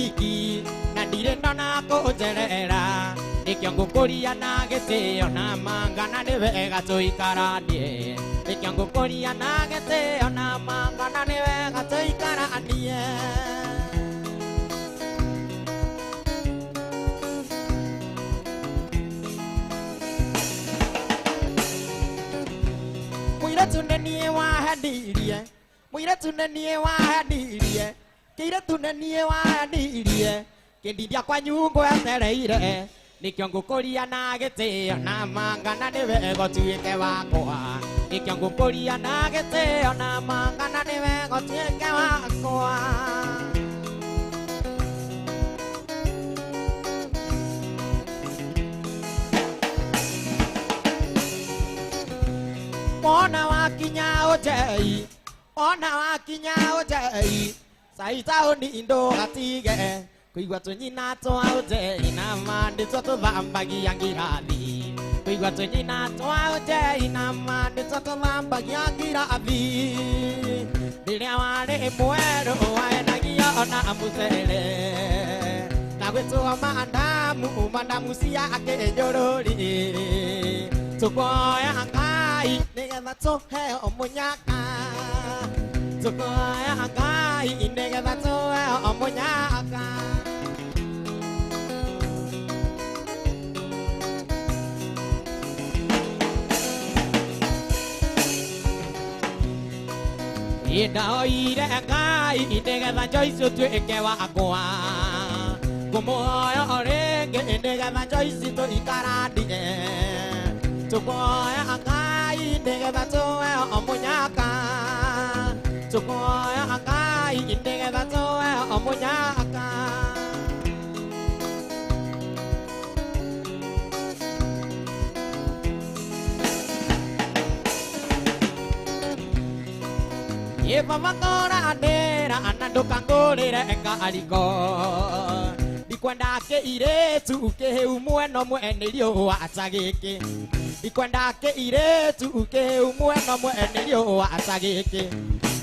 wiki Nandire nona kujerera Nikiongo koria nagete ona mangana nivega toikaranie Nikiongo koria nagete ona mangana nivega toikaranie Muira tunenie wahadirie Muira tunenie wahadirie Kira tunenie wahadirie Kindidia kwa nyungu etereire Nikiongo koria nagete ona mangana nivega tuike wakwa Nikiongo koria nagete ona mangana nivega tuike wakwa Ona wakinya ojei Ona wakinya ojei Saita oni indo gatige Kuigwa tunyina twa ojei na mande twa tuvambagi yangirathi Kuigwa tunyina twa ojei na mande twa tuvambagi yangirathi Diria wale mwero waenagia ona amusele Na gwetuwa mandamu siya ake njorori Tukoya angai Negetha tuhe omunyaka Tukoya angai Negetha tuhe omunyaka Ida oire angai Negetha joisu tuike wakwa Kumoya orenge Negetha joisu tuikarandie Tukoya angai Negetha tuhe omunyaka Tukoya angai Negetha tuhe omunyaka Eva makora andera Anandoka ngorire eka aliko Dikwenda ke iretu Ukeheu mweno mwenilio wa atageke Dikwenda ke iretu Ukeheu mweno mwenilio wa atageke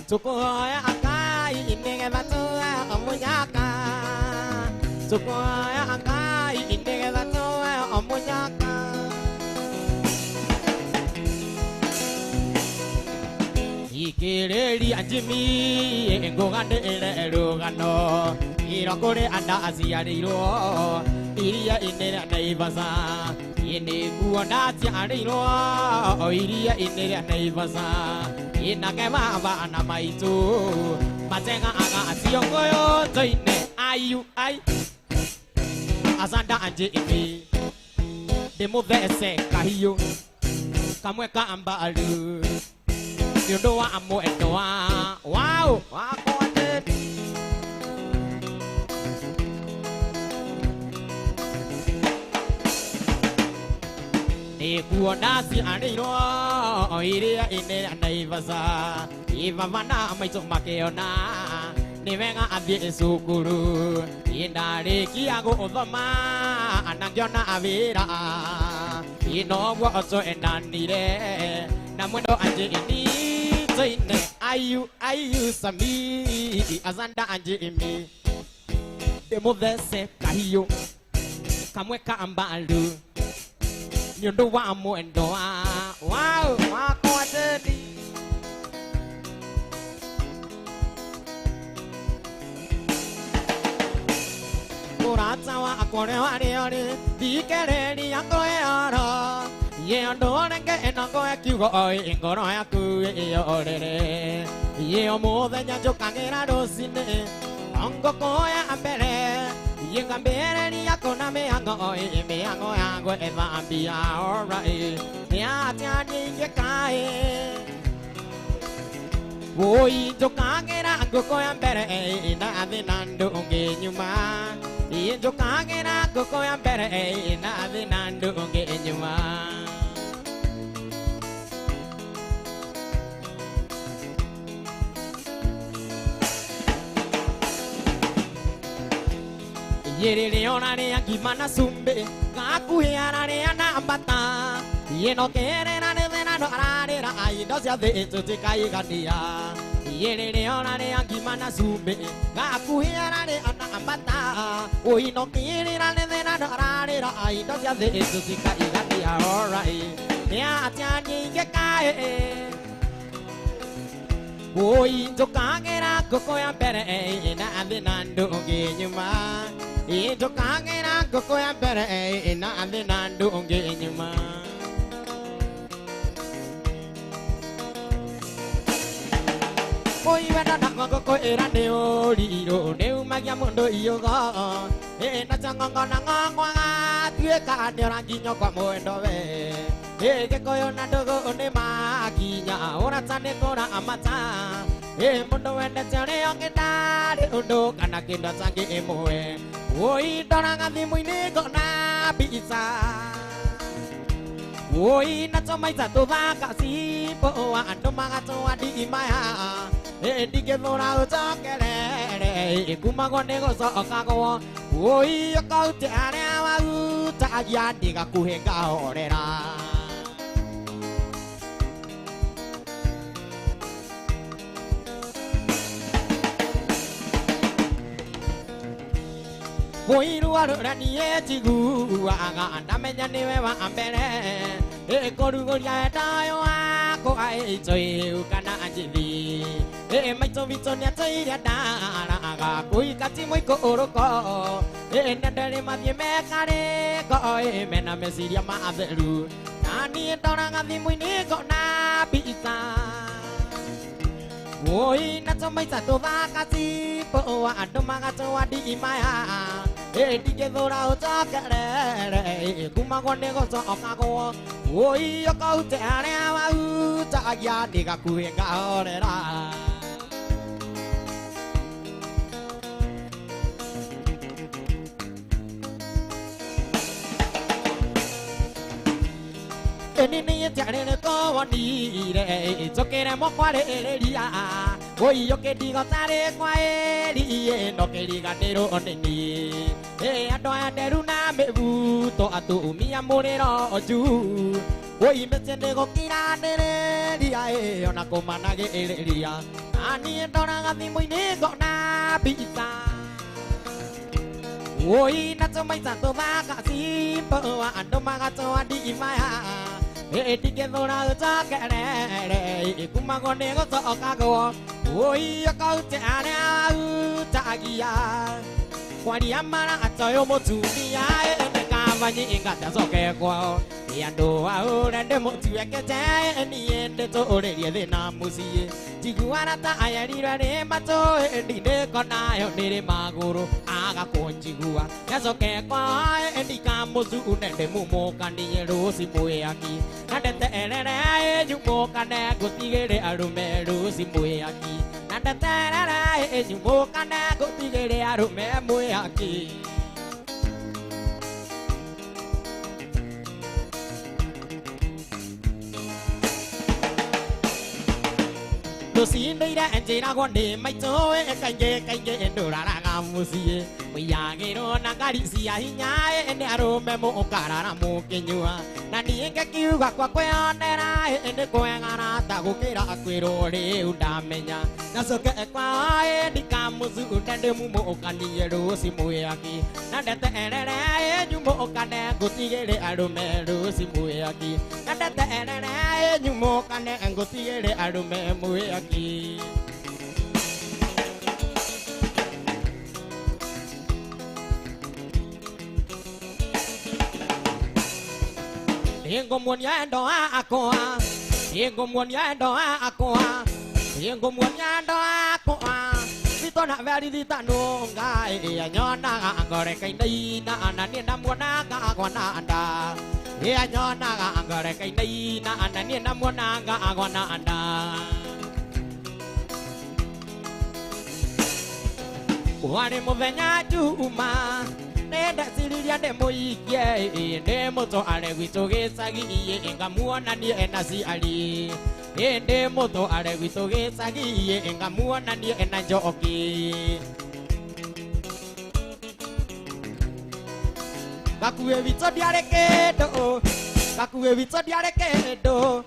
Tukoya angai Negetha tuhe omunyaka Tukoya angai Negetha tuhe omunyaka Ikireri anjimi Ngogandere rugano Irokore anda aziareirwo Iria inera naivasa Ine kuona tiareirwo Iria inera naivasa Inake mama na maitu Matenga aga asiongoyo Toine ayu ay Azanda anje imi Demuvese kahiyo Kamweka ambalu Yondoa amo endoa Wow Wako ateti Kuona si aniro Iria inera naivasa Iva vana maito makeona Nivenga adhi sukuru Indare kiago odhoma Anangiona avira Inogwa oso endanire Na mwendo anje ini Toine ayu sami Azanda anje imi Demo vese kahiyo Kamweka ambalu Nyondo wa mwendo Wow Wako atedi Kurata wa akore wari ori Dikereri yangoe oro Ye ndo nenge enango ya kiugo oi ingoro ya kuwe iyo orere Ye omothe nyanjokangira rosine Ongo koya ambere Ye ngambere ni yako na meango oi Meango yango eva ambia alright Niati aninge kae Woi njokangira ngoko ya mbere Ina athi nando unge nyuma Ye njokangira ngoko ya mbere Ina athi nando unge nyuma Yerere onare angimana sumbe Kakuhiara re anambata Yeno kere na nevena no arare ra Aindo cia thĩ tũtikaigania Yere ona ne angimana zumbe Gakuhiara ne ana ambata Oi no kiri na ne na rare ra ai do ya de sika igati alright Ya atani ke kae Oi to kangera koko ya pere na ande nando ge nyuma E to kangera koko ya pere na ande nando ge nyuma Oi wena na koko era ne oriro ne umagia mundo iyoga E na changongo na ngongwa tue ka de ranginyo kwa moendo we E ke koyo na dogo ne maginya ora tane kora amata E mundo wende tere ongeda de undo kana kinda sangi emoe Oi doranga dimuine gona bisa Oi na chomai sa to va ka si po ando maga to adi imaya E dige lora o chokere kuma gone go so kago Oi ka uti are wa uta ya diga kuhenga orera Boiru arurani etigu aga andamenya niwe wa ambere E korugoria dayo ako ai choi ukana anjili E maito vitonia toiria dara aga kui kati moi ko oroko E ndere madie mekare ko e mena mesiria ma atheru Nani ndoranga thimuini ko na pizza Oi na chomai sa to vakasi po ando magato adi imaya E dige dora o chakere kuma gone go so okago Oi o ka ute are wa uta ya diga kuenga orera Nini tiare ko wani re chokere mo kware ria Oi yo ke digo tare kwae ri no ke diga tero oneni E ando aderu na mebu to atu mi amore ro oju Oi me tene go kira nere ria e ona ko manage ria Ani ndora ngati muine go na bisa Oi na chomai sa to va ka si po ando maga to adi imaya E dige dora chakere kuma gone go so kago Oi ka ute are utagia Kwani amara atoyo motumia e kavanyi ingata soke kwa Yando ahora de motu ekete ni ende to orerie de na musie Tiguara ta ayarira de mato ndine kona yo nire maguru aga konjigua Yasoke kwa endi kamuzu unende mumo kandi rosi moe aki Nadete erere yumo kane gotigere arume rosi moe aki Nadete erere yumo kane gotigere arume moe aki Sinira enjira gonde maito e kaige endurara gamusie Muyagiro na garisia hinya ene arume mo okarara mo kenyua Na nienge kiuga kwa kweonera ene kwengana ta gukira akwiro ri undamenya Nasoke kwa e dikamuzu utende mumo okanie rosi muyaki Na ndete erere nyumo okane gutigere arume rosi muyaki Na ndete erere nyumo okane gutigere arume muyaki Yengo mwonyendo akoa Yengo mwonyendo akoa Yengo mwonyendo akoa Vito na veri dita nunga Ia nyona angore kaindaina Ananienda mwonanga agwananda Ia nyona angore kaindaina Ananienda mwonanga agwananda Wani muvenya juma Nenda siriria de moikie Nde moto are gwito gesagi Iye enga muona ni enasi ali Nde moto are gwito gesagi Iye enga muona ni enanjoki Kakue vito diare kedo Kakue vito diare kedo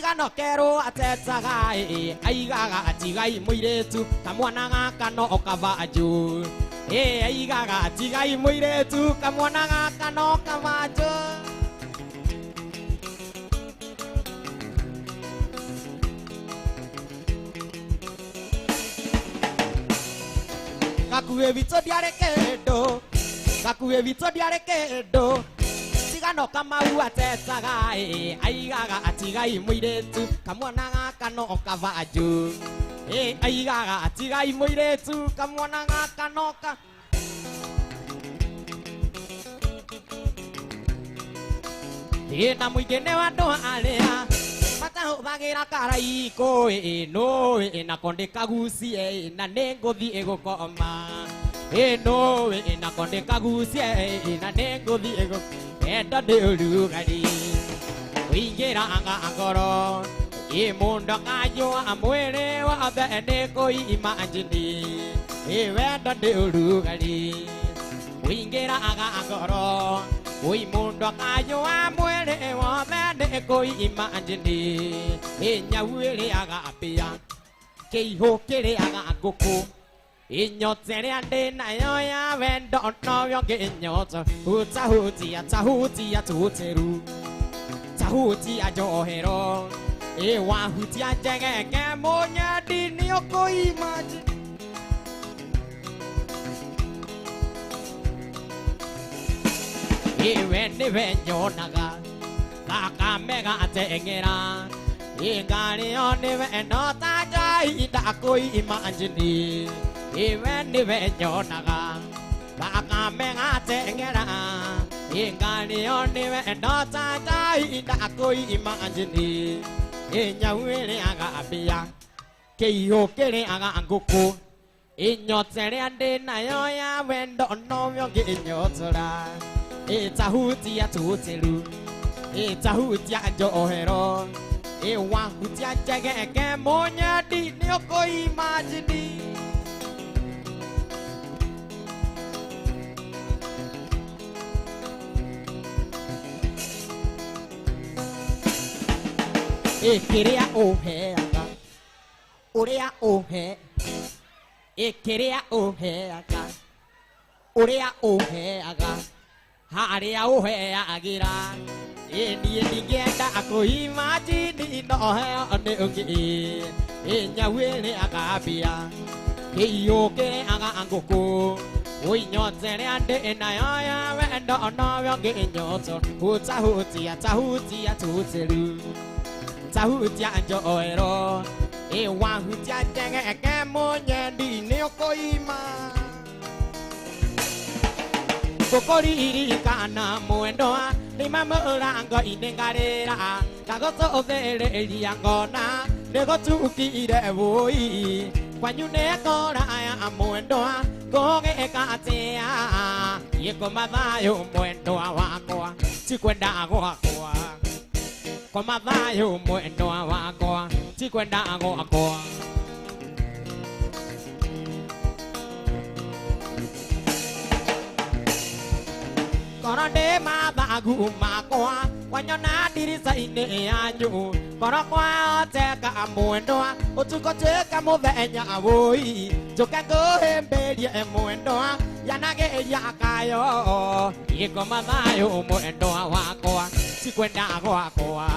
Tigano kero atetagai aigaga atigai muiretu kamwana gaka no okavaju aigaga atigai muiretu kamwana gaka no kavaju Gakuwe vito diarekedo Gakuwe vito diarekedo Tigano kama uatetagai aigaga atigai muiretu kamwana gaka no okavaju aigaga atigai muiretu kamwana gaka no ka na muigene wa ndo alea matahubagira karaiko no na konde kagusie na nengothi egukoma no na konde kagusie na nengothi egukoma Enda deulugari Wingira anga angoro Imundo kayo amwere wa bende koi imanjini Wenda deulugari Wingira anga angoro Imundo kayo amwere wa bende koi imanjini Nyawere aga apia Keiho kere aga agoko Inyotere ande na yoya wendo no yoge inyoto Utahutia tahutia tuteru Tahutia johero Wahutia jenge monya dini yoko imaji Wende wenyo naga Kaka mega tengera Ingani oni wendo tajai idakoi imanjini Even the Vejonaga, Baka Menga Tengera, Ingani on the Vendota, Idakoi imagine, in Yawili Aga Abia, Keyo Kere Aga Anguku, in your Teriande Nayoya, when don't know you're getting your Tora. It's a hootia to Telu, it's a hootia Johero, a one hootia Jaga, Monia, did Yoko imagine. Queria oheaga Urea ohe Queria oheaga Urea oheaga Haria oheagira Nigenda ako imagine no he ane ungi Nyawele agabia Keyo ke aga angoko Nyotere ande na yoya wendo no yonge nyoto Utahutia tahutia tutelu Tahutia joero Wahutia jenge monya dini okoima Kokori kana muendoa Lima murango inengarera Kagoto overe eliangona Nego tuki ide voi Kwanyune kora ya muendoa Goge katea Yeko mavayo muendoa wakoa Chikwenda wakoa Kwa mathayo mwendo wakwa Chikwenda gwakwa Koro ndi mathagu makwa Wanyona ndirica-inĩ yanyu Koro kwahoteka mwendwa Ũtukũ tuĩka mũthenya woi Njũke ngũhĩmbĩrie mwendwa Yanageria kayo Iko mathayo mwendwa wakwa Chikwenda gwakwa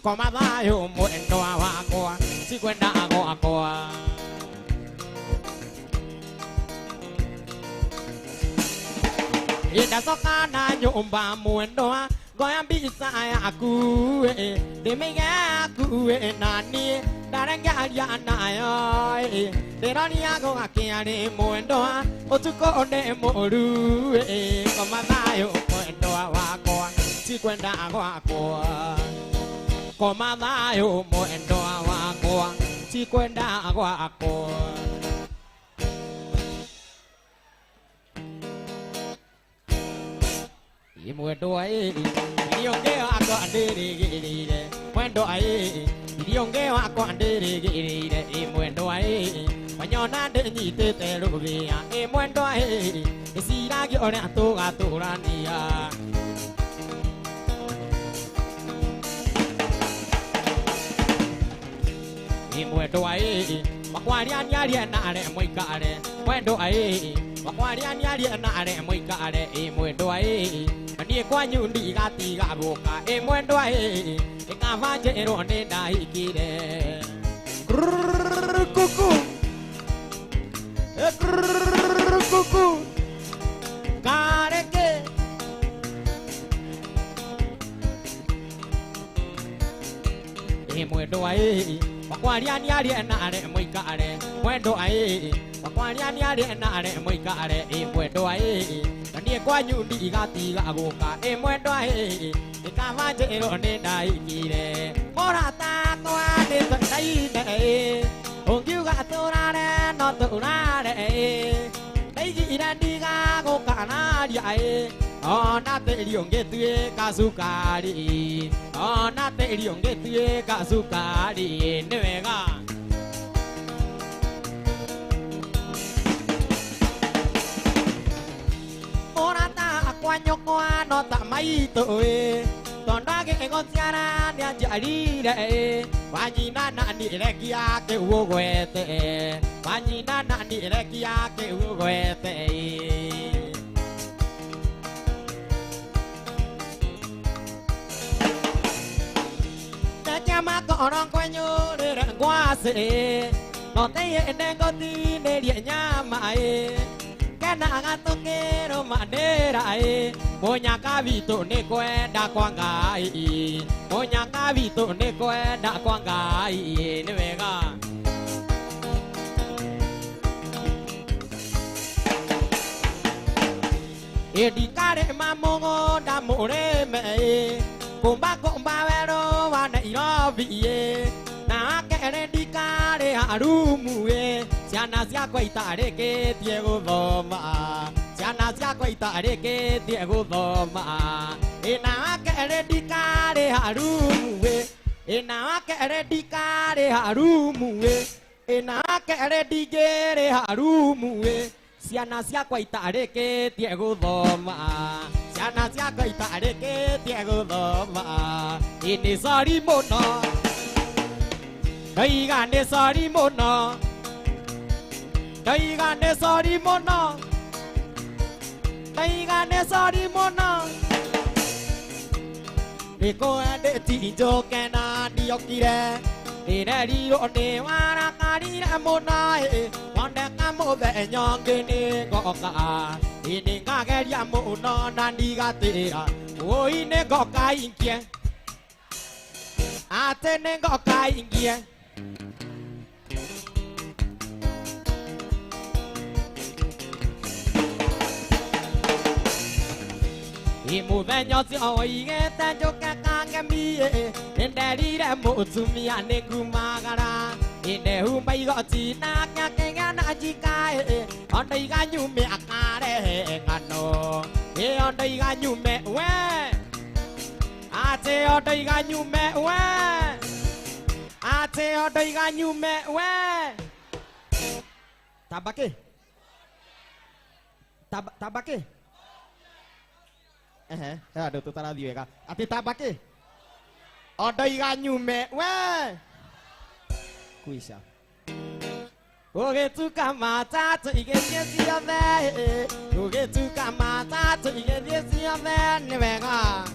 Kwa mathayo mwendwa wakwa Chikwenda gwakwa Ndacoka na nyũmba mwendwa Ngoya mbica yaku Ndĩmĩige yaku na niĩ Ndarengeria nayo Ndĩronia gũgakĩa mwendwa Ũtukũ nĩ mũru Kwa mathayo mwendwa wakwa Chikwenda gwakwa Kwa mathayo mwendwa wakwa Chikwenda gwakwa Mwendwa Iliongea kwa ndirigirire Mwendwa Iliongea kwa ndirigirire Mwendwa Wanyona ndĩnyitĩte rũthĩa Mwendwa Iciragia ũrĩa tũgatũrania do I Makwarian Yadian Nare Moikare when do I Makwarian Yadian Nare Moikare Emo do I and you quan you digati gaboka Emo do I Ekavajero ne daikire Cuckoo Cuckoo Kareke Mwendo ai Makwariani ari enare moikare Mwendo ai Makwariani ari enare moikare Mwendo ai Kanie kwa nyundi igati gagoka Mwendo ai Ikavajero ne daikire Morata kwa ne taine Ongiuga turare no turare Daigi diga goka na dia Ona teriongge tuye kasukari Ona teriongge tuye kasukari Nevega Morata akwanyo kwa no tamaito Tonda ke ngosiara dia jadi de Wanyina na ni regia ke ugoete Wanyina na ni regia ke ugoete Mà có non quay nhớ để rạng qua sẽ nó thấy hiện đang có tin để địa nhà mày cái nàng ăn tôi nghe đâu mà để đại mỗi nhà ca vì tụi nê quê đã quang gái mỗi nhà ca vì tụi nê quê đã quang gái nè về ga đi ca để mà mong đã mổ để mẹ cùng ba bé đó và này nó vị na kẻ nên đi ca để hạ ru mùi cha na sia quay ta để kê tia go vò mà cha na sia quay ta để kê tia go vò mà na kẻ nên đi ca để hạ ru mùi na kẻ nên đi ca để hạ ru mùi na kẻ nên đi kê để hạ ru mùi cha na sia quay ta để kê tia go vò mà Chana sia kai ta de ke tiago do ma ini sari mono dai ga ne sari mono dai ga ne sari mono dai ga ne sari mono de ko de ti jo kana di okire de ne di ro ne wa ra ka di na mono con de ka mo ve nyon ke ne go ka ini ngake dia mo no nandi gate oi ne go kai inkie ate ne go kai inkie imu venyo si oi ge ta jo ka ka ke mi en dari de mo tsumi ane kumagara ine hu mai go chi na ka ke ga na chi kai on dai ga nyu me akare ngano e on dai ga nyu me we a te on dai ga nyu me we a te on dai ga nyu me we tabake tabake được tụi ta làm gì vậy cả à thì tabake on dai ga nyu me we cui sao Oge tu kamata tu ige diesi ave Oge tu kamata tu ige diesi ave ne venga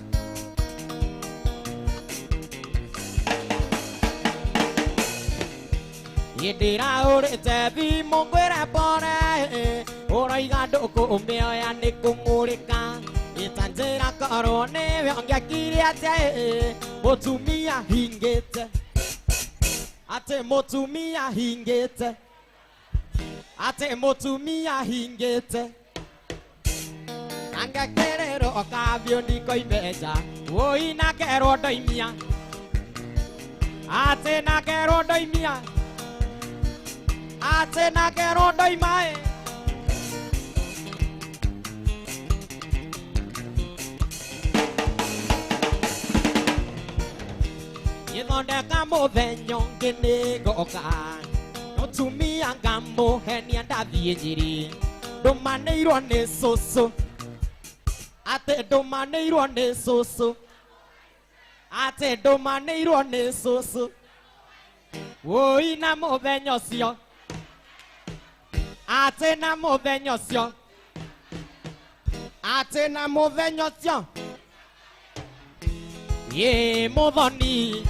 Yedira ore te vi monguera pone Ora iga doko meo ya ne kumurika Itanjera karone Vyangya kiriate Motumia hingete Ate motumia hingete Ate motumia hingete Anga kerero okavyo ndiko ibeja Oi na kero doimia Ate na kero doimia Ate na kero doimae Yedonde kamo venyon kene goka Tumi angamo heni anda viejiri Domaneiro ne soso Ate domaneiro ne soso Ate domaneiro ne soso Oi namo venyosio Ate namo venyosio Ate namo venyosio Ye modoni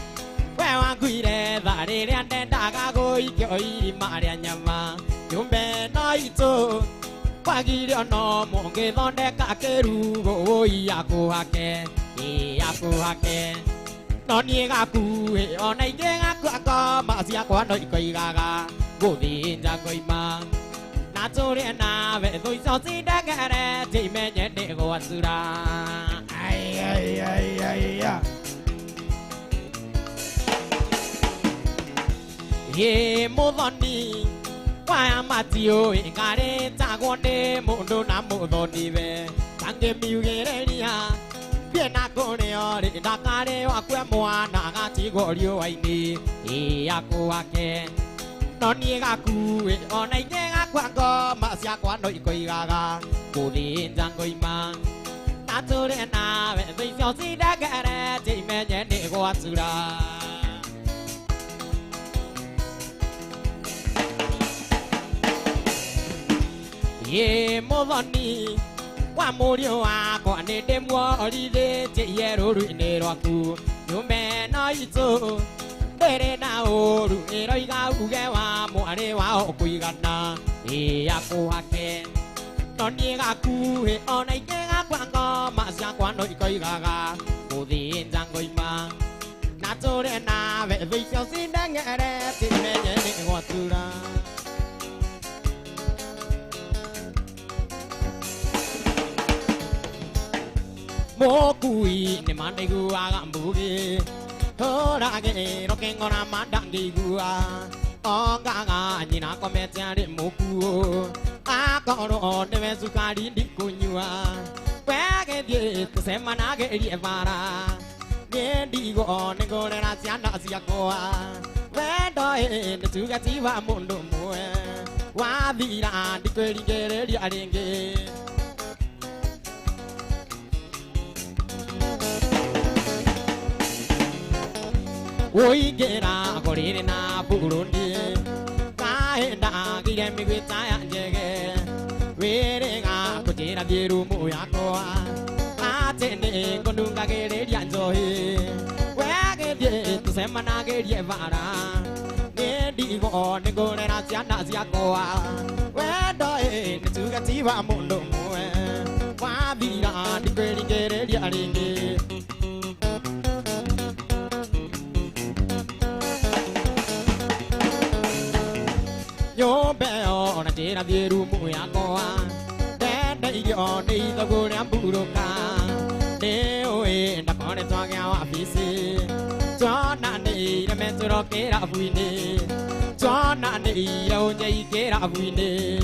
Wewa guire Dhari riande daga goi Kyo iri maria nyama Yumbe no ito Wagiri ono Mungi dhonde kakeru Oi aku hake Aku hake Noni gaku Ona ike gaku ako Masi ako ano iko igaga Gudi njango ima Nature na Vedo iso sidagare Time nyende go asura Ay ay ay ay ay Ye modoni Waya matio Ingare tagone Mundo na modoni ve Tange miugere niya Piena kone ori Dakare wakwe mwana Gati gorio aini Aku wake Noni gaku Ona ike gaku ako Masi ako ano iko igaga Kudi njango ima Nature na Vedo iso sidagare Time nyende go asura Ye modoni Wa murio wako Nende mwori Te yero ruine rwaku Nyume no ito Ere na oru Ero iga uge wa Mware wa okuigana Aku hake Noni gaku Ona ike gaku ako Masi ako ano iko igaga Kuthi njango ima Nature na Vedo iso sidangere Time nyende go asura Mokui ne mandegu agambugi Torage rokengo na madangi gua Ongaga nyina kometiare moku Akoro ne mesukari ndikunyua Kwege die kusema nage elievara Nendigo negore na siana siakoa Wendo ne tugatiwa mundo mwe Wavira ndikwelingere liarenge Oigera gorire na Burundi Kaenda gire migwita ya njege Wirega kujira diru muyakoa Atene kondunga gere ya njohi Wege die tusema na gere vara Nendigo negore na siana siakoa Wendo netugatiwa mundo mwe Wavira ndikweli gere ya ringi Nyobeo na jera diru muyakoa Dede iyo ne idogore amburuka Ne oe ndakone twange wafisi Twana ne ire menturo kera afuine Twana ne ire onye ikera afuine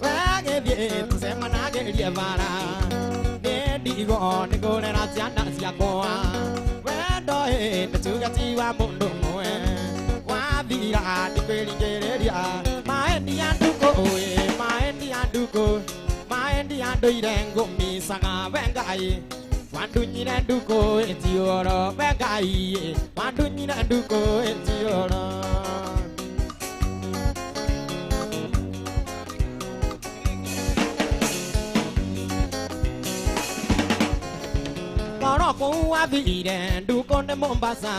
Wege die tusema na gerie vara Ne digo ne gore na siana siakoa Wendo netugatiwa mundo mwe Wavira ndikwelingeleria Maendi anduko irengo misaga vengai Wandu nyine nduko etioro vengai Wandu nyine nduko etioro Koroko wavire nduko ne Mombasa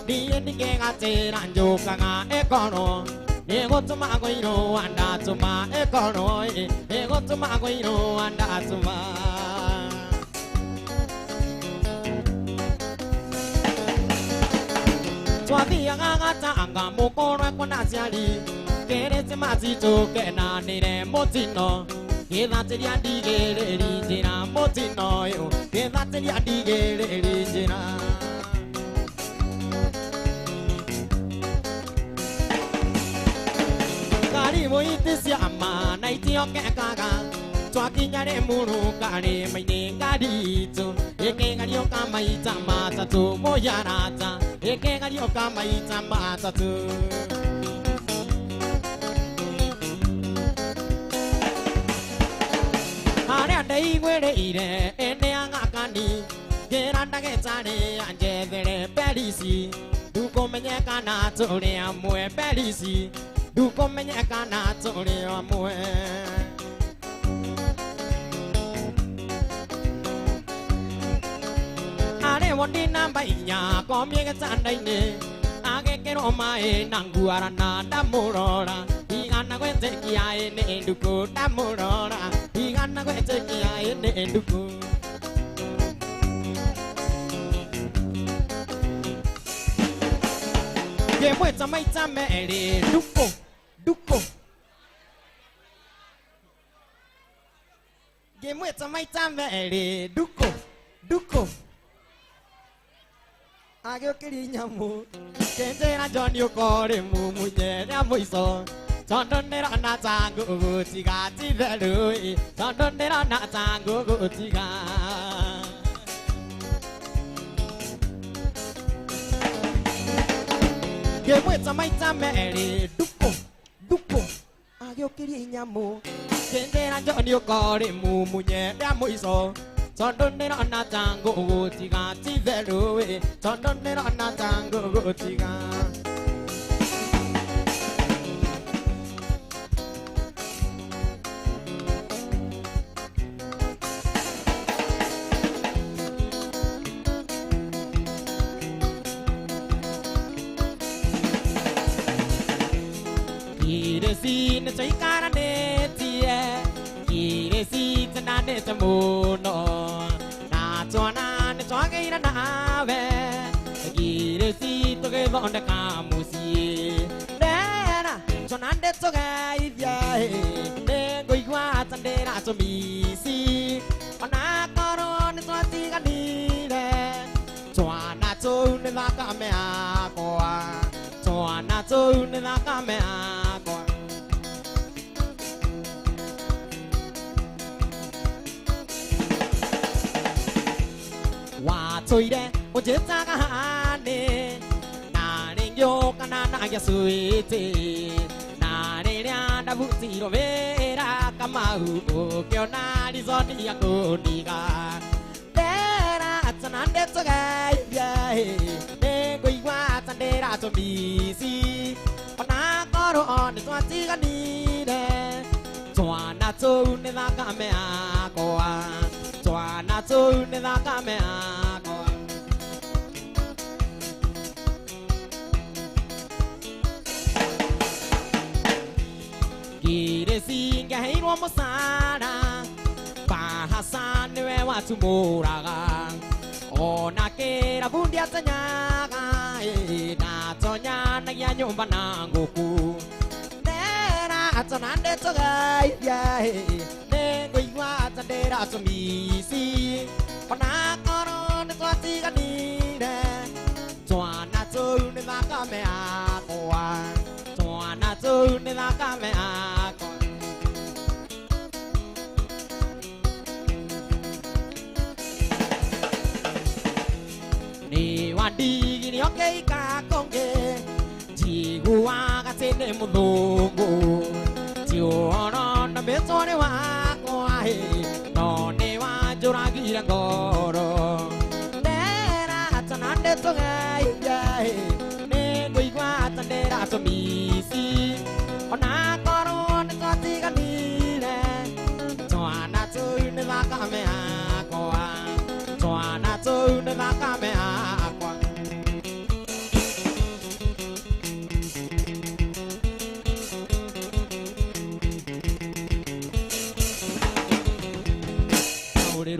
Diye nike gatera njoka ga ekono Ego tuma goiro anda tuma ekono Ego tuma goiro anda tuma Twavia gagata anga mukoro kwa siali Kerete mazito kena nire motino Kedate ya digere rijina motino Kedate ya digere rijina Moite siama na itio kekaga Twakinyare muru kare maine garito Eke gario kamaita matatu moyarata Eke gario kamaita matatu Hare ande igwere ire ene angakani Geranda getare anjevere perisi menye kana tole amwe belisi duko menye kana tole amwe are wondi namba inya ko miege tandai ne age kero mai nangu arana damurora igana kwete kiae ne duko damurora igana kwete kiae ne duko que muestra mai tamere duko duko que muestra mai tamere duko duko age okirinya mu kendera joni okore mu munyera moiso tondonera na tango tigati veloi tondonera na tango tiga que muestra mai tamere duko duko age okirinya mu kendera joni okore mu munyera moiso tondonera na tango tigati veloi tondonera na tango tiga Kiresi ne chai cara ne tie Kiresi tana ne tamuno na chona ne chwa gai na ve Kiresi to ge vonda kamusi dera chona de to gai via ne goi kwa tande ra so mi si ona koro ne chwa ti ga ni de chwa na cho ne la ka me a ko a chwa na cho ne la ka me a tôi đây một chiếc xa cả hane na nên yo kana na ya suy ti na nên ya đã vụ gì rồi về ra kamau kêu na đi gió đi ya cô đi ga để ra chân anh để cho gai vậy để quay qua chân để ra cho bị si còn na có đồ để cho chi cái đi đây cho na cho nên là cả mẹ cô cho na cho nên là cả mẹ Kiresi nga hei wa mosara bahasa newe wa tumuraga ona kera bundia tanyaga na tonya na ya nyumba na ngoku nera atonande togai ya ne goiwa tandera to misi ona koro ne twati gani ne twana to ne na kame akwa twana to ne na kame Wadi gini oke ka konge Jiguwa ka tene mulungu Tioro na betone wa koahe No ne wa joragi rangoro Nera tanande tongai yahe Ne guigwa tandera to misi Ona koro ne koti ganire Toana tu ne la kame akoa Toana tu ne la kame akoa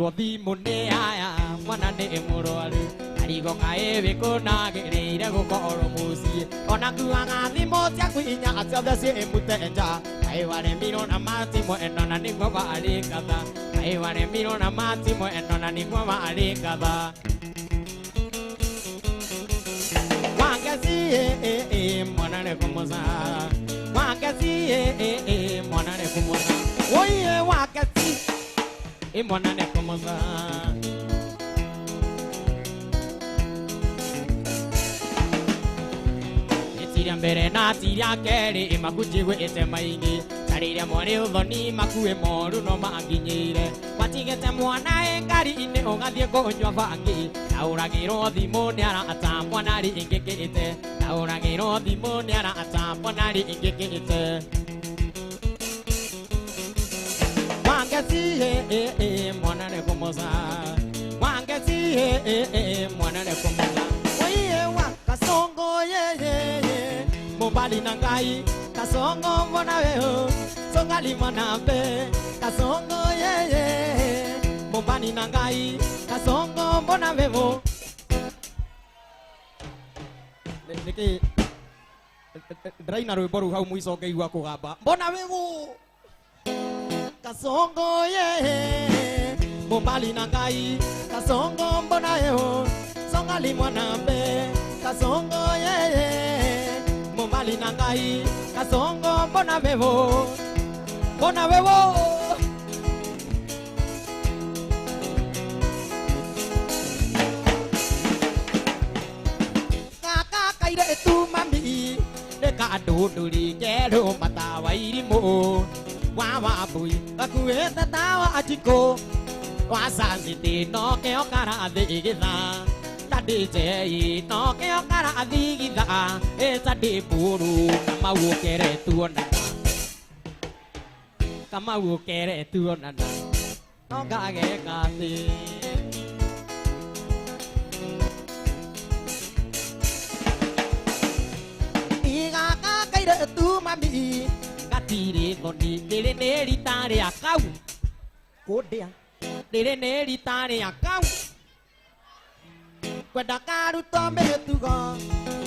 Robi munde aya mwana ne muroaru arigo kae beko na gere ira go koro musi ona kuanga ni motia kuinya asabda se mutenja ai ware miro na mati mo enona ni go ba ari kada ai ware miro na mati mo enona ni go ba ari kada wangasi mwana ne kumosa wangasi mwana ne kumosa oye wangasi mwana ne kumosa Tiria mbere na tiria keri makujiwe ete maingi Tarire mwari uthoni makue moru no manginyire Katiga tamwana engari ine ongadie konyo vangi Taura giro dimoniara atamwanari ingekete Taura giro dimoniara atamwanari ingekete Wangasi mwanane kumosa Wangasi mwanane kumosa Oye wakasongo Mobali nangai kasongo mwanaweo Songali mwanambe kasongo Mobani nangai kasongo mwanaweo Niki Draina rwimbo hau mwiso ngeigua kugamba mwanaweo Kasongo Mobali nangai kasongo mwanaweo Songali mwanambe kasongo Mobali nangai kasongo mwanaweo Mwanaweo Kaka kaire tu mami Deka duduli kero mata wairimu Wawa bui Akueta tawa achiko Wasasiti no keo kara adhigitha Tadi jei no keo kara adhigitha Esa di puru Kama ukere tuona Kama ukere tuona No kage kasi Iga kakaire tu mami Katiri koni Dere neri tare akau Kodea Dere neri tare akau Kwenda karu tombe tugo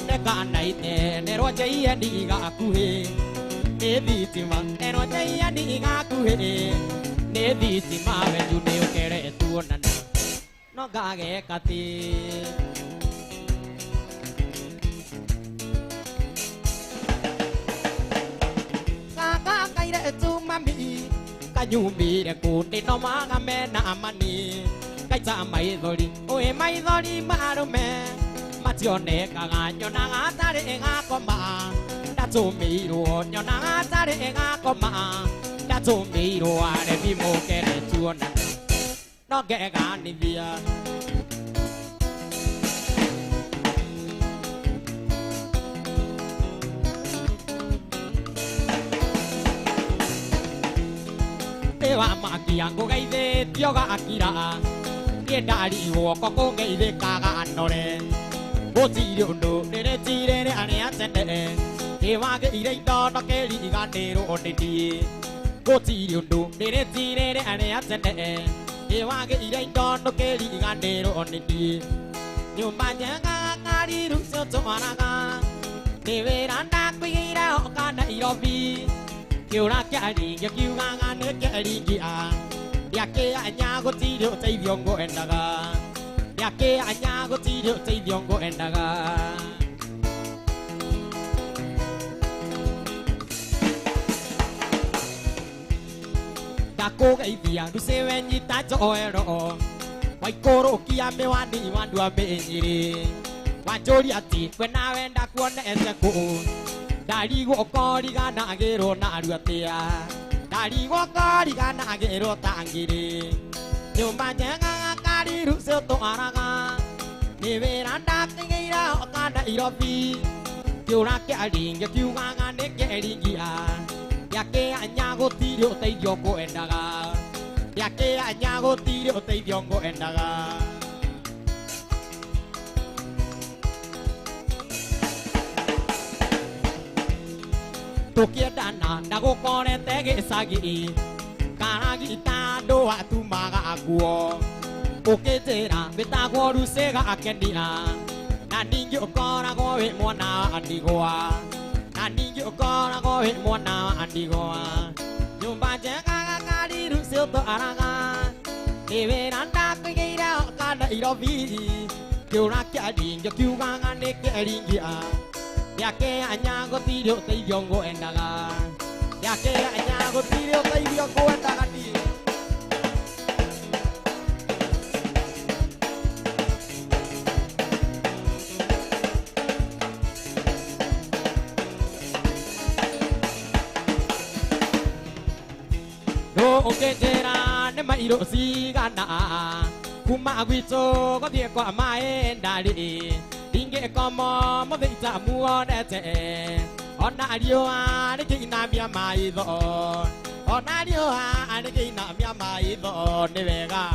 Neka naite Nero jaiya diga akuhe Ne vitima Nero jaiya diga akuhe Ne vitima Venju ne ukere tuonana No gage kati Kaka kaire tu mami Kanyumbi de kundi no maga mena amani Kaita maithori Oe maithori marume Matione kaga nyona gatare ngakoma Ndatumiro nyona gatare ngakoma Ndatumiro are bimokere tuona No geganithia Tewa makia ngugeithe tioga akira Niendari woko kungeithe kaga anore Gutiri undu nene tirere ane atende Tewa geire indo keri iganero onditi Gutiri undu nene tirere ane atende Tewa geire indo keri iganero onditi Nyumba nyenga ngari ruso tumanaga Tewera ndakwigira okana irobi Kiura kiari kiuga ngane kiari kia Yake anya gutiri uteithio ngo endaga Yake anya gutiri uteithio ngo endaga Ndakugeithia nducewe nyita njoero Waikũrũkia mĩwani wandu wa mĩnyiri Wanjũria ati we nawe ndakuonete kũ Ndarigwo koriganagĩrwo na aru atĩa Ndarigwo koriganagĩrwo ta ngiri Nyũmba njega ngari rucio twaraga Nĩ wĩra ndatigĩire oka Nairobi Kĩũra kĩari ngĩkiugaga nĩ kĩringia Yake anya gũtirĩ ũteithio ngwendaga Yake anya gũtirĩ ũteithio ngwendaga Tukiendana ndagukorete gĩcagi Karagita andũ atumaga nguo Ũkĩnjĩra wĩtagwo Lucy Gakenia Na ningĩ ũkoragwo wĩ mwana wa ndigwa Na ningĩ ũkoragwo wĩ mwana wa ndigwa Nyũmba njega ngari Lucy ũtwaraga Nĩ wĩra ndakwĩgĩire oka Nairobi Kĩũra kĩari ngĩkiugaga nĩ kĩringia Yake anya gũtirĩ ũteithio ngwendaga Yake anya gũtirĩ ũteithio ngwendaga niĩ Ndũ ũkĩnjĩra nĩ mai độ si gan na kuma quy cho có thiệt quả mai đà đi đi nghe con mò mất vị trả mua để trẻ on na điều à để khi nam bia mai rồi on na điều à để khi nam bia mai rồi để về ga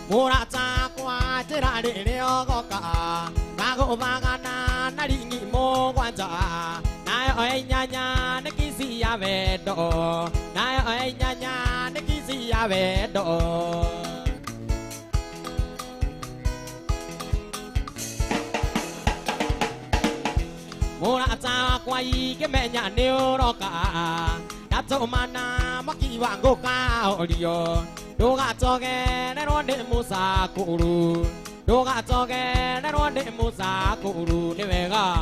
mua ra cha qua chế ra để đeo có cả ba gỗ ba gana na đi nghỉ mua quan trọng nai ơi nha nha nè kí gì à về độ nai ơi nha nha nè kí gì à về độ mua ra cha quay cái mẹ nhà nêu đó cả đáp cho mana mắc kỳ vàng gỗ cao đi rồi đồ gà cho nghe nè nó để mua sa cụ lu đồ gà cho nghe nè nó để mua sa cụ lu để về ga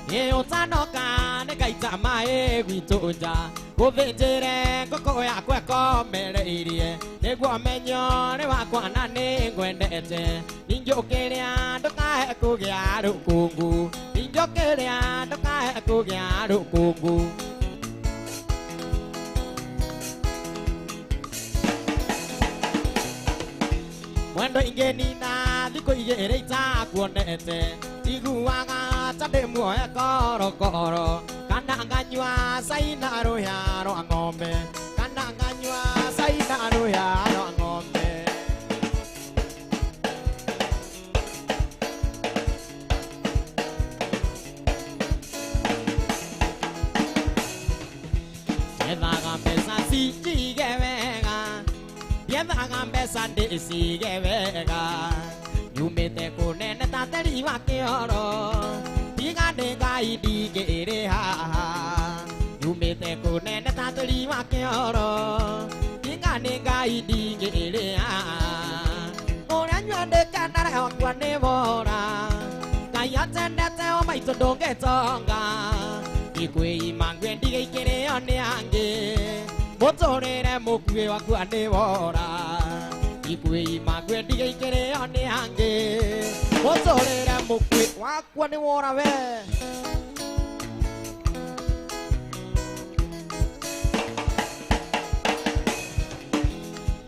nhiều cha nó cả nè cái chả mai vì chỗ cha cô về chơi đen có cô à quẹt có mẹ đây đi để qua mẹ nhỏ để qua qua năn nê quen để chơi đi vô kia đi đó cái cô gà đủ cuồng cu đi vô kia đi đó cái cô gà đủ cuồng cu quen đôi nghe đi na đi coi về đây cha cuồng để chơi đi qua ngà cha để mua có rồi Kananganywa say na ro ya ro ngombe Kananganywa say na ro ya ro ngombe Yeva gambe sa si ji ge vega Yeva gambe sa de si ge vega Yume te ko ne na ta te ri wa ke oro Diga de gai di ke re ha Yume te ko ne na ta te ri wa ke oro Diga de gai di ke re ha Ora nywa de ka na ra wa ne bo ra Kai ya chen de te o mai to do ke tonga Di kwe mang gwen di ke re on ne ange Mo to ne ne mo kwe wa ku ane bo ra Ikui magwe di kere ane hange Motore ra mukwe wakwa ni wora ve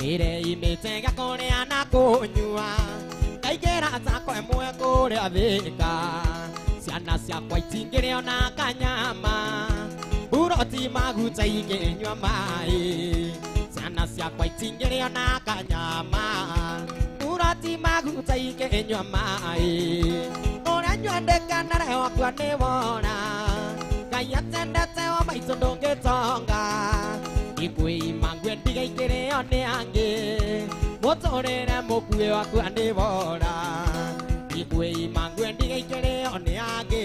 Ire ime tenga kone anako nyua Kai kera sa koe moe kore aveka Siana sia kwai tingere ona kanyama Buroti magu chai ke nyua mai Sana sia kwai tingere ona kanyama Urati magu chai ke nyama Ora nyande kanara wa kwane wona Kaya tenda tewa mai sondonge tonga Ikui mangwen digai kere one ange Motore na mokue wa kwane wona Ikui mangwen digai kere one ange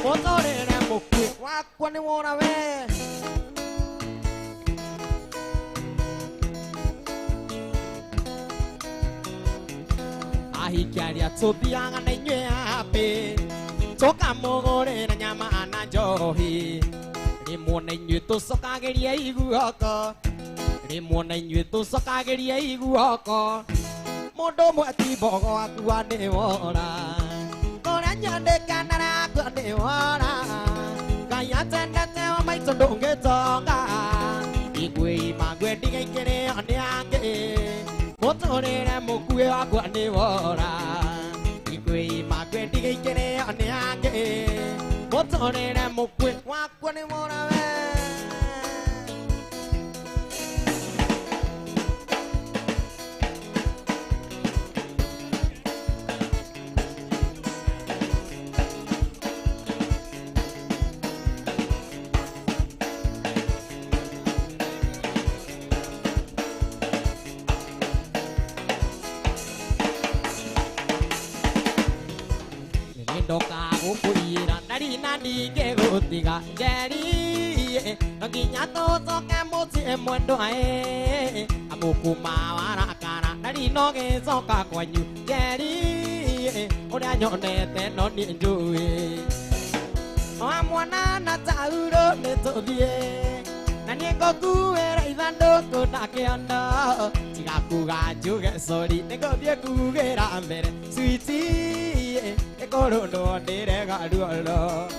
Motore na mokue wa kwane wona we Ahikiaria tsobianga na nywe ape Toka mogore na nyama ana johi Rimo na nywe to sokageria iguoko Rimo na nywe to sokageria iguoko Mondo mo ati bogo akua ne wora Kora nyande kanara akua ne wora Kaya tenda tewa mai tondonge tonga Ikui magwe digai kere ane ange Motore na mokue akua ne wora Ikui magwe digai kere ane ange Motore na mokue akua ne wora we Doka kuira nari nani ke gotiga jeri naginya to to kamosi emwendo ae amuku mawara kana nari noge soka kwanyu jeri ora nyone te no ni njui amwana na tauro ne tobie Nani ko kuera idando ko nakeanda Chiga kuga juga sorry Neko dia kugera ambere Sweetie Eko rondo andere gaduolo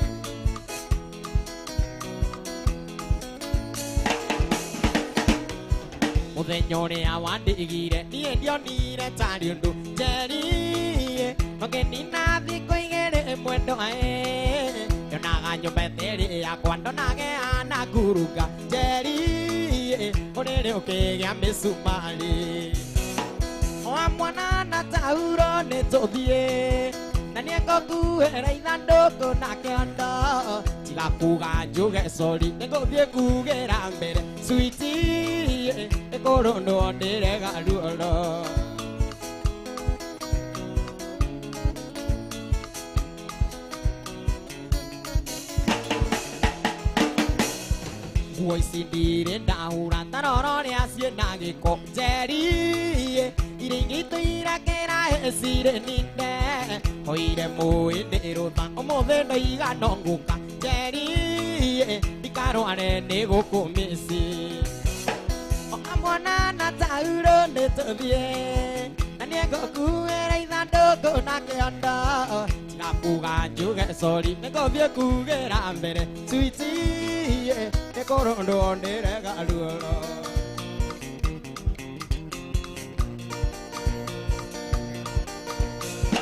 Museñore awandi igire Ni endio nire tariundu Jeri Noke ni nazi ko igere muendo ae Yo naganyo peteri ya cuando nage ana guruga Jeri Onere oke gambe sumali Oa mwana na tauro ne tobie Nani eko kuera idando ko nakeanda Chiga kuga juga sorry Neko vie kugera ambere Sweetie Eko rondo andere galuolo Huoi sindire ndahura taroro ni asie nagiko Jeri Iringito irakera esire ninde Hoire muinde rota Omothe no igano nguka Jeri Dikaro ane nego kumisi Amwana na tauro ne tobie Nani eko kuera idando ko nakeanda Chiga kuga juga sorry Neko vie kugera ambere Sweetie Eko rondo andere galuolo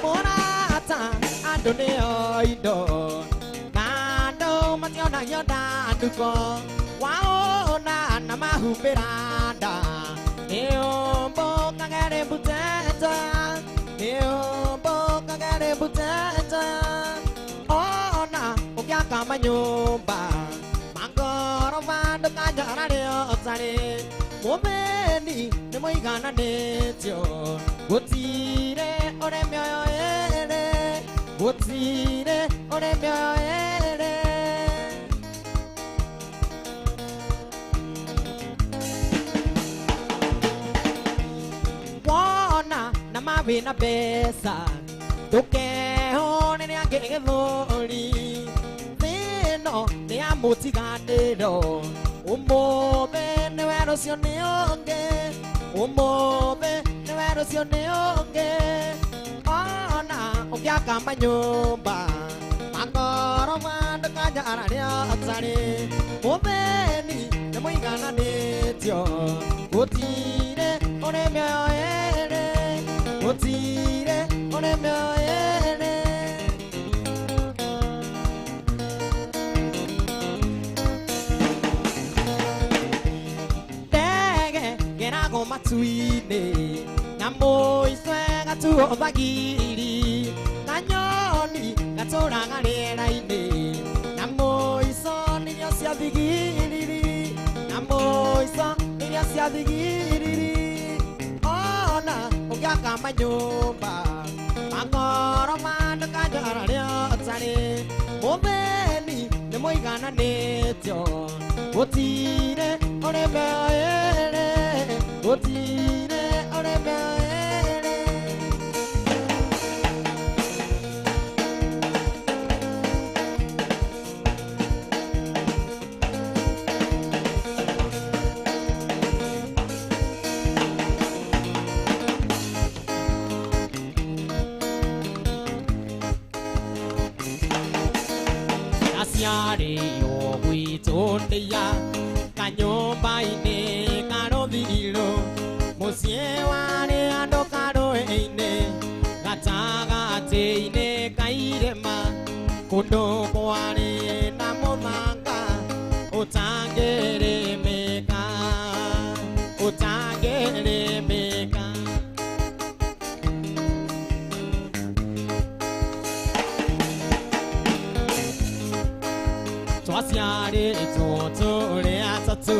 Morata andone oido Nando mationa yoda anduko Waona na mahuberanda Eombo kagere buteta Eombo kagere buteta Ona okyaka manyumba Mangoro vando kajara leo tsare Momeni ne moigana netyo Gotire ore myoyo ere Gotire ore myoyo ere Wana na mavina pesa Toke hone ne agege voli Veno ne amuti gandero Umove ne vero sionionge Umove ne vero sionionge Ona okyaka manyumba Mangoro vando kajara leo tsare Momeni ne moigana netyo Gotire ore myoyo ere Gotire ore myoyo ere Dege gena go matsuine Namo iswe gatuo bagiri Nanyoni gatora galera ine Namo iso niyo sia digiri Namo iso niyo sia digiri Ona okyaka manyumba Mangoro mando kajara leo tsare Momeni ne moigana netyo Gotire ore myoyo ere Gotire ore myoyo ere Asiare yo huitondeya Kanyomba ine karo vilo Musie wane ando karo eine Gataga te ine kairema Kundo kwane na momanga Otangere meka Otangere meka Twasiare toto le atatu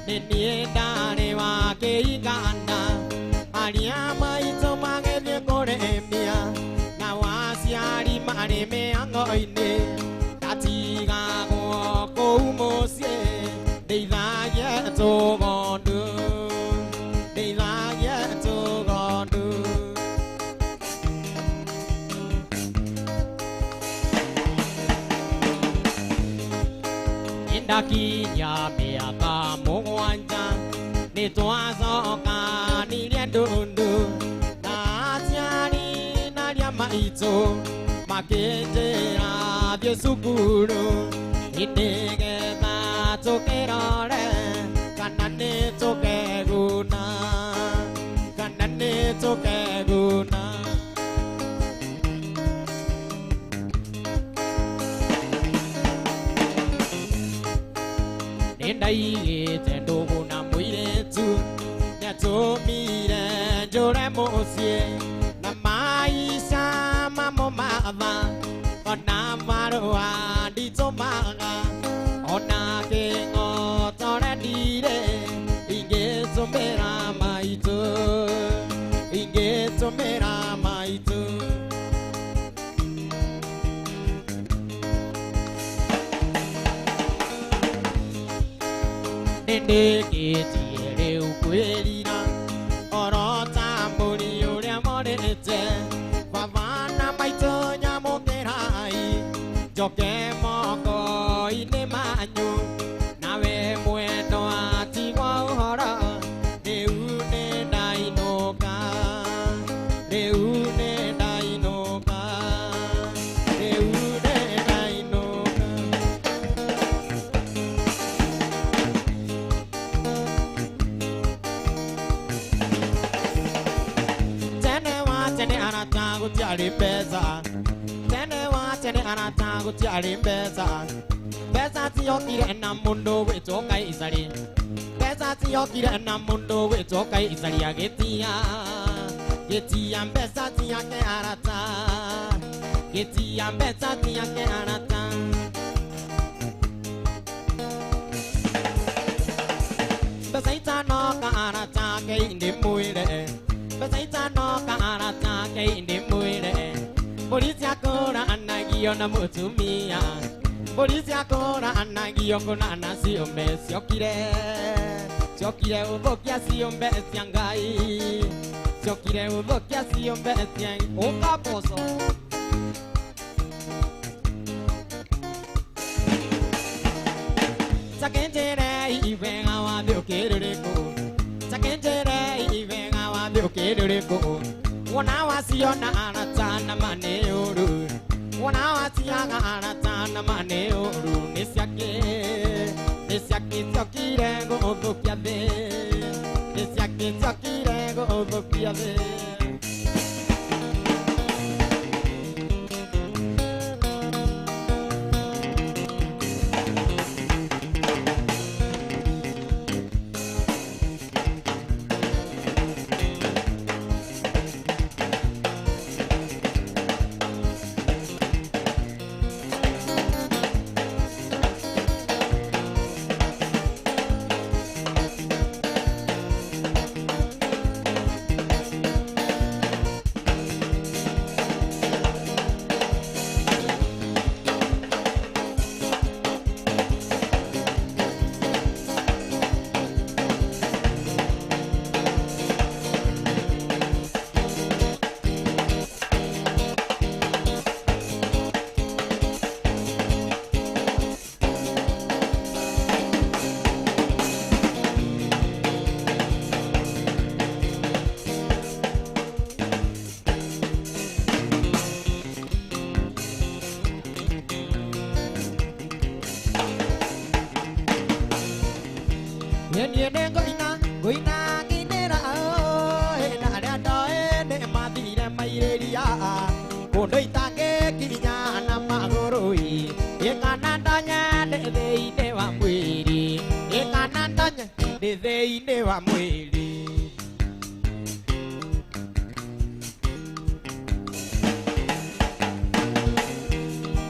Ninienda ne wake iganda Aliama ito magene kore mia Na wasiari mare me ango ine Tatiga go ko umosie Deida ye to gondu Deida ye to gondu đa kỳ nhà bè cả mô quan cha ni tua so cả ni liên đun đu na cha ni na liên mai cho mà kê chê ra biết su cù đu ini ke ta cho ke đó đấy kanane cho ke guna kanane cho ke guna đến đây trên đồ nam mũi để chú nhà chú mi để cho em một xie nam mai sa ma mo ma va còn nam ma đồ à đi cho ma nga ona ke ngo cho ra đi để inge cho me ra mai tu inge cho me ra mai tu đến đây kia chỉ đều quê đi na ở đó ta mua nhiều để mua để chơi và nam mai chơi nhà mua cái này cho cái mò coi để mà nhu na về mua đồ chỉ qua họ đó đều để đại nô ca đều để đại nô ca đều để đại nô ca chene ana tango tiari beza chene wa chene ana tango tiari beza beza ti yokire na mundo we to kai isari beza ti yokire na mundo we to kai isari agetia getia beza ti yake arata getia beza ti yake arata beza ita no ka arata ke inde muire beza no ka ta ke inde muire polisia kora anagio na mutumia polisia kora anagio kona na siombe siokire ubokia siombe siangai siokire ubokia siombe siang okaposo sakenjere ivenga wa biokereko sakenjere ivenga wa biokereko wana wasiona anatana maneuru wana wasianga anatana maneuru nesiake tsokire go bokiade nesiake tsokire go bokiade Yene goina kinera na da doe ne mati ne maireria ko doi ta ke kinya na magoroi e kanandanya de de wa mwiri e kanandanya de wa mwiri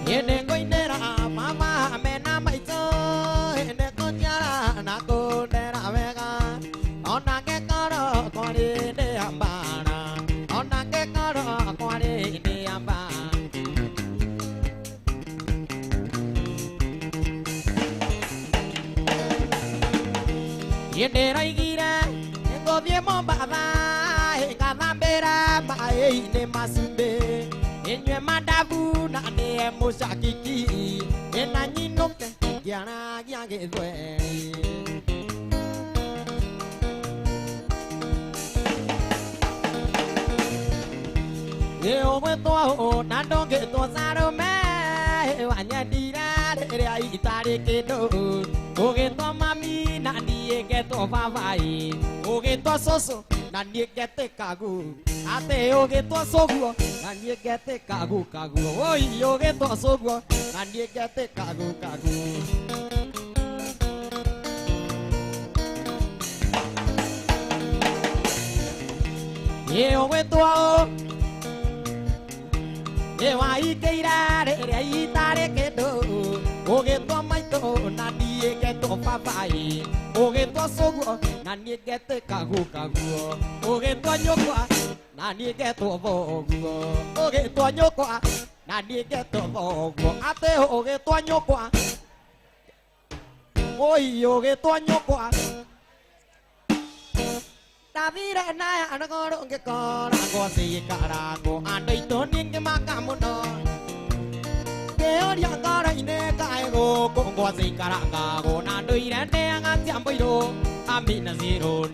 yene goinera mama mena maito ene konyara na ko yende raigira ngo biemo baba ngavambera mai ne masumbe enywe madabu na ne moshakiki enanyinoke Yana Yagway. You went to a not don't get to Saddle when you did that, I get to get to Mammy, Nani get to Vavai, O get to Soso, Nani get the Kagu. Ate o get to Sogo, and you get the Kagu Kagu. Oh, you get to Sogo, and you get the Kagu Kagu. You went to a I get it, get to O get to my toe, Nani get to Papai, O get to Sogo, Nani get the Kagu Kagu, O get to Yoka. Nani get to Vogo, O get to Yoka, Nani get to Vogo, Ate O get to Yoka, O you get to Yoka. David and I are going to get caught. I go see Carago, and they don't think the Macamuno. They are young in a guy go, go see Carago, and do it and they are not Jambo. I mean a zero.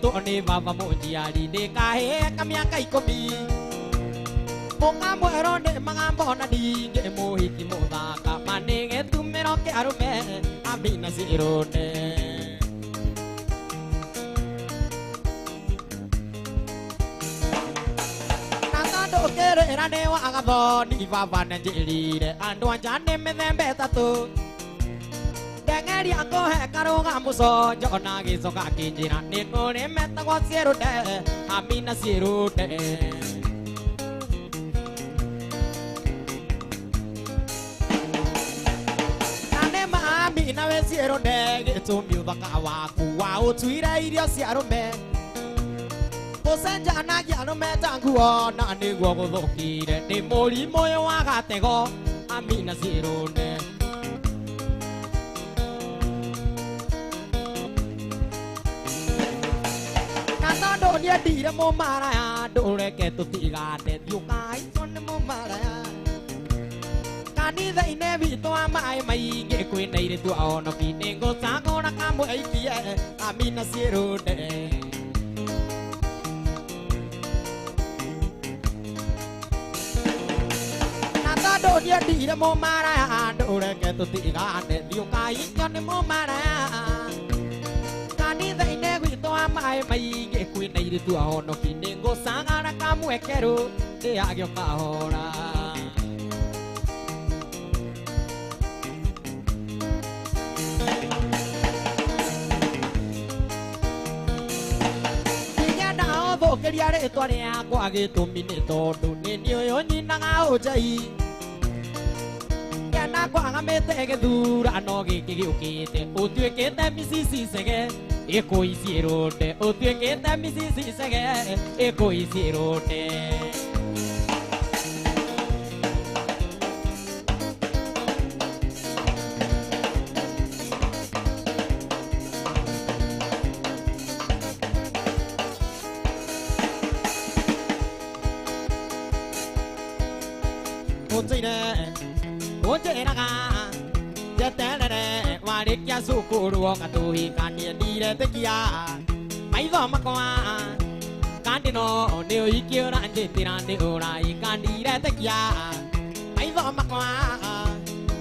Tony Baba Mojiadi de Kahe, Kamiaka Kobi. Ponga muero de Magambona di Mohiki Modaka, Manning and Tumero Carume, Abina Zero. Nando Kere Raneo Agabon, Iva Van and Jelly, and one Janem and then better too. Dangari ako he karo ngamuso Jonagi soka kinjina Niko ne meta kwa siru de Amina siru de Nane ma amina we siru de Gitu miuda kawaku wa utuira irio siru me Kosenja na gyano metangu o Nani gwa kudoki de Ni mori moyo wagate go Amina siru de Dia di mo maraya dole ke tu tiga de yukai son mo maraya kani dai ne vi to mai mai ge kuin nei de tu on bi ne go sa go na ka mo ai ki amina siru de nata do dia di mo maraya dole ke tu tiga de yukai son mo maraya dai ne gui to mai mai ge kui nei de tu ahono ki nengo sanga na kamu ekero de agyo ka hora Tiga na o bo ke dia re to ne ako age to mine to do ne ni yo ni na nga o jai Ya na kwa nga me te ge dura no ge ki ki te o tu ke te mi si se ge Eko hicieron, o tu que también si se que eko hicieron. Oye, ya te Wari kia sukuru o katuhi kani dire te kia Mai do makwa Kandi no neo ikio na njitira ni ura I kandi re te kia Mai do makwa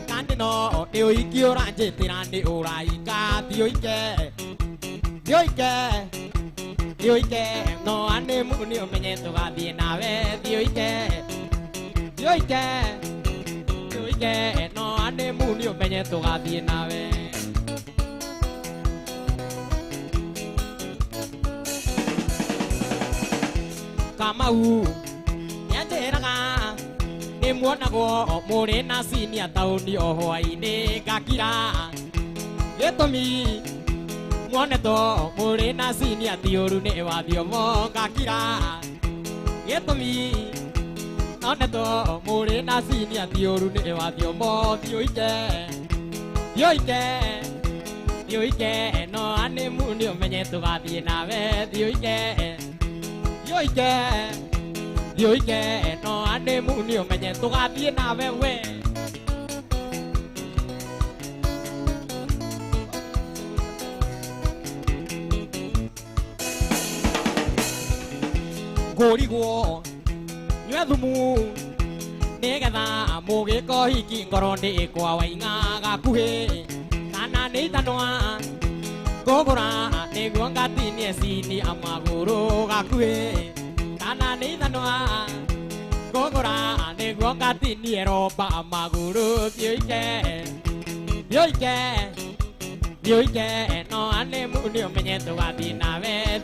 Kandi no neo ikio na njitira ni ura I ka tio ike Tio ike Tio ike No ane muni o menye toga di nave Tio ike Tio ike Tio ike No ane muni o menye toga di nave Kamau Nyateraga Ni muona go More na sini atau ni ohoi ni kakira Yetomi Muone to More na sini atioru ne wadio mo kakira Yetomi Muone to More na sini atioru ne wadio mo Dio ike Dio ike Dio ike No ane muni o menye tu gati na ve Dio ike Yoi ke no ane muni o menye to ga bien na ve we Gori go Nyue thumu Nigetha mugi ko hiki ngoro ndi kwa wainga gakuhi kana ni tanwa Gogora niguo ngatinie cini amaguru gakuhi kana ni tanwa Gogora niguo ngatinie roba amaguru Yoike no ane muni omenye tugathi nawe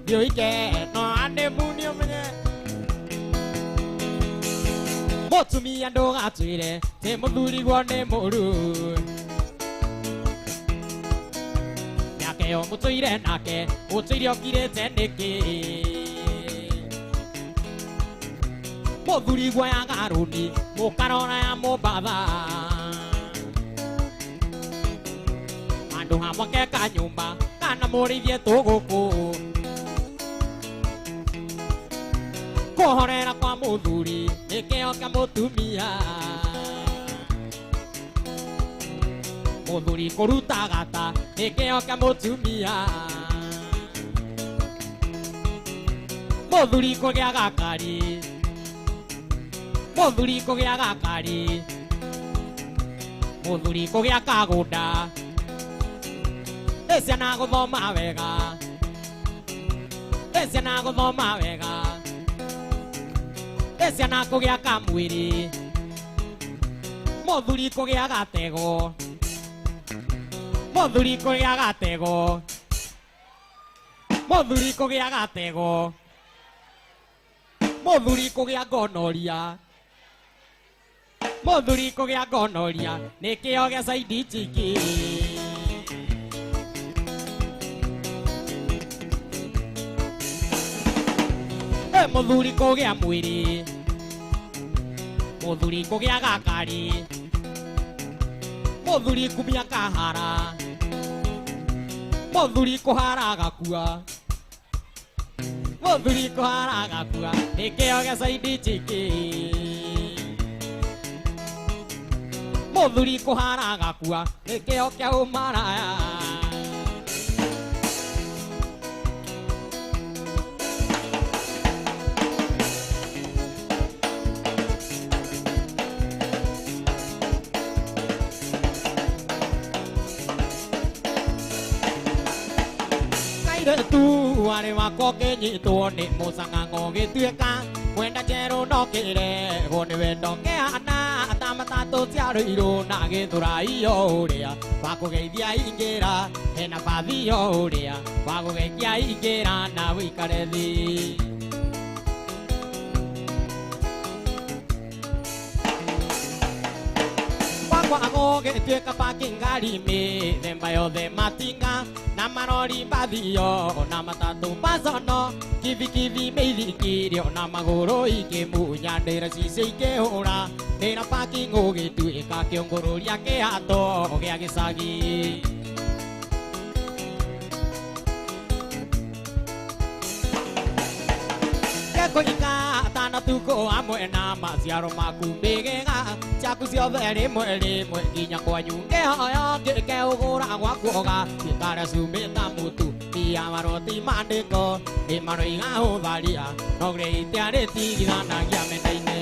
Yoike no ane muni omenye Motumia ndo gatwire te muthuri gwo ni muru Yake yo mutuire nake utuire okirete niki Muthuri gwo ya garuni mukarora ya mubatha Andu hamwe ka nyumba kana murithie tuguku Kohorera kwa muthuri nikio ka mutumia Muthuri kuruta gata nikio ka mutumia Muthuri kugia gakari Muthuri kugia kagunda Ciana guthoma wega Ciana kugia kamwiri Muthuri kugia gatego Muthuri kugia gonoria nikio gia saidi chiki Muthuri kugia mwiri Muthuri kugia gakari Muthuri kumia kahara Muthuri kuhara gakua nikio gia saidi chiki Muthuri kuhara gakua nikio kia umaraya Tu are wako kenyitwo ni musangango gituika kwenda jeru ndokire gone wendo ngeana atamatatu ciariro na githura iyo uria wakugeithia ingira hena bathi iyo uria wakugeithia ingira na wikare thi Wago gituika pakingari me themba yothe matinga na marori bathio na matatu bazono kivi meithikirio na maguru ikimunya ndira cici ikihura ndira pakingu gituika kiungururia kihato gia gicagi Kekuika tana tuko amwe na maciaro maku mbigega Chaku ciothe rimwe nginya kwanyu ngihoyo ngikeugura gwakuoga gikara cumita mutu tia maroti mandiko ni maroiga utharia no greite ritigithanagia menda-ini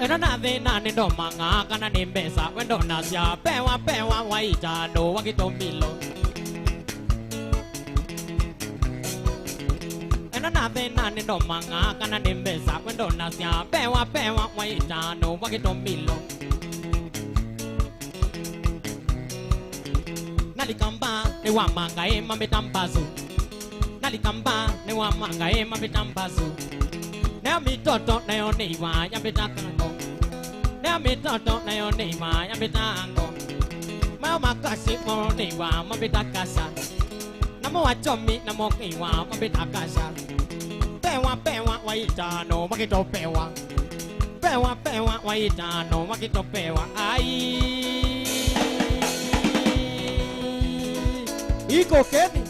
na de na ne do manga kana ne besa wendo na sia pe wa wai cha no wa ki to milo na de na ne do manga kana ne besa wendo na sia pe wa wai cha no wa ki to milo nalikamba ne wa manga e mame tambazu nalikamba ne wa manga e mame tambazu now me toto na yo ni wa ya betango now me toto na yo ni wa ya betango ma makasi mo ni wa ma betakasa namo wa chomi namo ki wa ma betakasa pewa wa itano ma kito pewa wa itano ma kito pewa ai iko keni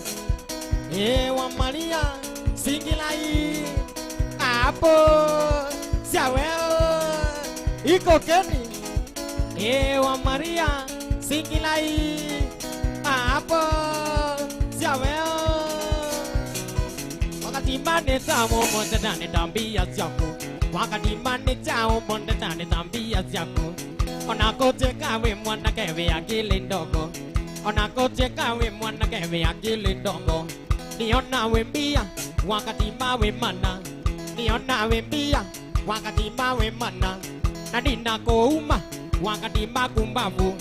wa Maria singilai apo siaweo iko keni wa Maria singilai apo siaweo wakati mane tamo monte tane tambia siapo wakati mane tamo monte tane tambia siapo onakote kawe mwana kewe akili ndogo onakote kawe mwana kewe akili ndogo niona wembia wakati mawe mana niona wembia wakati mawe mana na ninakouma wakati makumbavu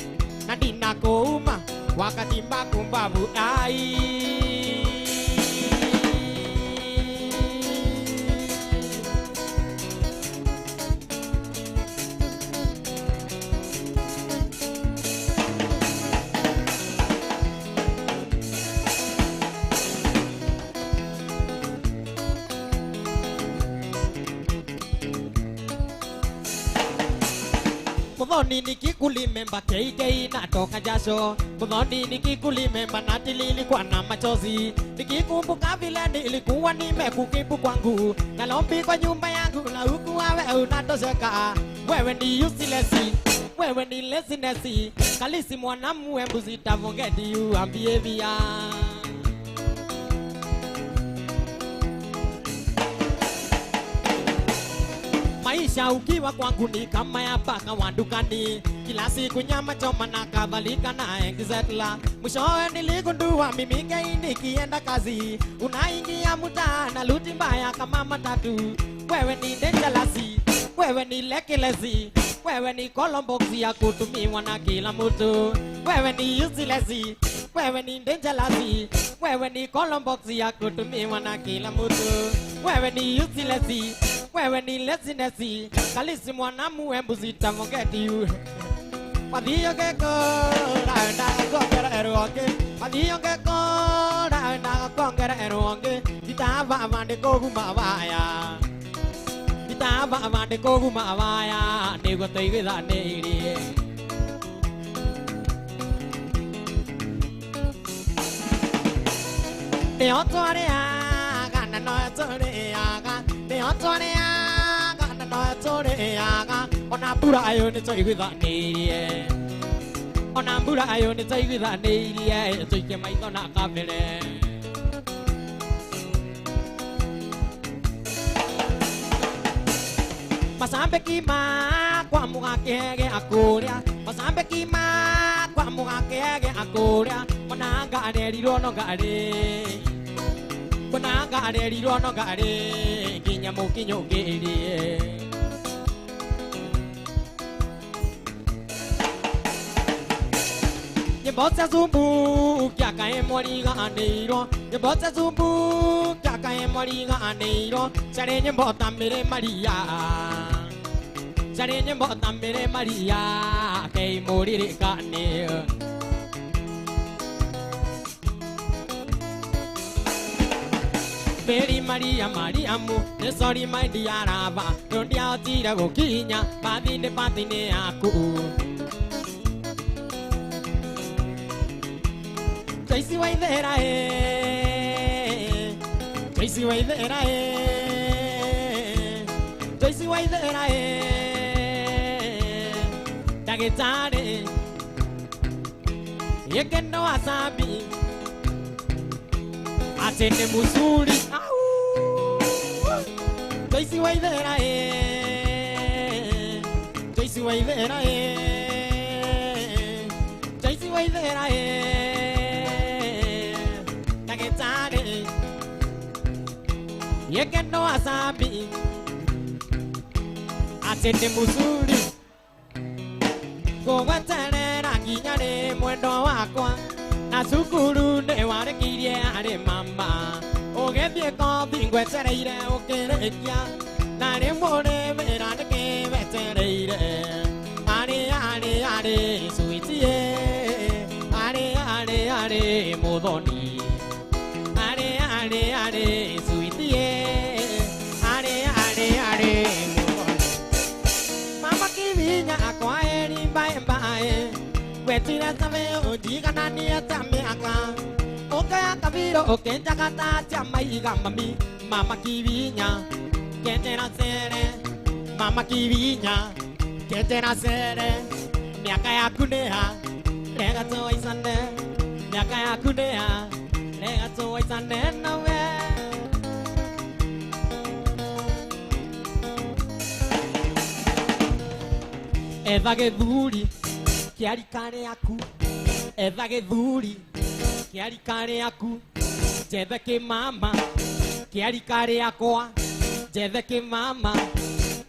na ninakouma wakati makumbavu ai Mudhoni nikikulimemba kei natoka jasho Mudhoni nikikulimemba natililikuwa na machozi Nikikumbuka vile nilikuwa nimekukipu kwangu Kalombi kwa nyumba yangu na huku wewe unatosheka Wewe ni useless wewe ni laziness Kalisi mwanamuwe mbuzi tavongeti uambie vya Maisha ukiwa kwangu ni kama ya paka wa dukani Kila siku nyama choma na kadhalika na engizetla Mwishowe niligundua mimi gei nikienda kazi Unaingia muta na luti mbaya kama matatu Wewe ni dangerous, wewe ni lekelezi Wewe ni kolomboksi ya kutumiwa na kila mtu Wewe ni useless, wewe ni dangerous Wewe ni kolomboksi ya kutumiwa na kila mtu Wewe ni useless wewe ni laziness kalisi mwanamuwe mbuzi tavongeti Padillo que corra con guerreroke Padillo que corra con guerreroke Kitaba avande koguma vaya Kitaba avande koguma vaya Nego te vida neiri Te otorea gana no otorea Te otorea gana no otorea Ona pura ayo ni toi gwithanĩirie Ona mbura ayo ni toi gwithanĩirie Tuike maitho na kabere Masambeki makwa mugakĩhege akũrĩa Masambeki makwa mugakĩhege akũrĩa Ona ngarerirwo no ngarĩ Ona ngarerirwo no ngarĩ Nginya mũkinyũkĩrie Nyimbo zumbu kya kae mori ganĩirwo Nyimbo zumbu kya kae mori ganĩirwo Ciarĩ nyimbo ta mĩrĩ Maria Ciarĩ nyimbo ta mĩrĩ Maria Kei mũririkane Mary Maria Mariamu nĩ sorry my dear rava Ndũndiahotire gũkinya Bathi-inĩ yaku Tracy Waithera Tracy Waithera Tracy Waithera Ndagĩtarĩ Yekendo Wasabi Ate nĩ mũcuri Tracy Waithera si way there Jaisi way there Kagetani Yekendo asabi Atende musuri Kogwatane Kinyane mwendo wakwa na sukuru ne warekirie ari mama ogethie kothi ngwetereire ukirekia na rimwe mera nike wetereire ari sweetie ari muthoni ari sweetie ari muthoni mama kivinya akwa eri bye bye Wetira tame ojiga nani atamiaka Oka kabiro oke jakata chamaiga mami Mama kivinya Ketera sere Mama kivinya Ketera sere Miaka ya kuneha Rega to isane Miaka ya kuneha Rega to isane nawe Eva geduri Kiari kare aku, eva geduri. Kiari kare aku, jeve ke mama. Kiari kare aku, jeve ke mama.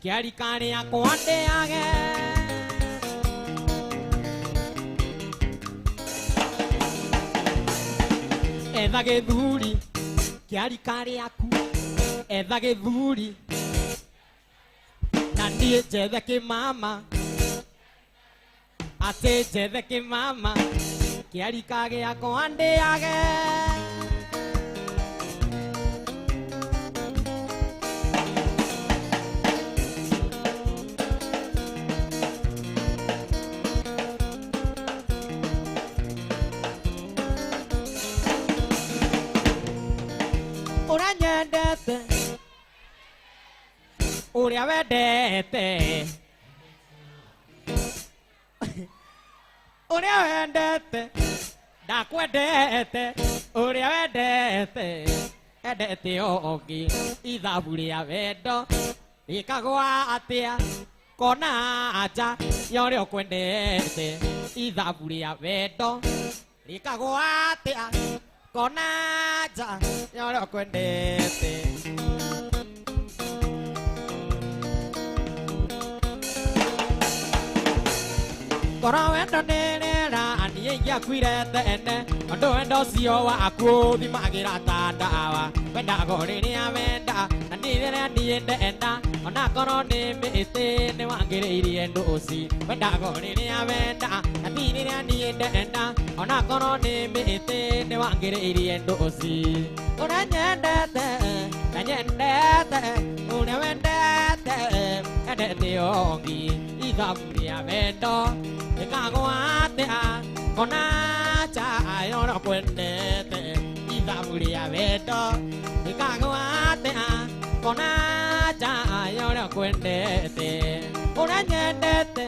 Kiari kare aku ande age. Eva geduri, kiari kare aku, eva geduri. Nandi jeve ke mama. Ate jeve ke mama Kiari kage ako ande age Ura nyendete Uria wedete Uria wendete ndakwendete uria wendete endete ongi ithabu ria wendo rikagwa atia kona aja yorio kwendete ithabu ria wendo rikagwa atia kona aja yorio kwendete Kora wendo nera anie ya kwirete ene Ondo wendo sio wa akuthi magira tandawa Wenda gore ni amenda Nandire aniende enda Ona koro ni mite ni wangireirie ndosi Wenda gore ni amenda Nandire aniende enda Ona koro ni mite ni wangireirie ndosi Ura nyendete na nyendete Ura wendete Endete ongi Ithabu ria wendo Ikagwa atia kona cha yoro kwendete ithabu ria wendo Ikagwa atia kona cha yoro kwendete Ura nyendete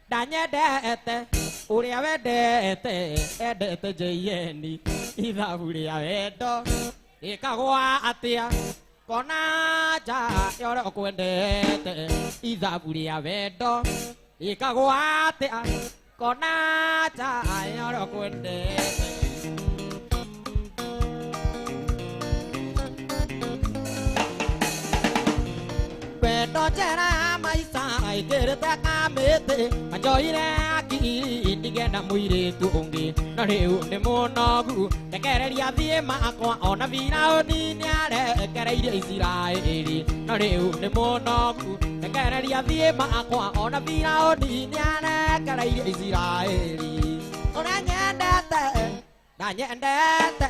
ndanyendete uria wendete endete jeyeni ithabu ria wendo Ikagwa atia kona cha yoro kwendete ithabu ria wendo Ikagwa atia kona cha yoro kwendete Wendo jera maisa ikerete kamete Majoire akiri ndigenda muiritu ungi No riu ni munogu Tekereria thie makwa ona vina unini arekereirie Isiraeli No riu ni munogu Tekereria thie makwa ona vina unini arekereirie Isiraeli Ura nyendete na nyendete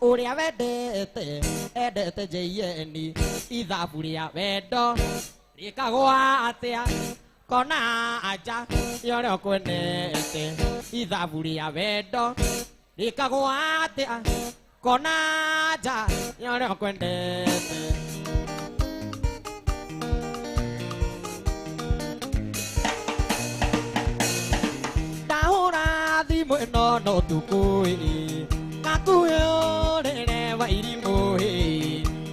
uria wendete endete jeyeni ithabu ria wendo rikagwa atia kona aja yorio kwendete ithabu ria wendo rikagwa atia kona aja yorio kwendete Dahura thimũ ĩno no tukui Ngakuyo rere wa irimu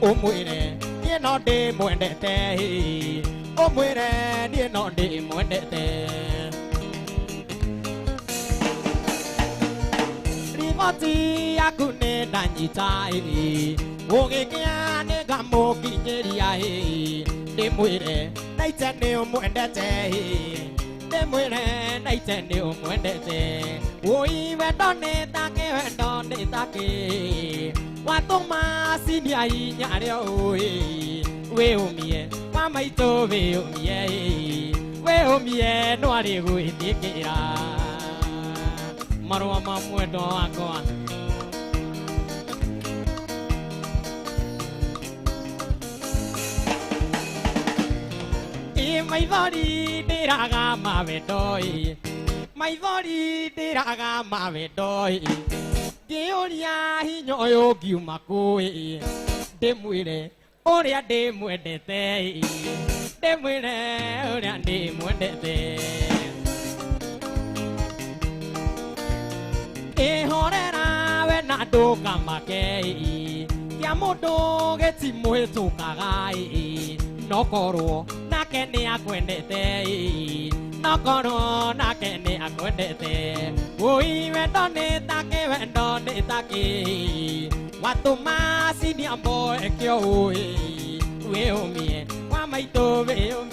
Umwire niĩ no ndĩmwendete ô mùi rè đi nọ đi muốn đệ tê đi ngó chi á cụ nê đàn nhị trái ô nghe kia nê gà mô kì nhê đi ai đi mùi rè đây chè nêu muốn đệ tê để mùi rè đây chè nêu muốn đệ tê ôi về đó nê ta kê về đó nê ta kê qua tung ma xin đi ai nhà đeo ôi về ôm ye qua mấy tô về ôm ye nó đi vui đi kê ra mà rồi mà mua đồ con mày vô đi đi ra ga mà về đôi mày vô đi đi ra ga mà về đôi kêu đi hi nhoi ô kêu mà coi đêm mùi đê ô đi đêm mùi đê tê đêm mùi đê ô đi đêm mùi đê tê e ho đê na về na đô cả mà kê ya một đô cái chỉ mùi tu cả gai nó có rồi na cái này à quên để tê nó có rồi na cái này à quên để tê ôi về đó nè ta cái về đó nè ta cái qua tụ ma xin đi ăn bò kêu ôi về ôm ye qua mấy tô về ôm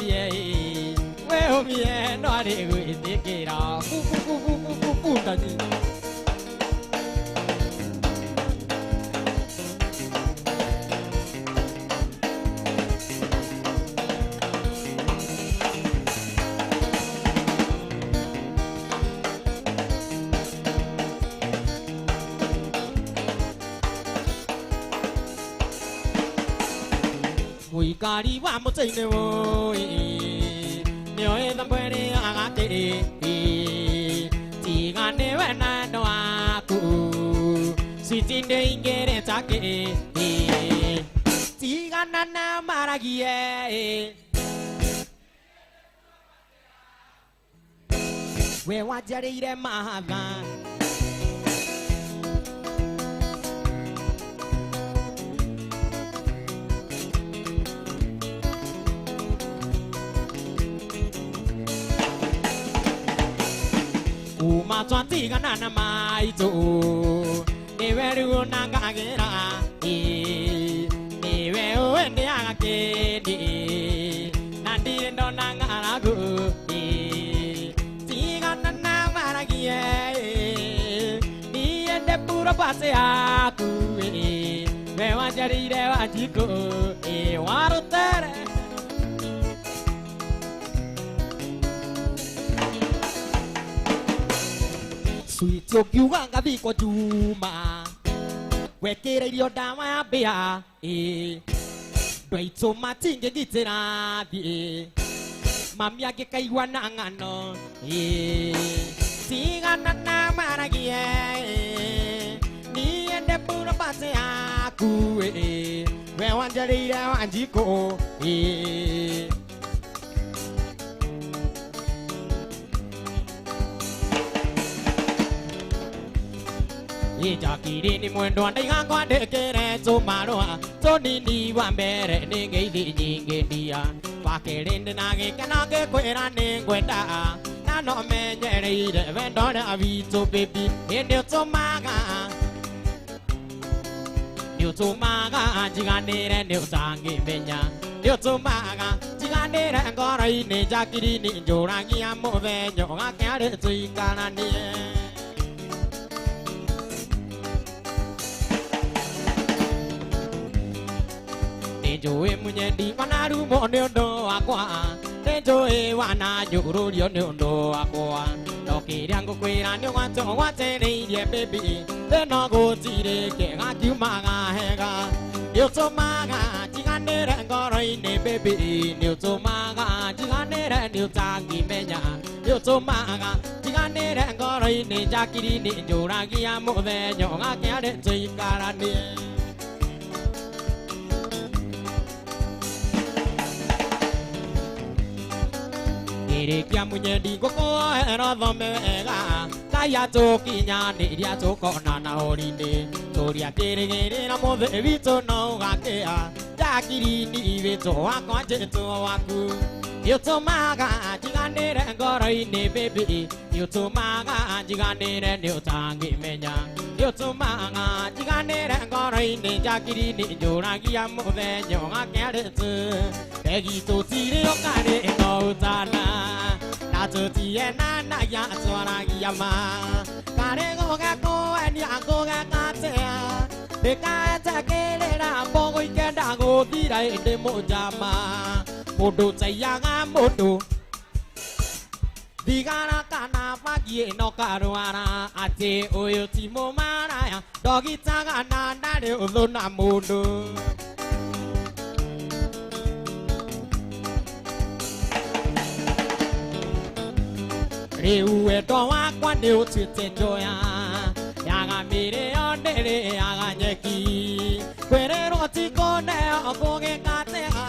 ye nó đi gửi tiếc cái đó phu ta đi mùi cà đi qua một chân này ôi nếu em tâm quên đi à kệ chỉ ngàn nếu em ăn đồ cụ suy tin đây nghe để chắc kệ chỉ ngàn ăn mà ra kia về qua chơi đi để mà vào mà chọn chỉ cái nào mai chỗ để về được nàng cả cái là để về ở để ăn cái đi nàng đi đến đó nàng cả là cứ chỉ cái nào mà là kia đi để pura passe a cứ về mà chơi đi để mà chỉ cứ waru tere suy cho cứu ngang cái gì có chú mà về kia đây điều đam mê bia đôi cho mà chính cái gì thế nào đi mà mía cái quan năng anh nó chỉ ngàn năm mà ra kia ni anh đẹp bữa bắt sẽ à cú về hoàn chơi đi ra hoàn chỉ cô cha kỳ đi ni muốn đoàn đây ngang qua để kê nè cho mà đâu à cho đi qua bè để đi cái gì nhìn cái đi à và kê lên đến cái nó cái quê ra nên quê đã na nó mẹ nhẹ đi để về đó đã vì cho baby hiện điều cho mà cả điều cho mà cả chỉ cần đi để điều sang cái bên nhà điều cho mà cả chỉ cần đi để có đây nên cha kỳ đi nên chỗ ra kia mua về nhỏ cái để chơi cả nè cho em muốn đi qua na du một điều đồ qua để cho em qua na du đồ điều đồ qua đó kỳ đang có quê ra nếu quan trọng quá thế này yeah baby để nó có gì để kẻ ngã cứu mà ngã hè ngã điều cho mà ngã chỉ ngã để đang có rồi nè baby điều cho mà ngã chỉ ngã để đang điều tra gì mẹ nhà điều cho mà ngã chỉ ngã để đang có rồi nè cha kỳ đi nè chỗ ra kia mua về nhỏ ngã kéo để chơi cả ra nè để kia muốn đi có nó vào mẹ gà cái ya cho kia nhà để dia cho con na na hori đi cho dia kia để nó mua về vì cho nó gà kia Jackie ni veto a conte to aku. You to maga jigane re ngoroi ni baby. You to maga jigane re new tangi menya. You to maga jigane re ngoroi ni Jackie ni jorangi amuve nyonga kere. Egi to tiri okare no tana. Na to tiena na ya jorangi ama. Kare go ga ko ani go ga katea. Deka takele na bongo ikenda go tira ende mojama. Modo sayanga modo. Digana kana pagi no karuana ate oyo timo maraya. Dogi taga na nare ulona modo. Riu eto wakwa ni utite joya. Yaga mire ondere yaga nyeki. Kwere roti kone okoge katea.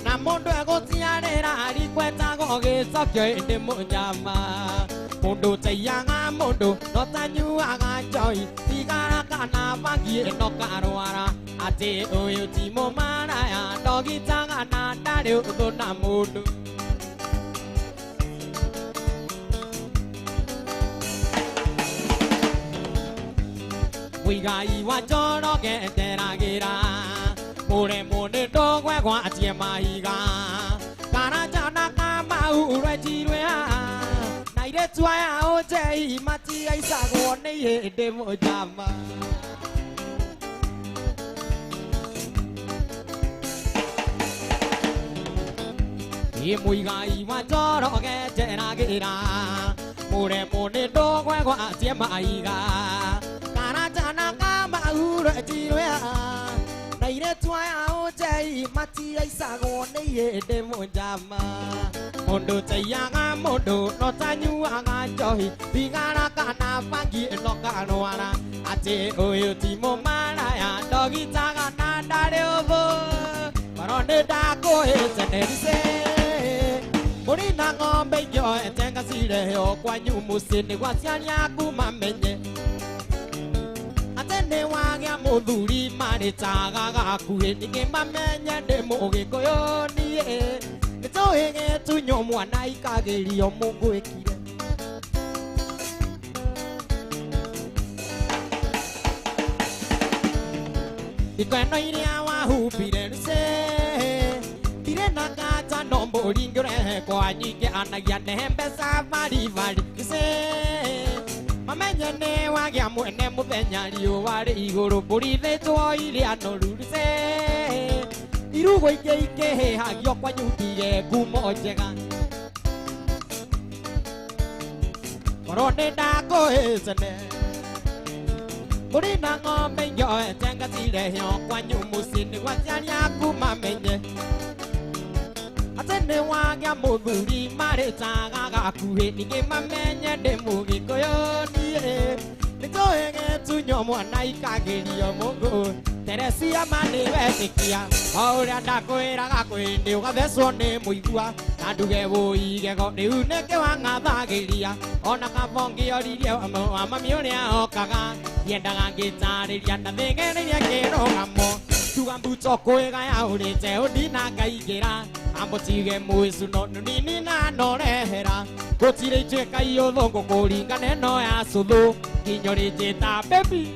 Na mondo egotianera arikweta goge sakyo ende mojama. Mondo teyanga mondo notanyuaga joy. Tigara kana bangi no karuara. Ate oyo timo maraya. Dogi tanga na dare udona mondo. Wiga iwa choro ke teragira. Mure mune dogwe kwa atie maiga. Kana jana kama ure jirwe ha. Naire tuaya oje imati aisa gone ye demo jama. Wiga iwa choro ke teragira. Mure mune dogwe kwa atie maiga. Jana kama ure jirwea na ile tuaya oje mati aisa gone ye demo jama. Mondo tayanga mondo no tanyuanga johi. Bigana kana pangi no kanuara. Ate oyo timo maraya. Dogi taga na dare ovo. Maronde dako etenese. Morina ngombe yo etenga sire yo kwa nyumusini kwa siani yaku mamenye. Atene wagia muthuri maritaga gakuhe ninge mamenya ndemo gikoyo nie. Nitohege tunyo mwana ikagerio mungu ekire. Ikweno iria wahubire nse. Dire nakata nombo ringore kwa nyinge anagia nehembesa vari vari nse. Mamenya ne wagia mwene muthenya riũa rĩ igũrũ mbũrithĩtwo iria noru rice. Irugo ingĩ ikĩhĩhagio kwa nyutige ngumo njega. Korwo nĩ ndakũhĩcene kũrĩ na ng'ombe njoete ngacirehio kwanyu mũciĩ nĩguo aciari aku mamenye atĩ nĩ wagĩa mũthuri marĩtaga gakuhĩ ningĩ mamenye ndĩ mũgĩkũyũ niĩ. Nĩtũhĩgĩtunyo mwana ikagĩrio mũngũ Teresia manĩwetĩkia o ũrĩa ndakwĩraga kwĩndĩ ũgathecwo nĩ mũigua na nduge wũigego rĩu nĩkĩ wang'athagĩria ona kaba ngĩoririe wa mami ũrĩa okaga yendaga ngĩtarĩria na thĩgĩrĩria kĩrũgamo tuga mbuto kwĩgaya ũrĩte ũndina ngaingĩra amũtige mũicu no nini na norehera gũtirĩ ituĩka iũthũ ngũkũringane no ya cũthũ nginya ũrĩnjĩta baby.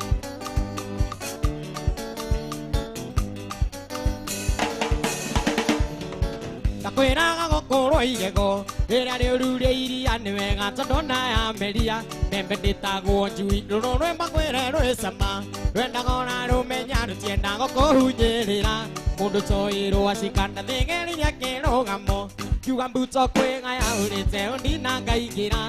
Ndakwĩraga gũkũrwo igego rĩrĩa rĩũru rĩa iria nĩ wega tondũ nayameria mbembe ndĩtagwo njui rũrũ rwĩ makwĩre rwĩ cama rwendaga ona rũmenya rũtienda gũkũhunyĩrĩra mũndũ toĩrwo acikana thĩgĩrĩria kĩrũgamo kiuga mbuto kwĩgaya ũrĩte ũndina ngaingĩra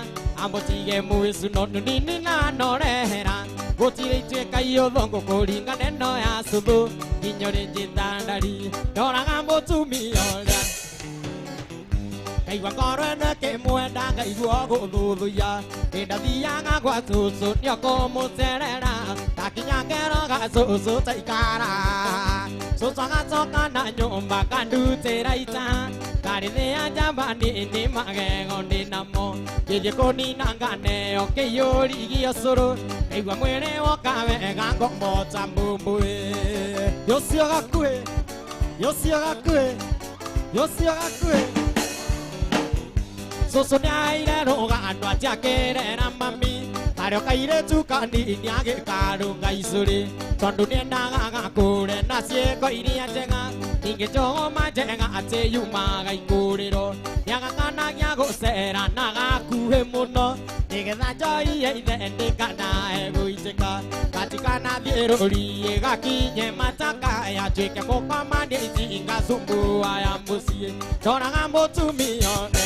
amũtige mũicu no nini na norehera gũtirĩ ituĩka iũthũ ngũkũringane no ya cũthũ nginya ũrĩnjĩta ndari ndoraga mũtumia ũrĩa kaigua ngoro ĩno ĩkĩmwenda ngaigua gũthũthũia ndathiaga gwa cũcũ nĩokũmũcerera ndakinya ngero ga cũcũ taikara cũcũ agacoka na nyũmba kandutĩra ita karĩthĩa njamba nĩ magego ndĩ namo gĩthiĩ kũnina nganeo kĩiyũrigio cũrũ kaigua mwĩrĩ woka wega ngomota mbũmbũĩ ũcio gakuhĩ よしやがくえよしやがくえそそにゃいれのがあのじゃけれなまみあれかいれつかににあげかるがいすりとんどねながくれなしえこいにやちがいげちょまちがあちゆまがいくりろやがかなやごせらながくえものいげさちょいえいでにかなえぶいちかかちかなびろりえがきねまたかやちけもかまにじがすむあやむしとながもつみよね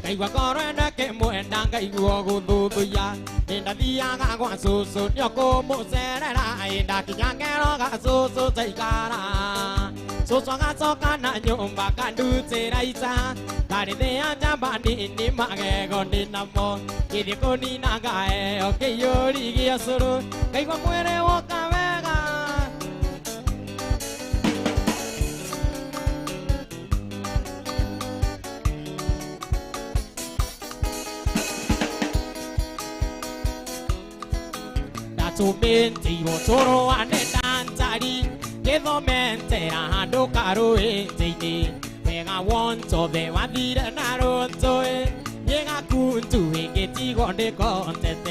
ไอ้ว่าก็เรื่องนั้นแกมัวดังไอ้วัวกูดูตัวยาเห็นดาที่ยังกว่าสู้ๆเนี่ยกูมัวเสียได้ไอ้ดาที่ยังแกร้องก็สู้ๆใจกันนะสู้ๆก็สู้กันนะยมบ้ากันดูเจริญจ้าตาดีเดียจ้าบ้านนี้นี่มาแกคนดีน้ำมันกินคนนี้น่าไงโอเคโยริกิยาสุรุไอ้ว่ามัวเรื่องว่ากันเวกันจูเป็นจีบโชโรอันเดตันจารีเกโซเมนเจราฮันโดคารุเอจีดีเมกาวันโจเบวันดีเดนารุนโจเอเยกากุนจูเฮเกจิกอนเดกอนเตเต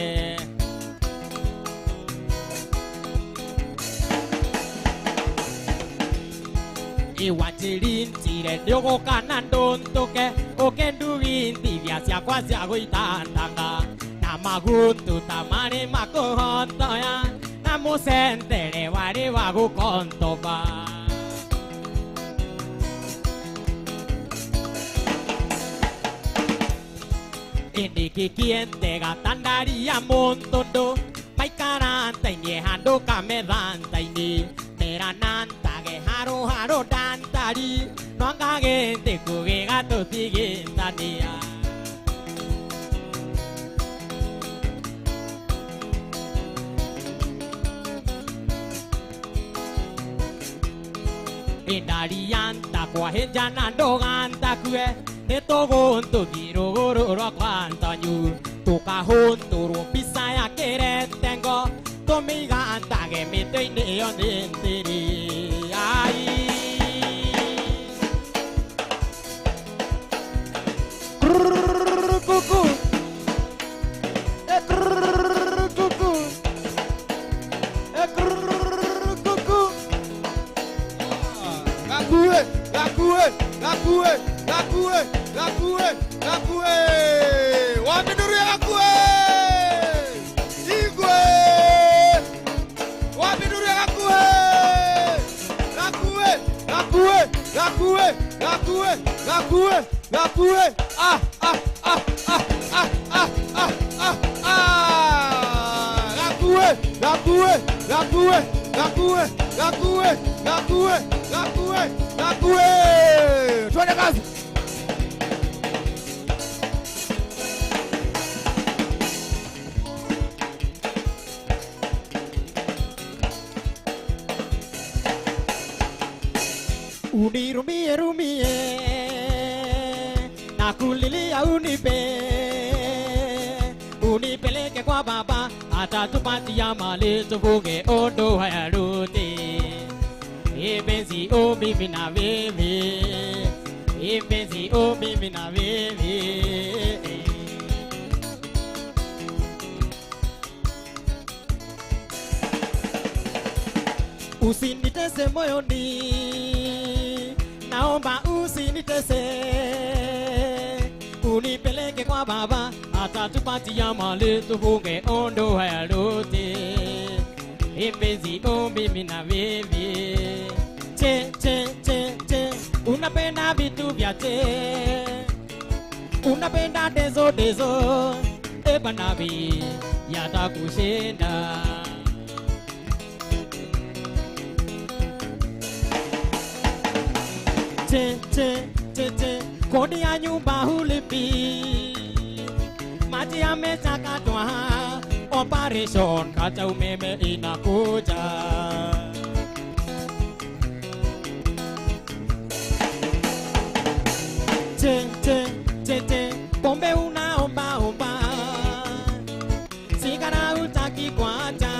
อีวันจีรินจีเรเดียวกกันนันโดนโตเกโอเกนดูรินตีเบียเสียกว่าเสียกุยตันตังกามากุตุตามาเรมาโกฮอนโตยานามุเซนเตเรวาเรวากุคอนโตบาอินดิกิเกียนเตกาตันดาริยามอนโตโดไม่การันไตเนฮันโดกาเมรันไตนีเตรานันตาเกฮาโรฮาโรดันตารีน้องกาเกนเตกุเกกาโตติเกนตานียาอินดาริยันตะกัวเห็นจานันโดกันตะกุเอเนโตโกนตุกิโรโกโรรอกวันตอนอยู่ตุกาฮุนตุรุปิสายาเกเรเตงโกโตมิกันตะเกมิเตยเนยอนเดนเตรีไอกุกุเอกุกุเอกุกุ Gakue, wapinduri Gakue, Igwe, wapinduri Gakue, Gakue, twende kazi. Unirumie rumie nakulilia unipeleke kwa baba atatupatia mali tufuge ondo hayaruti ipenzi o mimi na wewe ipenzi o mimi na wewe usinitese moyoni naomba usinitese unipeleke kwa baba atatupatia mali tufuge ondo hayaruti ipenzi o mimi na wewe che unapenda vitu vya unapenda dezo banabi yatakushinda che kodi ya nyumba hulipi maji yamechakatwa operation kacha umeme inakuja che pombe unaomba sigara utaki kwacha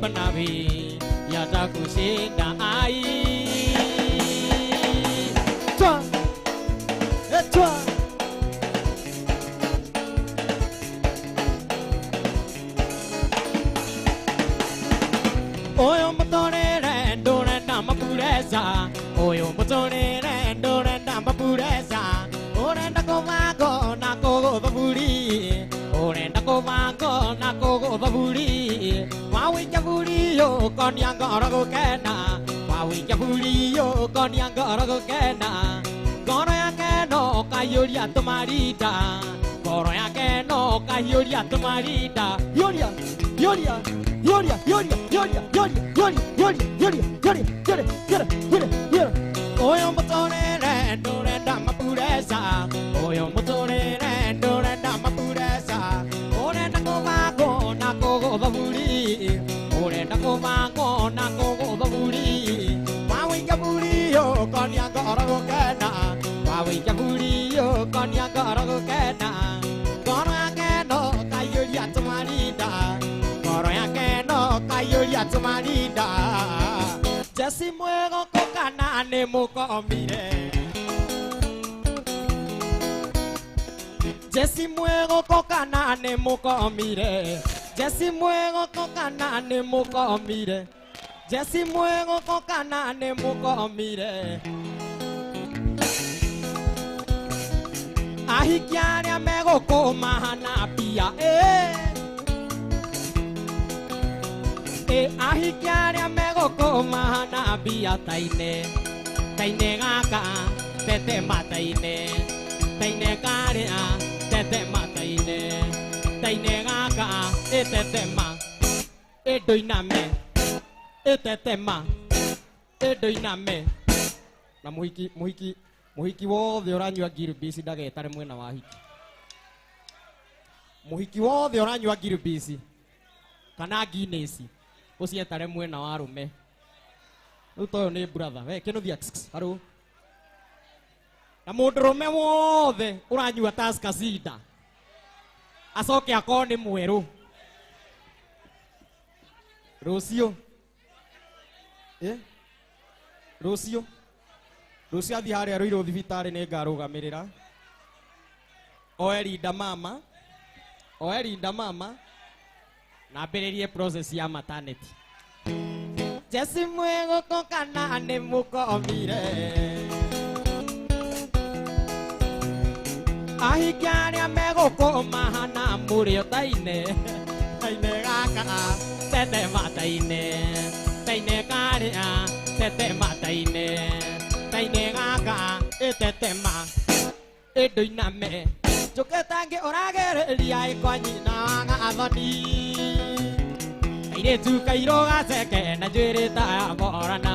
banabi yatakushinda ai con yang gõ go cái na qua vi cho buri yo con yang gõ go cái na con ya cái no kayoria tomarita con ya cái no kayoria tomarita yoria yoria yoria yoria yoria yoria yoria yoria yoria yoria yoria yoria yoria oyo motore re do re da mapuresa oyo motore re do re da mapuresa ore na ko ba ko na ko go baburi ore na ko ba ko na ko go baburi ma wi ka buri yo con ya go ra go ka na ma wi ka buri yo con ya go ra go ka na con ya ke no ka yo ya tomarita con ya ke no ka yo ya tomarita Jesse muego coca na ne muco mire Jesse muego coca na ne muco mire Jesse muego coca na ne muco mire Jesse muego coca na ne muco mire Ahikiane mego coma na pia ahikiare mego koma na bia taine taine gaka tete mataine taine kare a tete mataine taine gaka tete ma doiname tete ma doiname na muhiki wothe uranyua girubisi ndagetare mwena wa hiki muhiki wothe uranyua girubisi kana ginesi ucietare mwena wa rume riu toyo ni brother we kinuthia haro na mundurume wothe uranyua taska sida acoke akorwo ni mweru rucio rucio athi haria ruiru thibitari ni ngarugamirira oerinda mama na mbiririe process ya maternity Jesse mwego kokana ne mukomire ahikiaria mego koma na murio taine gaka tete mataine karia tete mataine taine gaka tete ma doiname Joketange oragereria ikwanyina nga athoni Kaire tu kairo gaceke na njwirita morana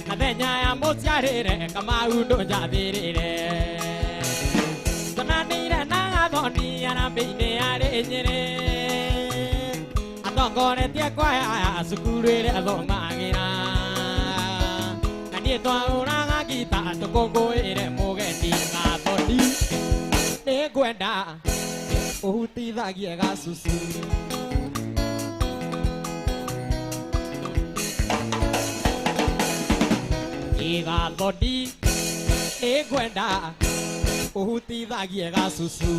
Nathenya ya muciarire kamaundo njathirire Tonanire na athoni arambe-ini ari nyiri Atongoretie kwaya cukuru iria athomagira Na nie twauraga ngita tukũngũĩre mũgeni athoni Nĩngwenda ũhutithagie gacucu Igathoni nĩngwenda ũhutithagie gacucu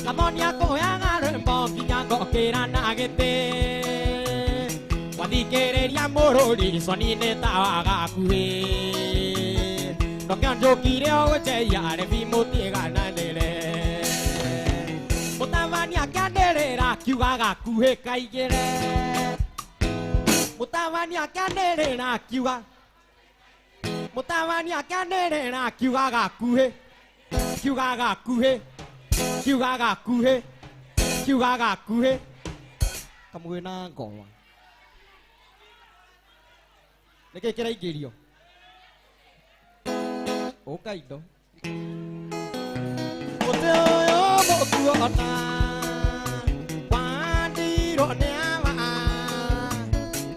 Gathoni akũheaga rwĩmbo nginya ngokĩra na gĩtĩ Wathikĩrĩria mũrũri coni-inĩ tawa gakuhĩ Nokĩo njũkire ũgũceia rebi mũtigananĩre Mũtabani akĩanĩrĩra akiuga gakuhĩ kaigĩre Mũtabani akĩanĩrĩra akiuga Mũtabani akĩanĩrĩra akiuga gakuhĩ Kiuga gakuhĩ Kiuga gakuhĩ Kiuga gakuhĩ Kamũgĩ na ngoa Nĩkĩ kĩraingĩrio Ũka indo Mũtĩ ũyũ mũkuona Wandirwo nĩ ava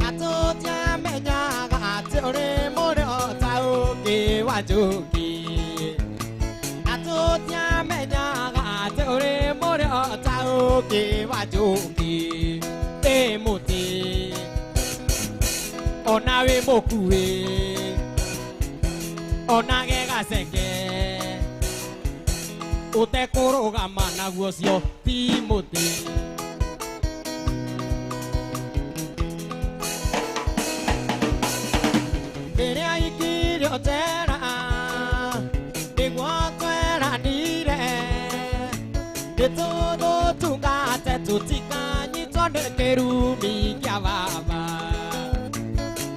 Atũtiamenyaga atĩ ũrĩ mũrĩo ta ũngĩ wa njũki Atũtiamenyaga atĩ ũrĩ mũrĩo ta ũngĩ wa njũki Ĩ mũtĩ Ona wĩ mũkuhĩ Onage gaceke Ũtekũrũgama naguo cio ti mũtĩ Rĩrĩa ikirio tera Nĩguo tweranire de todo tu gata tu ticani todo querumi chiavava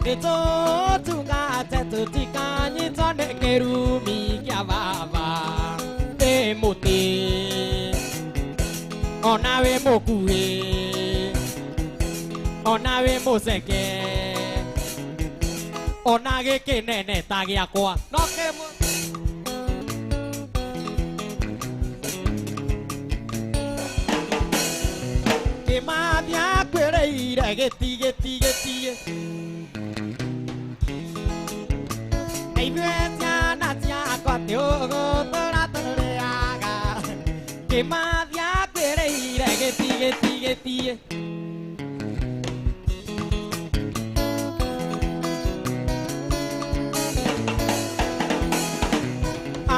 de todo tu gata tu ticani todo querumi chiavava te muti onawe mokuhe onawe moseke onage kenene tagia kwa no que que mabia quereira geti ai vetia natia quateo tora toreaga que mabia quereira geti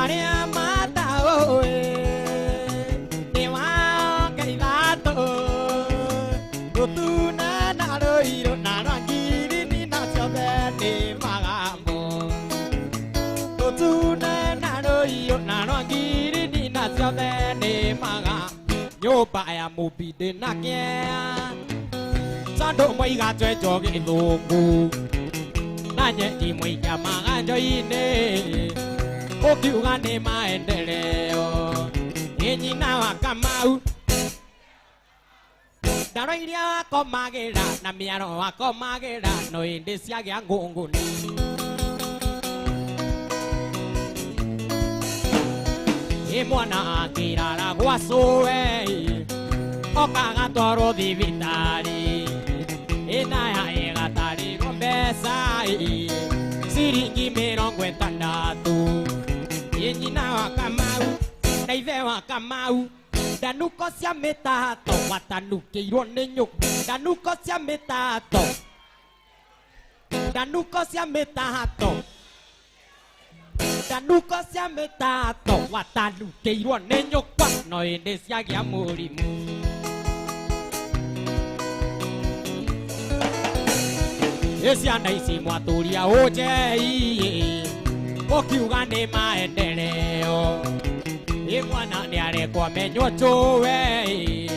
Aria mata oe te wa kai dato tu na na roiro na rangiri ni na chobe ni magamo tu na na roiro na rangiri ni na chobe ni maga nyoba ya mubi de na kya sando mai ga chwe cho ge do ku na nye ji mai ya ma ga jo ine o kiu ga ne ma endele o ni na wa kamau Daroiria komagera na miaro akomagera no indesia gya ngongoni e mwana kirara guasoe okaga toro divitari e na ya egatari rombesa siringi merongwe tandatu e nyina wa kamau na ithe wa kamau Danuko cia metato watanukiirwo ni nyuki Danuko cia metato Danuko cia metato Danuko cia metato watanukiirwo ni nyukwa no indi ciagia murimu Ciana ici mwaturia ujei ukiuga ni maendeleo e mwana ni arekwa menyo chowe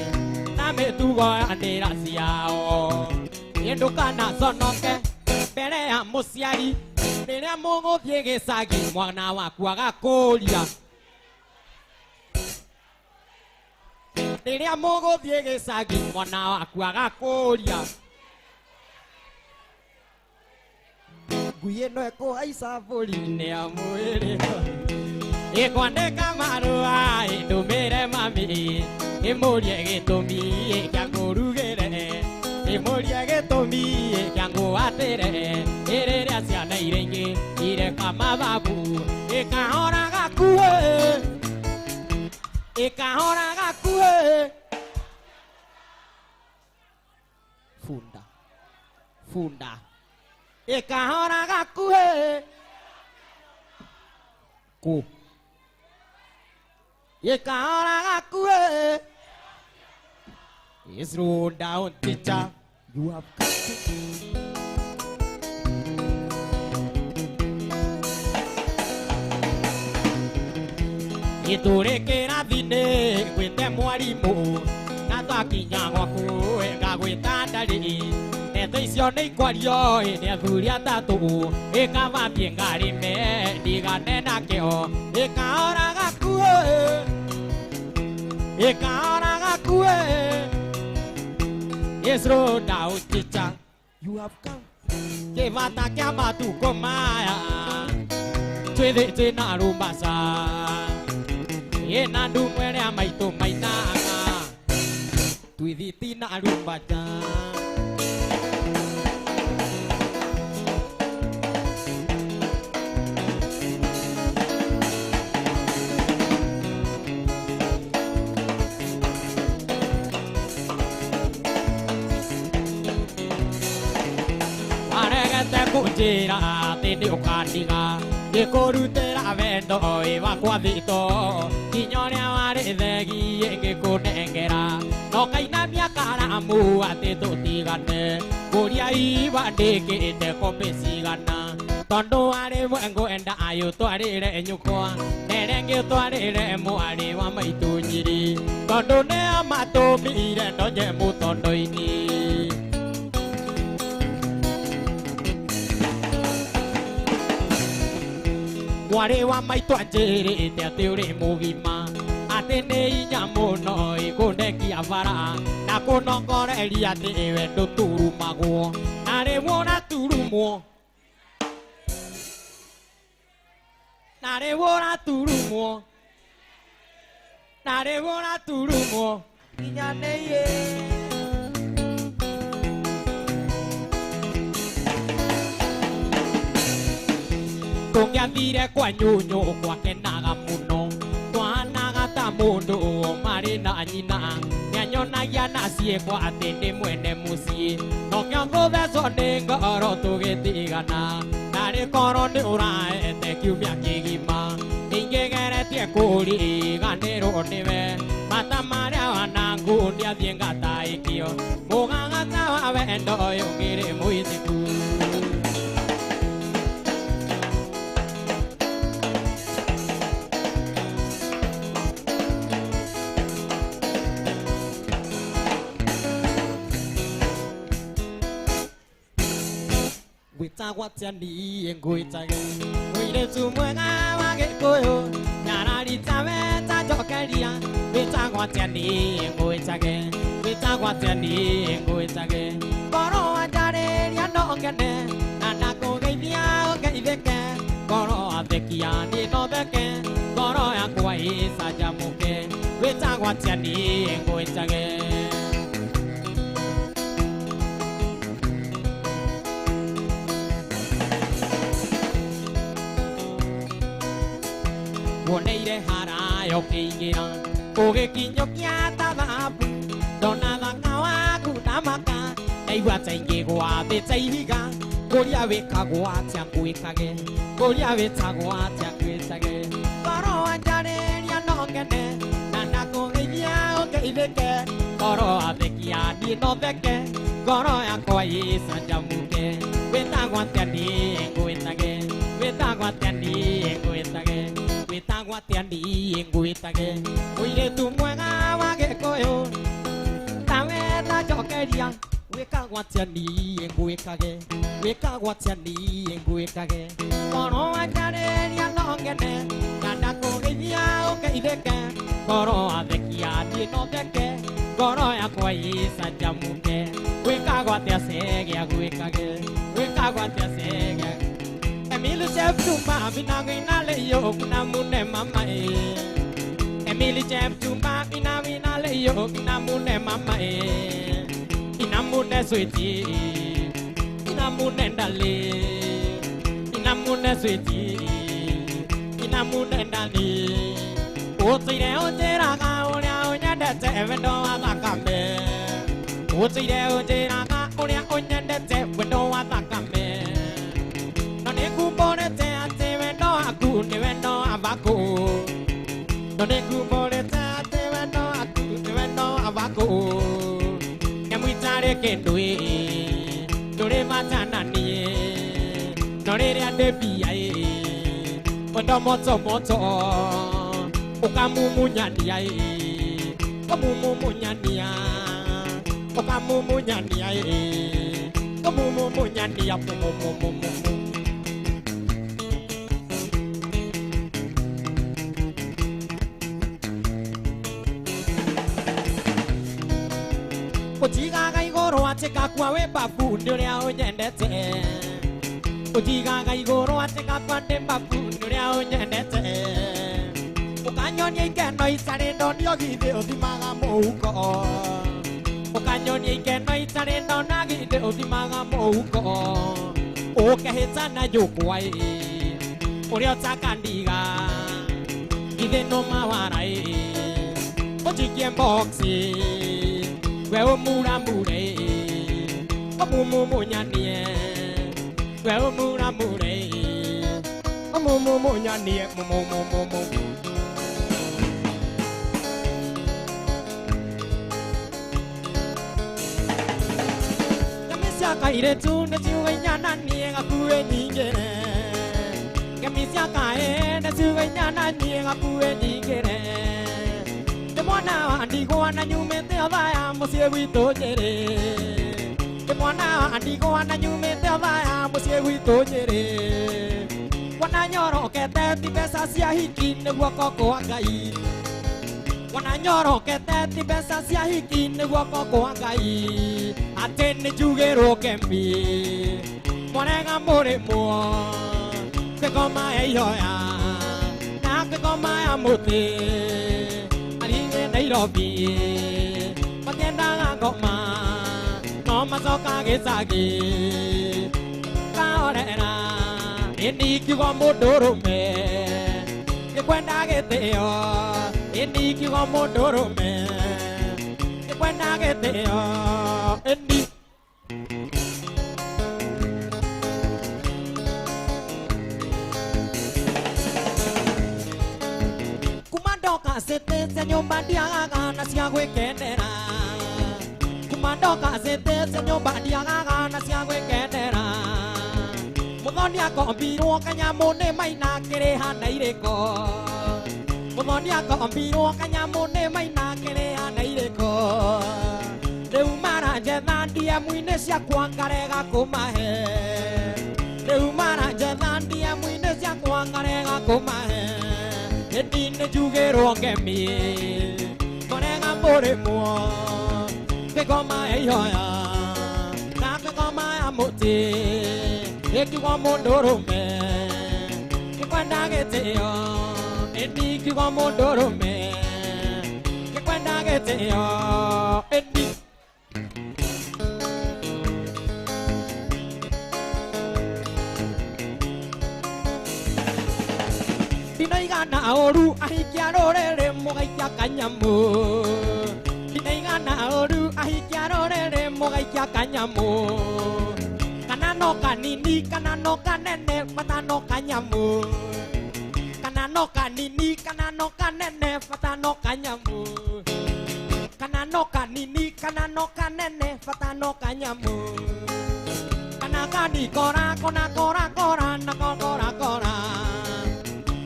na metugo andira ciao indukana sonoke mbere ya muciari riria muguthie gicagi mwana waku agakuria riria muguthie gicagi mwana waku agakuria ngui ino ekuhaica mburi-ini ya mwiri ikwandika marua indumire mami imurie gitumi kia ngurugire imurie gitumi kia ngwatire iriria ciana iringi ireka mathabu ikahoraga kue funda ikahoraga kue ku ikahoraga kue is roll down teacher you have got to iturekera thine gwite mwarimu na twakinya gwaku ngagwita ndari neto icio nĩ ikwario nĩ athuri atatu ĩkavambie ngarime ndigane nakĩo ĩkahoraga kue Yes, roll down teacher you have come kĩvata kĩa matukũ maya twĩthĩte na rumbasa ĩna ndumwe rĩa maitũ mainaga twĩthĩte na rumbasa Kujira tindi ukandiga gikurutira vendo ivakwa thito kinyoria wari thegi ngikunengera no kainamia karamu ati tutigane kuria iva ndikite kombe cigana ตอนดูอะไรวันกูเอ็นได้อยู่ตัวดีเลยยุควันแดงเกี่ยวตัวดีเลยมัวดีว่าไม่ตัวยีดีตอนดูเนี่ยมาตัวมีเรื่องตอนเจมูตอนดูนี่ว่าเรื่องว่าไม่ตัวเจดีแต่เที่ยวเรื่องมูวีมาอาเทเนียมูน้อยกูเด็กยาฟารานากูน้องก็ได้เรียนที่เวทตูรุมากูนาเรวนาตูรุมัวนาเรวนาตูรุมัวนาเรวนาตูรุมัวนี่ยาเนยตรงยาดีเด็กกว่ายูโยกว่าแค่นากามุนงmundo marina anina nyanyo na yana sie kwa atende mwene musi no kyango beso denga oro tugeti gana nare koro ni urae te kyubya kigima inge gere tie kuri ganero nive mata maria wanangu ndia bienga taikio muganga tawa wendo yongire muisiku ta quát chân đi ngồi cha cái ngồi để chú mưa ngã qua cái cô yo nhà na đi cha mẹ cha cho cái đi à vì ta quát chân đi ngồi cha cái vì ta quát chân đi ngồi cha cái có nó anh cha đi nhà nó cái nè na cô cái bia cái về cái có nó về kia đi nó về cái có nó anh quay sa cha mua cái vì ta quát chân đi ngồi cha cái buồn đây để hà ra yêu kỳ gì đó cô cái kinh nhóc nhà ta ba bu đó là ngao á cụ ta mà cả đây qua chạy gì qua để chạy ga cô đi về cả qua chẳng quên cả cái cô đi về cha qua chẳng quên cả cái có nó anh cha này nhà nó cái này na cô cái nhà cái về cái có nó về kia đi nó về cái có nó anh coi sao chăm cái về ta quan tiền đi quên cả cái về ta quan tiền đi quên cả cái ta qua tiền đi ngồi ta cái ngồi để tụi mua ngã qua cái coi ho ta về ta cho cái đi ăn về cả qua tiền đi ngồi cả cái về cả qua tiền đi ngồi cả cái còn nó anh cha đây đi ăn nó cái này đã có cái gì áo cái đấy cái còn nó về kia đi nó về cái còn nó ăn quay sa chăm cái về cả qua tiền xe cái ngồi cả cái về cả qua tiền xe cái Emily chef chumba bina gina le yo na mune mama e Emily chef chumba bina le yo na mune mama e ina mune sweetie ina mune dali ina mune sweetie ina mune dali o tire o tera ga o nya de te vendo ata kambe o tire o tera ga o nya de te vendo ata kambe ku bone te ate vendo aku ne vendo abako none ku bone te ate vendo aku ne vendo abako nyamuitare ke ndui dore matana ni nore re ade biai ondo moto okamu munyani ai okamu munyani ya okamu munyani ai okamu munyani ya Ojiga gai goro ateka kwa we babu ndoria onyendete Ojiga gai goro ateka kwa de babu ndoria onyendete Okanyoni ikeno isare ndoni ogide othimaga muhuko Okanyoni ikeno isare ndona gide othimaga muhuko Okehitana yukwai Uria utakandiga Gide no mawarai Ojigie boxi we o mura mure o mumu nyanie we o mura mure o mumu nyanie mumu Yamisa kaire tu ne jiwe nyana nie ga kuwe ninge mi sia kae na suwe nyana nyinga kuwe nyingere te mwana andiko na nyume te vaya musie wito nyere te mwana andiko na nyume te vaya musie wito nyere wana nyoro kete ti pesa sia hiki ne gwako kwa ngai wana nyoro kete ti pesa sia hiki ne gwako kwa ngai atene jugero kembi mwana more mo que coma yoya na que coma amote ali ne irobi patienda ngoma no masoka gesagi kaorera eni kiwa modoro me que kwenda geteo eni kiwa modoro me que kwenda geteo eni Sete señor bandiaga na sia gwekendera kumandoka sete señor bandiaga na sia gwekendera muthoni akombirwo kanyamune maina kiri hana iriko muthoni akombirwo kanyamune maina kiri hana iriko riu maranjetha ndiemu-ini ciakwa ngarega kumahe riu maranjetha ndiemu-ini ciakwa ngarega kumahe Edine jugero ngemi Konenga more mo Ke koma eyoya Na ke koma amote Eki kwa mondoro me Ke kwenda geteo Edi ki kwa mondoro me Ke kwenda geteo Edi Dinaigana oru ahikiarorere mogaikia kanyamu Dinaigana oru ahikiarorere mogaikia kanyamu Kanano kanini kanano kanene patano kanyamu Kanano kanini kanano kanene patano kanyamu Kanano kanini kanano kanene patano kanyamu Kanakani kora kona kora kora nako kora kora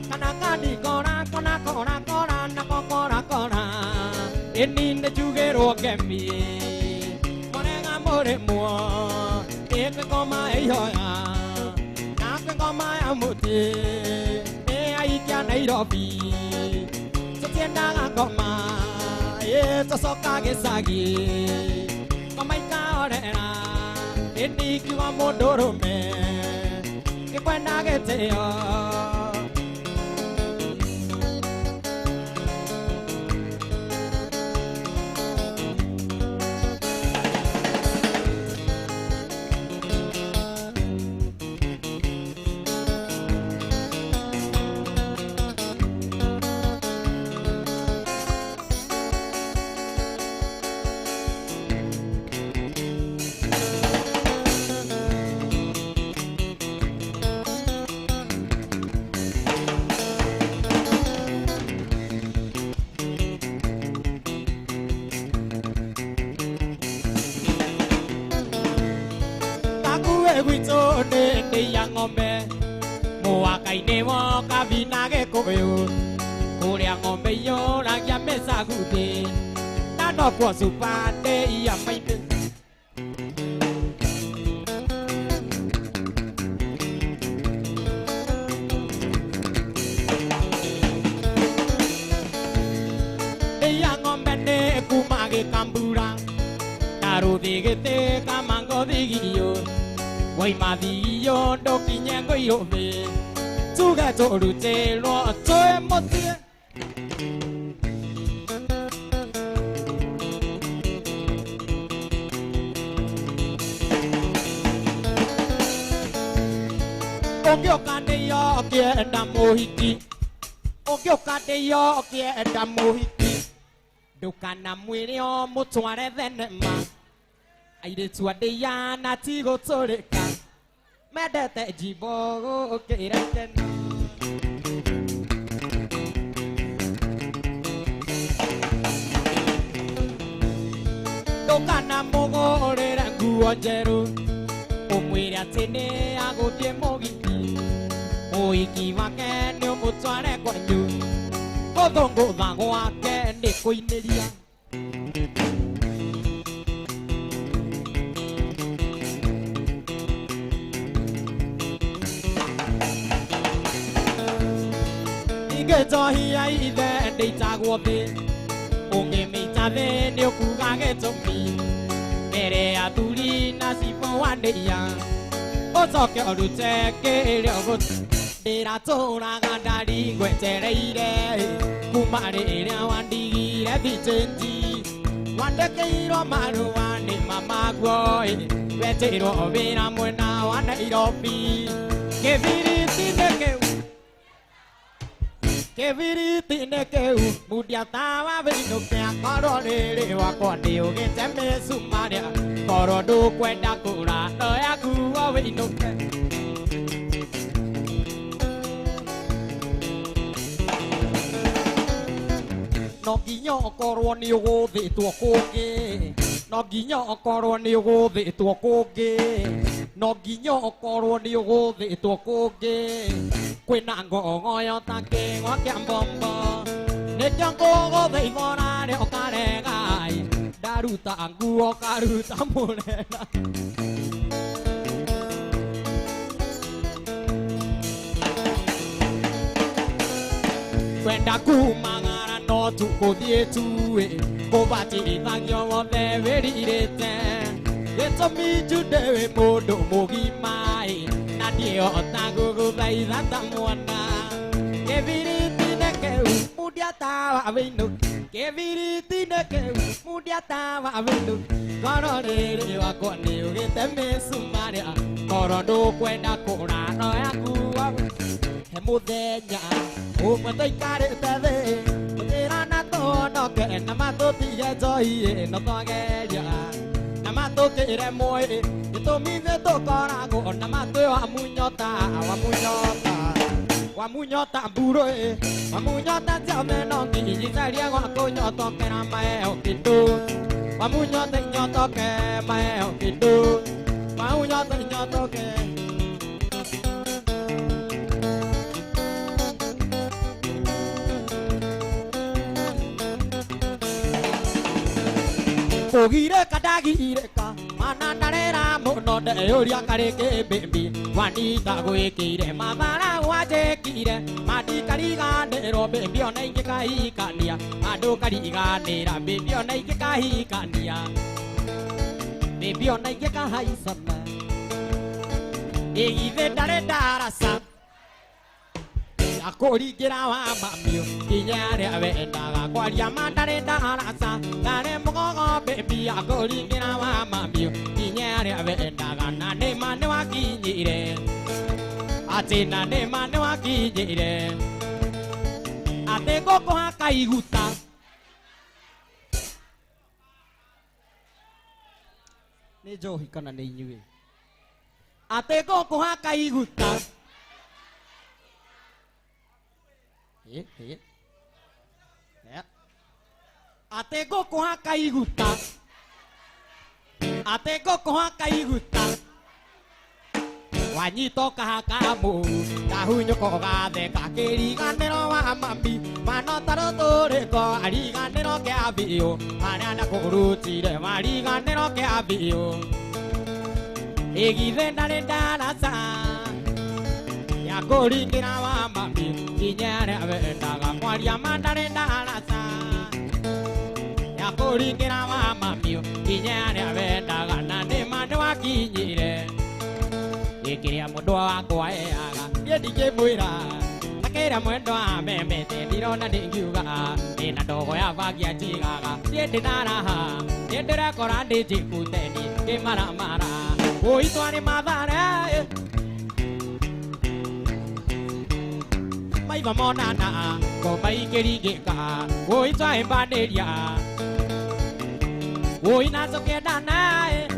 Kanakani kora kona kora kora nako kora kora Eni ne jugero kemi Monenga more mo Eke koma eyoya Nake koma amuti E aikia Nairobi Setienda ngakoma E tosoka gesagi Koma ika orera Eni kiwa modorome Ke kwenda geteo Wito de yangombe Moakai ne mo kabina ge koyo Kuria ngombe yo la ya mesa gude Na no kwa supate ya maite De yangombe ne kumage kambura Karu digete kamango digiyo Wai madillo do kinyango yobe Tuga toru te lo toe motie Ogyo kande yo kienda mohiki Ogyo kande yo kienda mohiki Dukana mwiri o mutware thenema Aire tuade ya na tigo toreka Medete jibogo kereteno Dokana mogo rera nguonjeru Omwiri atene agodie mogiti ôi kỳ mà nghe nếu một xóa này còn như có đồng bộ vàng hoa nghe để quên đi đi cái cho hi ai về để trả qua về ông em mình trả về nếu cố gắng cái trong mi cái này à tu đi na si phong quan đấy à ô cho cái ở được che cái liệu có để ra chỗ là gan đã đi quẹt che đây đây cũng mà để ra quan đi để bị chân chi quan để cái đó mà đồ quan để mà quay về chế độ về nam muốn nào quan đây đó phi cái vị trí cái vị trí này kêu một điều ta mà bên nước nhà có đó để hoa còn điều cái chém mê sum mà địa có đó đồ quen đã cụ là đời aku ở bên nước nó ghi nhỏ có rồi nhiều về tua cô kê nó ghi nhỏ có rồi nhiều về tua cô kê nó ghi nhỏ có rồi nhiều về tua cô kê quên nàng gõ ngồi ta kê ngó kẹm bom bò để cho cô có thấy ngon à để ca đẻ gai đã đủ tảng cua ca đủ tắm mồ nè quen đã cũ mà ngà nó chủ cô đi chú cô bà chỉ tăng nhau mà về đi để để cho mi chút để mồ độ mồ ghi mai na điều ta go play ra ta muôn na cái vị trí này kêu mudia ta và bên nước cái vị trí này kêu mudia ta và bên nước có đó để và còn điều cái tấm mê sum mà để có đó đồ quen đã cổ đã nói aku em mua về nhà ôm mà tay ca để ta về để ra na to nó kẹt nằm mà tôi thì cái chơi nó to cái giờ nằm mà tôi kẹt em môi tôi mi về tôi có ra cổ nằm mà tôi hoa mu nhota bure hoa mu nhota chào mẹ nó kỳ gì sai đi hoa cô nhota cái nam mẹ kỳ tu hoa mu nhota cái mẹ kỳ tu hoa mu nhota cái cô ghi đấy cả đa ghi đấy cả mana narera mono de oria kare ke bembi wani ta goe ki de mama wa je ki de madi kari ga ne ro bembi onai ke kai ka nia ado kari ga ne ra bembi onai ke kai ka nia bembi onai ke ka hai sama egi de dare dara sa akori kira wa mamio kinya de ave ndaga kwa yama dare dara sa dare mo bembi akori kira wa mamio ave ndaga na ne mane wa kinyire ate na ne mane wa kinyire ate koko ha kaiguta ne jo hikana ne inyue ate koko ha kaiguta ate koko ha kaiguta ate koko ha kaiguta wanyi to ka mu ta hu nyo ko ga de ka keri ga ne no wa mami mano taro to re ko ari ga ne no ke abio ana na ko ru ti de mari ga ne no ke abio egi de na re da na sa ya ko ri ki na wa mami ki nya re ave da ga kwa ri ma da re da na sa ya ko ri ki na wa mami ki nya re ave da ga na ne ma ne wa ki ni re quería mundo a coaga y dije muy ra la que era mundo a me te dieron a dinguga en a dogo ya va ya chiga y de nara y de ra coran de jikuteni que mara hoy tu ani madare mai vamos nana ko mai keri ge ka hoy tu ai banderia hoy na so que dana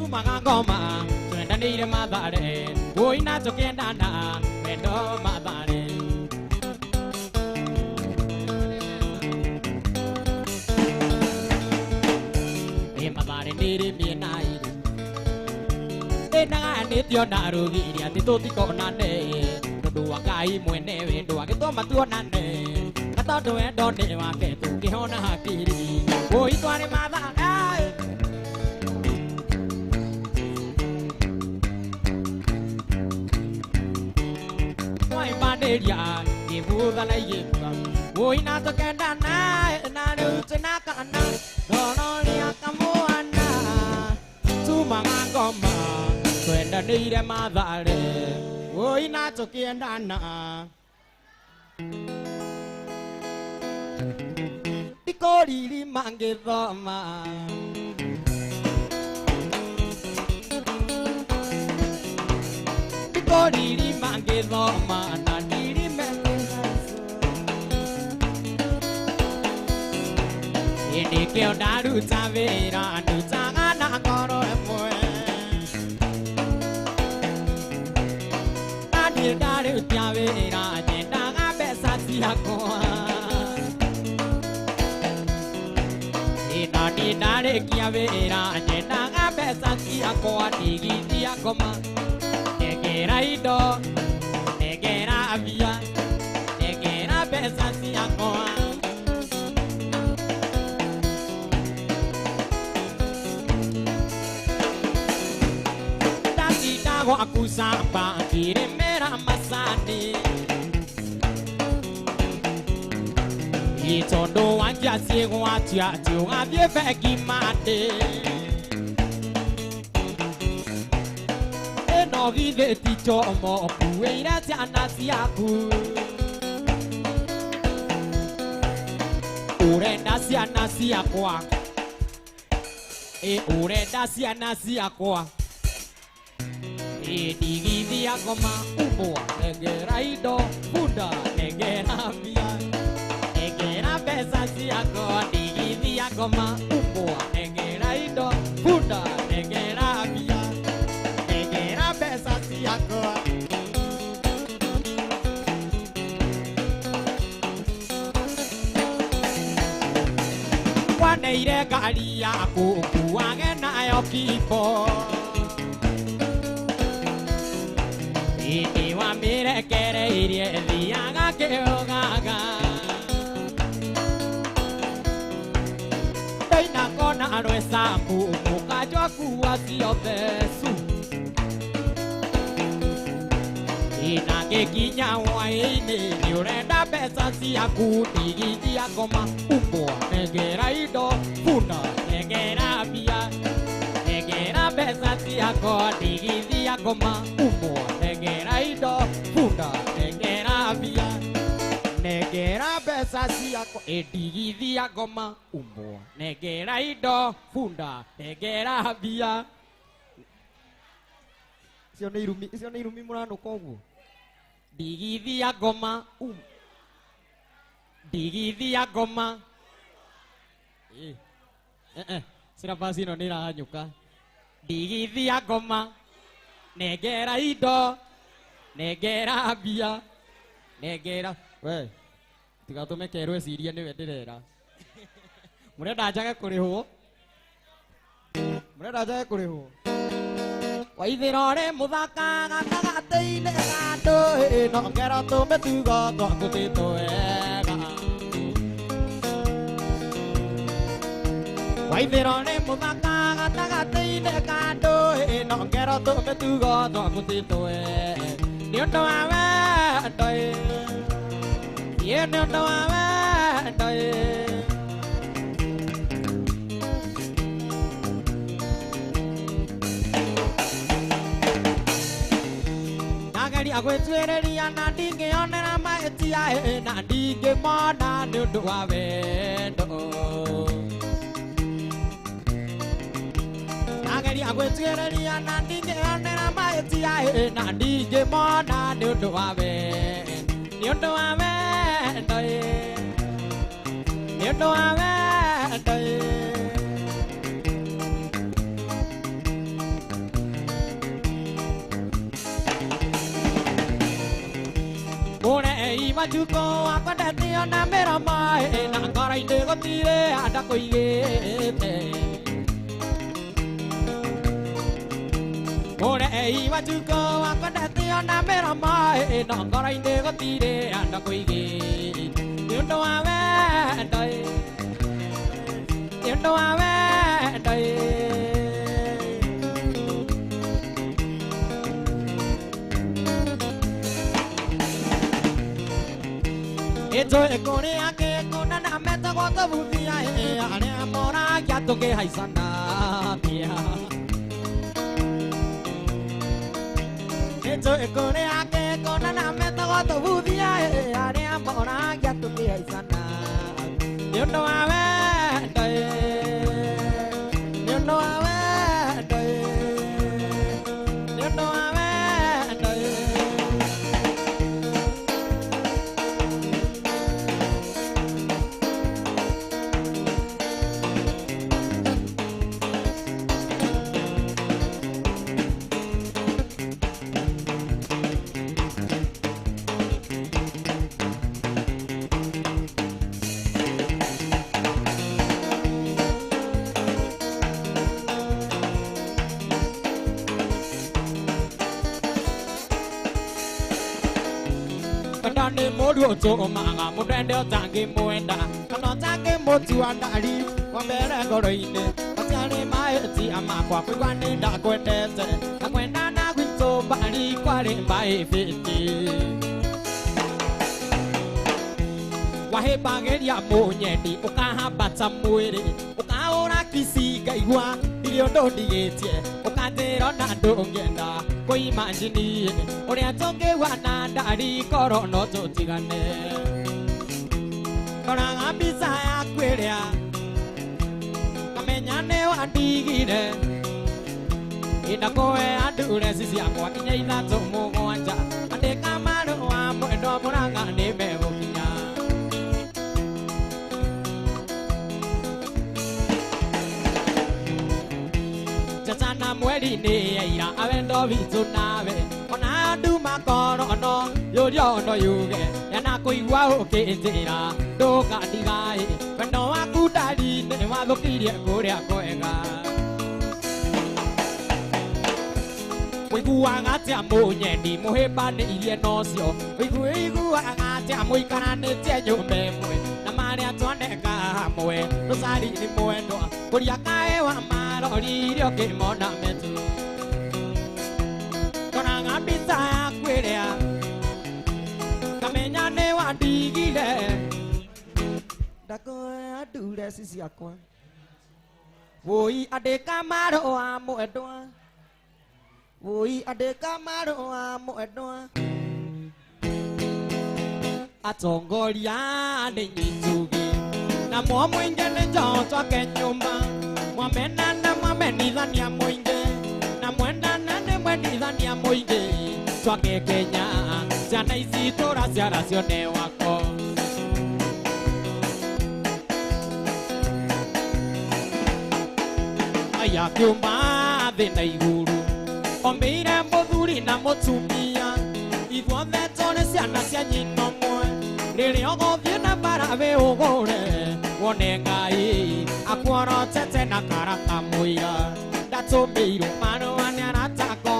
mga goma suena ni de madare hoy na to que nana pero madare e madare ni de mi nai e na ni tio narugi ati tutiko nane tondu wakai mwene wendo wake to matuo nane katondu wendo ni wake tungihona hakiri oi twari matha Banderia, Gibuda la Yiba, Woina to Kendana, Narutanakana, Dononia Kamuana, Tumangoma, when the need a mother, Woina to Kendana. Ticori Mangizoma. Diri mangi doma na diri melehaso Ini keo daru tavera nu tangana koro emoe Nadi daru tavera jendanga besa siakoa Nadi daru kiavera jendanga besa siakoa Digi siakoma Negera negera avia, negera besa si akoa. Dasi dago aku sapa kiri merah masani. Itondo wanja si watia tiwa vie vegi mate. No give ticho mo pueira jana siaku Urenda siana siakwa urenda siana siakwa digi dia goma umoa negera ido bunda negera via negera pesa siakwa digi dia goma umoa negera ido bunda negera via Pesa siako Waneire gari yaku kuage nayo kipo Ini wamire kere irie thiaga kiogaga Deina kona rwesa muka kuwa thesu Inage kinya waini ni urenda pesa siaku Digi siakoma umoa negera ido funa negera bia Negera pesa siako Digi siakoma umoa negera ido funa negera bia Negera pesa siako Digi siakoma umoa negera ido funa negera bia Sio ni irumi murano koguo Digithia goma Digithia goma Sira basi no nirahanyuka Digithia goma Negera ido Negera bia Negera we Tigatume kerwo eciria niwe ndirera Murenda njage kurihwo Murenda njage kurihwo Waithirore muthaka gatagateine gando no ngero tume tugo twakutito wega Waithirore muthaka gatagateine gando no ngero tume tugo twakutito wega Ni undu wa wendo Ni undu wa wendo Agwetwereria na ndingionera maetia na ndingimona ni undu wa wendo Ageri agwetwereria na ndingionera maetia na ndingimona ni undu wa wendo Ni undu wa wendo Ni undu wa wendo Majuko akadetio na mera mai na ngara inde gotire ada koigete Ore Ei wajuko wakonete ona mero mai no ngoro-inĩ gũtirĩ andũ kũigi nĩ ũndũ wa wendo nĩ ũndũ wa wendo Itoe kũrĩa ngĩkũna na metagwo tũbuthia arĩa moragia tũkĩhaicana pia Itoe kũrĩa ngĩkũna na metagwo tũbuthia arĩa moragia tũkĩhaicana nĩ ũndũ wa wendo nĩ ũndũ wa wendo nĩ ũndũ wa wendo Ni modu otomanga mudende otangi muenda Kano tangi motu andari Wambere goroine Otiani maeti amakwa Kwigwani da kwendete Na kwenda na gwito bari Kwari mbae fiti Wahebangeria munyeni Ukahambata mwiri Ukaora kisiga igwa Ilio ndondigetie Ukatero na ndongenda Koi imagine Uria tonge wana ndari Koro no tutigane Koranga mbisa ya kwiria Kamenyane wandigire Ida koe andure sisi akwa Kinya ithato mugwanja Andika maru wa mwendo muranga Nimego kinya Jatana mweri ni eira Awendo vitu nawe Ona andu makoro no Yurio no yuge Yana kuigua ukitira Nduga ndigai Wendo waku ndari Ni wathukirie kuria kwega Wiguaga atia munyeni Muhimbanĩirie nocio Wiguaga atia muikaranĩtie nyũmba ĩmwe Na marĩa twaneka hamwe Rũcari nĩ mwendwa Kũria kaĩ wa marorire ũkĩmona metu Koraga mbica ya kwĩrĩa Kamenya nĩ wandigire Ndakoe andure ci ciakwa Woi andĩka marũa mwendwa Woi andĩka marũa mwendwa Atongoria nĩ nyitugi Na mwa mũingĩ nĩ njoo twake nyũmba Mwamenana mwamenithania mũingĩ Na mwendana nĩ mwendithania mũingĩ Twake Kenya Ciana ici tũraciara cione wako Aya kĩũmba thĩ na igũrũ Ombĩire mũthuri na mũtumia Ithuothe tũrĩ ciana cia nyina ũmwe Rĩrĩa ũgũthiĩ na mbara wĩũgũre Wone Ngai akuorotete na karaka mũira Ndatũmĩirwo marũa nĩ arata akwa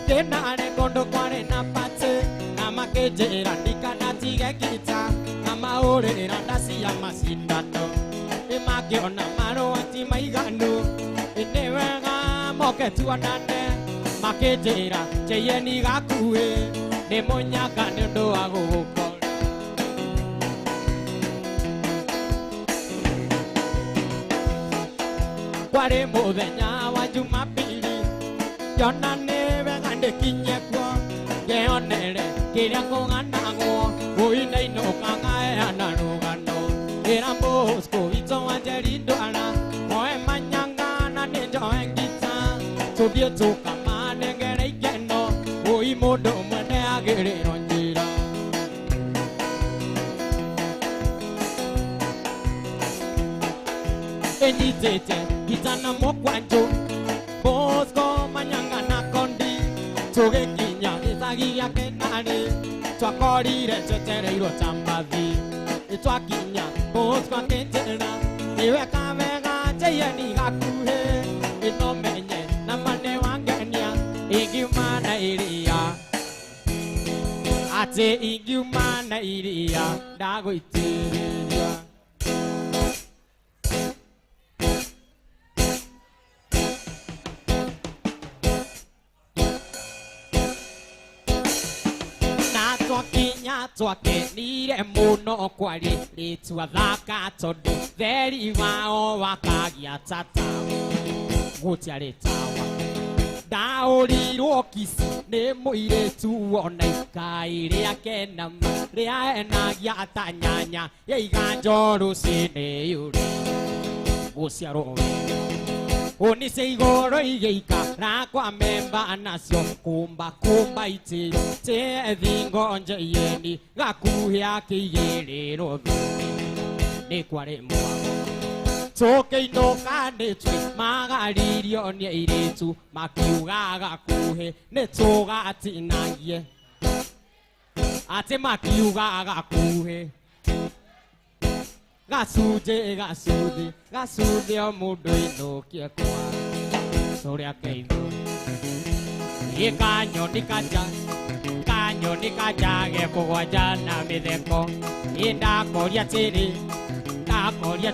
Ndĩnarĩ kũndũ kwarĩ na patĩ Na makĩnjĩra ndikanatige gita Na maũrĩra ndacia macindano Nĩmakĩona marũa ti maiganu Nĩ wega moke tuonane Makĩnjĩra njĩyeni gakuhĩ Nĩ mũnyaka nĩ ũndũ wa gũgũkora Kwarĩ mũthenya wa Jumapili Yona nĩ wega ndĩkinye kuo Ngĩonere kĩrĩa kũganagwo Wũi-inĩ ũkagaeana rũgano Ĩra Bosco witũ wa Njeri Ndwara Moe manyanga na nĩ njoe ngita Tũthiĩ tũkamanengere ikeno Wũi mũndũ ũmwe nĩagĩrĩrwo njĩra Enyitĩte ngita na mũkwanjũ Bosco manyanga na kondi Tũgĩkinya gĩcagi gĩa Kenarĩ Twakorire twetereirwo ta mbathi Twakinya Bosco akĩnjĩra Nĩweka wega njĩyeni gakuhĩ Ĩno menye na mane wangenia Ĩngiuma Te ingiu mana iria dago itiria Na tokinya toke nire muno kwari Ritua thaka tondu theri wao wakagia tata Gutiare tawa Daũrirwo kisi nĩ mũirĩtu wona ikai rĩake nama rĩaenagia atanyanya yaiga njoro rũcinĩ yũrĩ gũciarwo Oni cia igũrũ igĩikara kwa memba nacio kumba itĩro te thingo njĩieni gakuhĩa kĩigĩrĩrwo nĩ kwarĩ mwago Tũkĩinũka nĩtwe magaririo nĩ airĩtu makiuga gakuhĩ nĩtũgatinagie atĩ makiuga gakuhĩ gacunjĩ o mũndũ inũkie kwa tũrĩa keitho kanyoni kanja gekũgwanja na mĩtheko ndakoria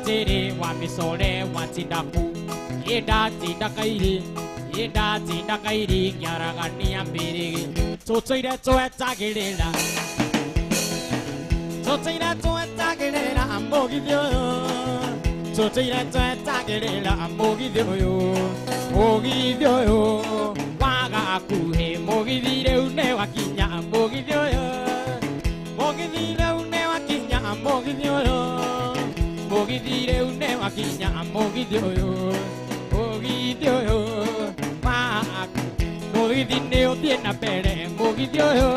tĩrĩ wa mĩcore watindaku ndatinda kairi ngiaragania mbĩrĩgĩ tũtũire twetagĩrĩra mũgithi ũyũ waga akuhĩ mũgithi rĩu nĩ wakinya mũgithi ũyũ mũgithi rĩu nĩ wakinya mũgithi ũyũ mũgithi rĩu nĩ wakinya mũgithi ũyũ waku mũgithi nĩ ũthiĩ na mbere mũgithi ũyũ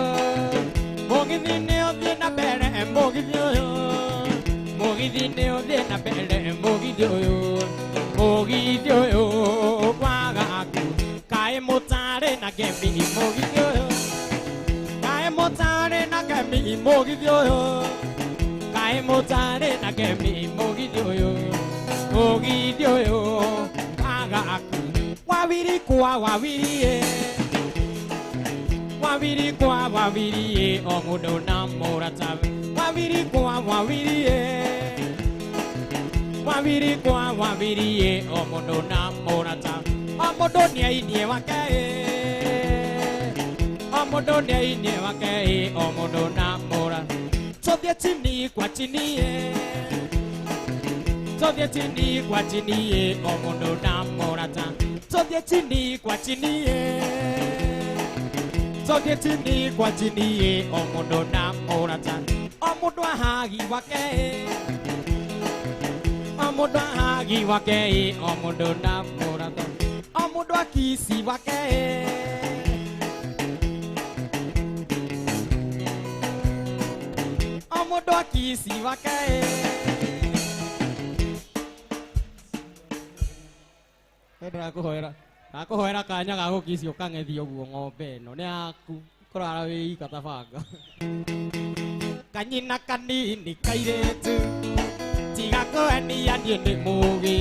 mũgithi nĩ ũthiĩ na mbere mũgithi ũyũ mũgithi nĩ ũthiĩ na mbere mũgithi ũyũ wagaku kaĩ mũtarĩ na ngemi mũgithi ũyũ kaĩ mũtarĩ na ngemi mũgithi ũyũ kaĩ mũtarĩ na ngemi mũgithi ũyũ wagaku wawirie o mũndũ na mũratawe wawirie o mũndũ na mũratawe o mũndũ nĩainie wake o mũndũ na mũratawe tũthiĩ chini kwa chini o mũndũ na mũratawe tũthiĩ chini kwa chini o mũndũ na mũratawe o mũndũ ahagi wake o mũndũ na mũratawe o mũndũ akisi wake o mũndũ akisi wake Ndakuhoera kanya ga gũkisi ũkang'ethia ũguo ng'ombe ĩno nĩ yaku kũrara wĩika tabanga kanyina kanini kairĩtu tiga kũhenia niĩ nĩ mũũgĩ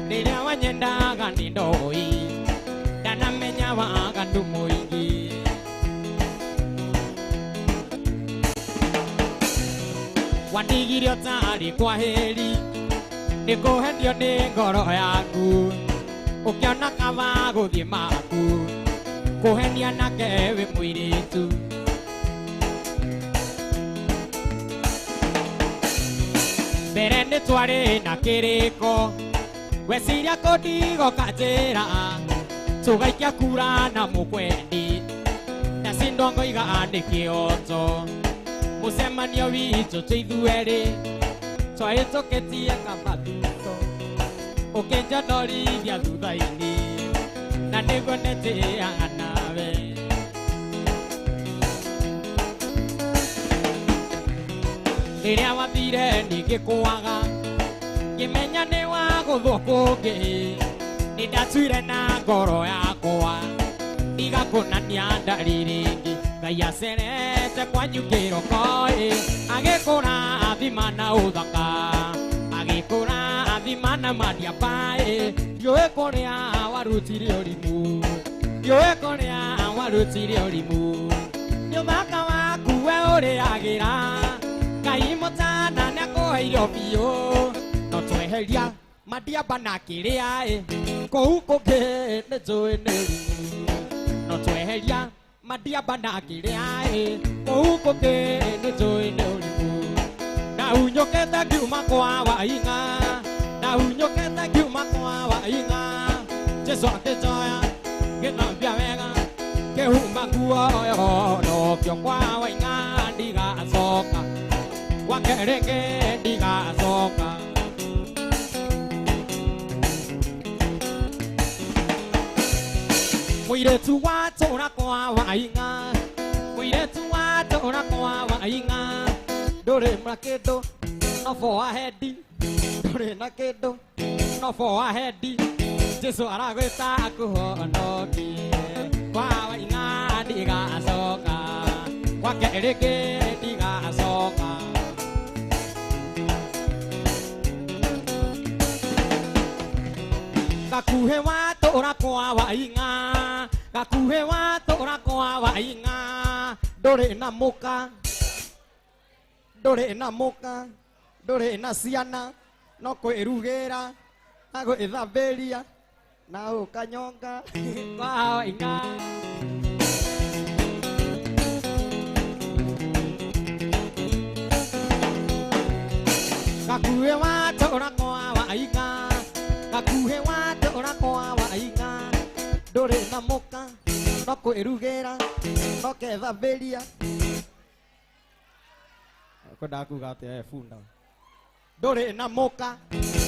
rĩrĩa wanyendaga nĩ ndoĩ ndanamenya waganu mũingĩ wandigire ũtarĩ kwaheri nĩ kũhenio nĩ ngoro yaku ũkĩona kaba gũthiĩ maku kũhenia nake wĩ mũirĩtu mbere nĩ twarĩ na kĩrĩko weciria kũndigo kanjĩra tũgaikia kura na mũkwendi ndacindwo ngoiga nĩ kĩoto mũcemanio witũ tũithuerĩ twahĩtũkĩtie kaba thutho ũkĩnjonorithia thutha-inĩ na nĩguo nĩtĩaga nawe rĩrĩa wathire nĩngĩkwaga ngĩmenya nĩ wagũthwo kũngĩ nĩ ndatuire na ngoro yakwa igakũnania ndarĩrĩngĩ Ngai acerete kwanyu kĩroko-ĩ agĩkũrathima na ũthaka agĩkũrathima na madiaba-ĩ ndiũĩ kũrĩa warutire ũrimũ ndiũĩ kũrĩa warutire ũrimũ nĩ ũthaka waku ore agira Kai motana na ko iro pio No tue heria madia banakire ai Ko ko ke ne joe ne No tue heria madia banakire ai Ko ko ke ne joe ne Na unyo ke ta kiuma kwa wa inga Na unyo ke ta kiuma kwa wa inga Jesu ate joya ke na bia vega Ke humba kuo yo no kyo kwa wa inga diga soka Wa kereke diga soka Muire tu wa tora kwa wa inga Muire tu wa tora kwa wa inga Dore makedo no for ahead Dore nakedo no for ahead Jesu aragweta akuhonokie Kwa wa inga diga soka Kwa kereke diga soka Gakuhe wa tora kwa wa inga Gakuhe wa tora kwa wa inga Dore na moka Dore na moka Dore na ciana No kwirugera Na gwithambiria Na ukanyonga Kwa wa inga Gakuhe wa tora kwa wa inga Gakuhe wa tora kwa wa inga Dore na moka No kwirugera No kethambiria Kwenda kuga atia funda Dore na moka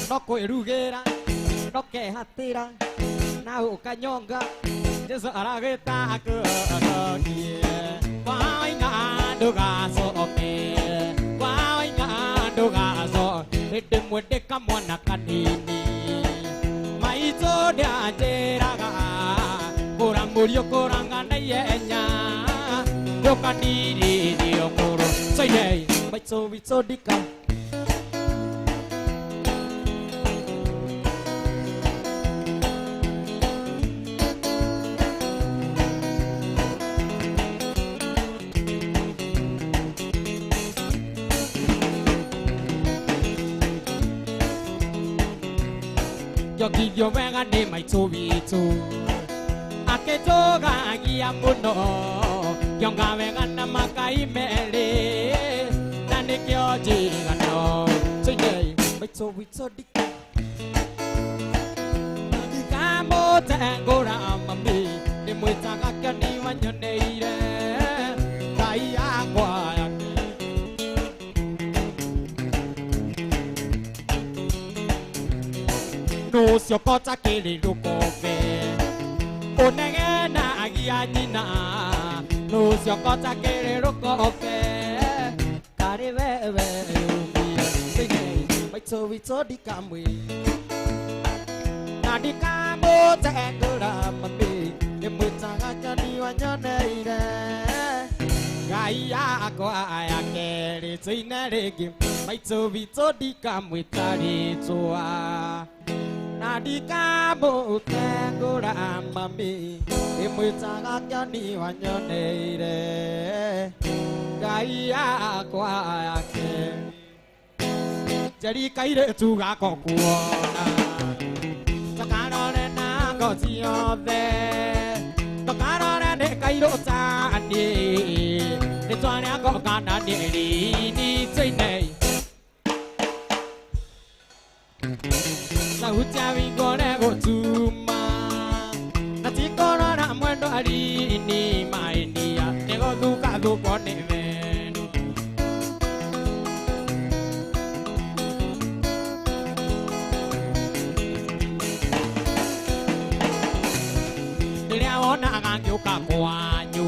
No kwirugera No kehatira Na ukanyonga Jesu aragita akuonokie Kwa inga ndugacoke Kwa inga ndugacoke Hĩndĩ ĩmwe ndĩ kamwana kanini Maitũ nĩanjĩraga Kũra mũriũ kũranga na ihenya Ndũkanirĩrie ũkũrũ Soidei Maitũ witũ ndika Yogigyo wega nĩ maitũ witũ Akĩtũgagia mũno Kĩonga wega na makai merĩ Na nĩkĩo njigano Soidei maitũ witũ ndika Ndikamũtengũra mami Ndĩmwĩtaga Kĩoni wanyoneire Ngai yakwa Nucio kota kiri rukobe Unegena agia nyina Nucio kota kiri rukobe Kari wewe umia Singei Maito wito dikamwe Na dikamu tengura mami Nimwitaga Kĩoni wanyoneire Ngai yakwa ayakeri Tuine rĩngĩ Maito wito dikamwĩta rĩtwa Na ndikamũtengũra mami Ndĩmwĩtaga Kĩoni wanyoneire Ngai yakwa yake Njeri kairĩtu gako kuona Tokarore na ngothi yothe Tokarore nĩ kairũ taniĩ Rĩtwa rĩako kana nĩrĩini Tũinei Sauti ya wingone gũtuma Na tikorora mwendo arini mainia Nĩgũthuka thũko nĩ wendo Rĩrĩa wonaga ngĩũka kwanyu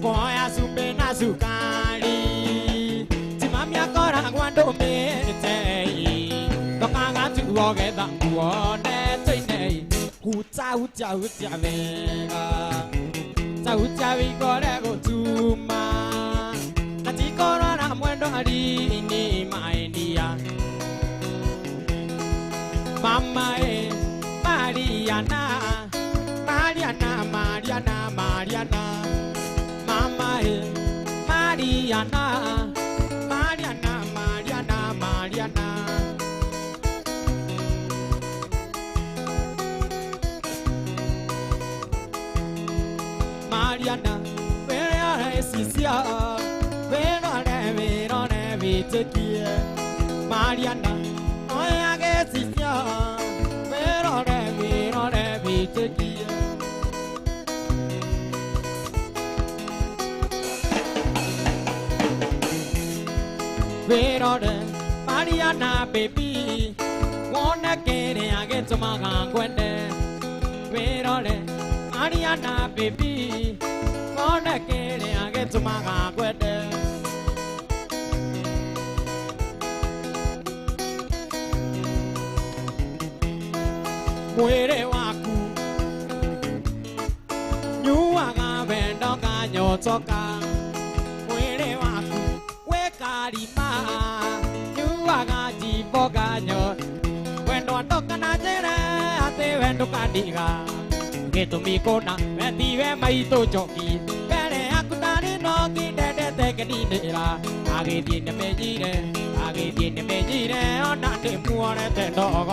Kuoya cumbĩ na cukari Timami akoragwo ndũmĩte Tuogetha nguone Tũinei Huta wega Huta wingore gũtuma Na tikorora mwendo arini mainia Mama Mariana Mariana Mariana Mariana Mama Mariana, Mariana, Mariana, Mariana. Mariana, where are you, Sisia? Where are we take you? Mariana, I guess Sisia. Where are we take you? Where are Mariana, baby? Wanna get it? I get to my hand. Where are Mariana, baby? Wanna get it? I get to my hand. Where waku? You are going to go your toka. Where waku? Where karima? You are going to go ganyo. When don't talk na jere, ate when to kadiga. Get to me kona, when the way my to jockey. Pere akutari no ki de take a dinner. I get in the megire, I get in the megire, or not the poor at the dog.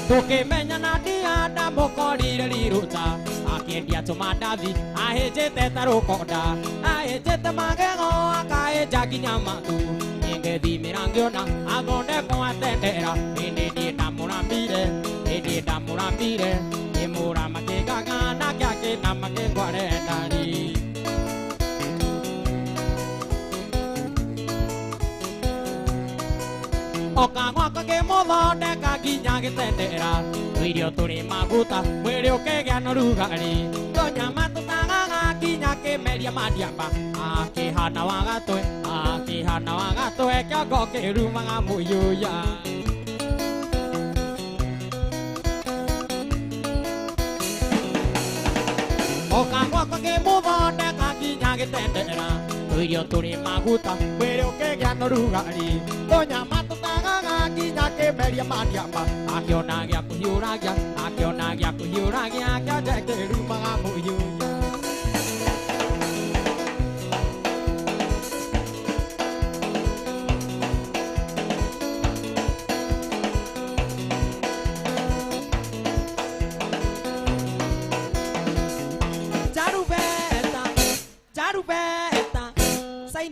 Toke menyana dia da bokori liruta. Akie dia cuma davi, ahe jete tarokoda, ahe jete magego, akahe jagi nyamatu. Inge di mirangiona, agone ko atendera. Ini di damurambire, imura makega gana kyake namake kwarendari. Okagwa kage modo deka ginya gitendera. Video turi maguta, mwere okege no rugari. Donya matutanga ginya ke meria madiamba. Aki hana wagatoe kya goke rumanga muyuya. Okagwa kage modo deka ginya gitendera. Video turi maguta, mwere okege no rugari. Donya matutanga ginya ke meria madiamba. Akiona gya kuhiuragia, kya jake rumanga muyuya.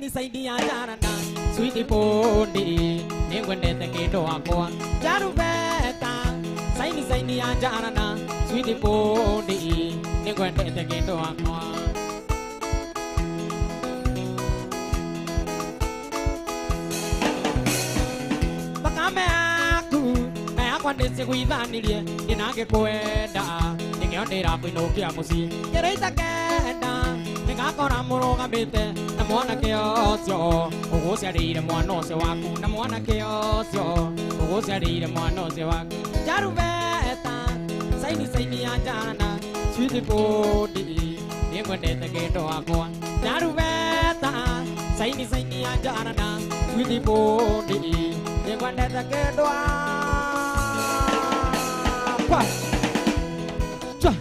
Saini ajarana, sweetie pony, ningwende tekedo akwa. Jarubeta, saini ajarana, sweetie pony, ningwende tekedo akwa. Bakame aku ndese kuidhanirie, ninage kwenda, ningeondera kwinokia musi. Kereita kenda, ningakora murugamite. Mwanake osyo, uguciarire mwana ucio waku. Na mwanake osyo, uguciarire mwana ucio waku. Jarubeta, saini anjana, sweetie pony, ningwendete kendo akwa. Jarubeta, saini anjana, sweetie pony, ningwendete kendo akwa. Cha,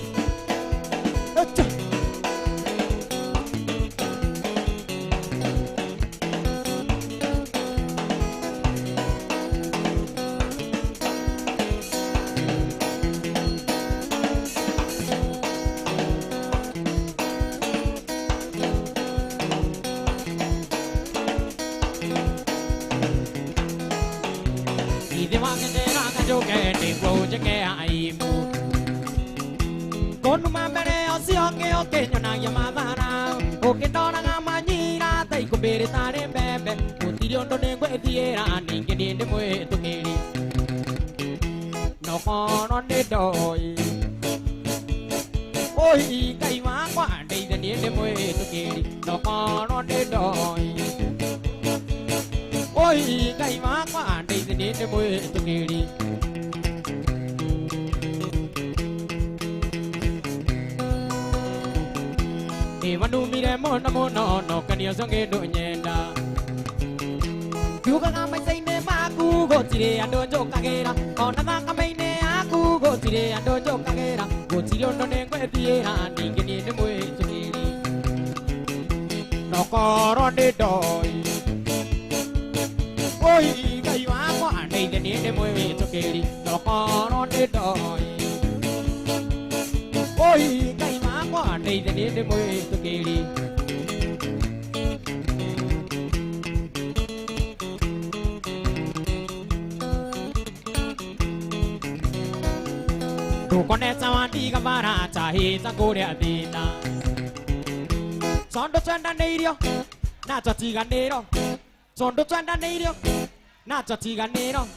cha. Oke nyona yamadara oke ndona ngamanyira taiko bere tare bebe kutiri ondo nengwe thiera ninge ndinde mwetukiri nokono ndoi oi kai wakwa ndeithe ndinde mwetukiri nokono ndoi oi kai wakwa ndeithe ndinde mwetukiri. Manumire mono no kanio songe do nyenda. Yuga kama saine magutire ando njokagera ona thaka maine aku gutire ando njokagera tiro no nengwe thiera ningini ni mwitugiri no koro ni doi oi ngai wakwa ndeithania ni mwitugiri no koro ni doi oi ngai wakwa ndeithania ni mwitugiri Koneta wandiga barata hita kuria thina Sondo twendaneirio na twatiganiro Sondo twendaneirio na twatiganiro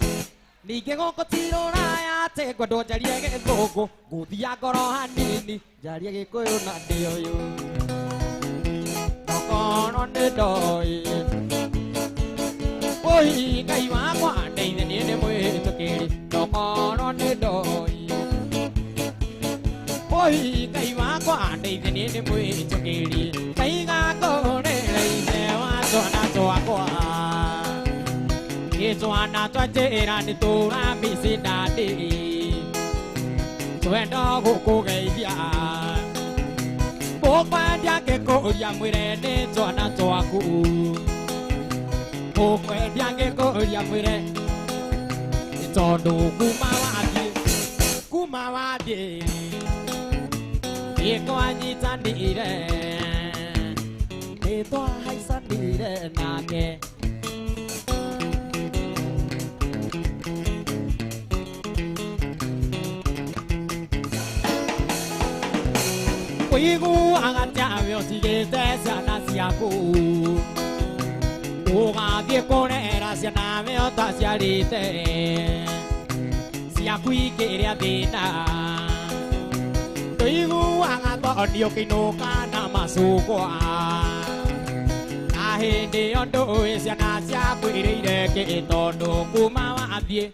Ninge goko tiroraya ate ngwendo njarie gĩthũngũ ngũthia ngoro hanini njarie gĩkũyũ na ndĩ ũyũ Ndokorwo nĩ ndoĩ Oi Ngai wakwa ndeithania nĩ mwĩtũkĩri Ndokorwo nĩ ndoĩ Oi Ngai wakwa ndeithania nĩ mwĩtũkĩri Ngai gakũrĩra ithe wa twana twakwa Twana twajĩra nĩ tũramici ndandĩ Twenda gũkũgeithia Mũkwendia ngĩkũria mwĩre nĩ twana twaku Mũkwendia ngĩkũria mwĩre Nĩ tondũ kuma wathiĩ Nĩ twanyitanĩire Nĩ twahaicanĩire nake Ũiguaga tawe ũtigĩte ciana ciaku Ũgathiĩ kũrera ciana we ũtaciarĩte Ciaku ikĩrĩa thĩna Ũiguaga tondũ ũkĩinũka na macungwa Na hĩndĩ ĩyo ndũĩ ciana ciaku irĩire kĩ tondũ kuma wathiĩ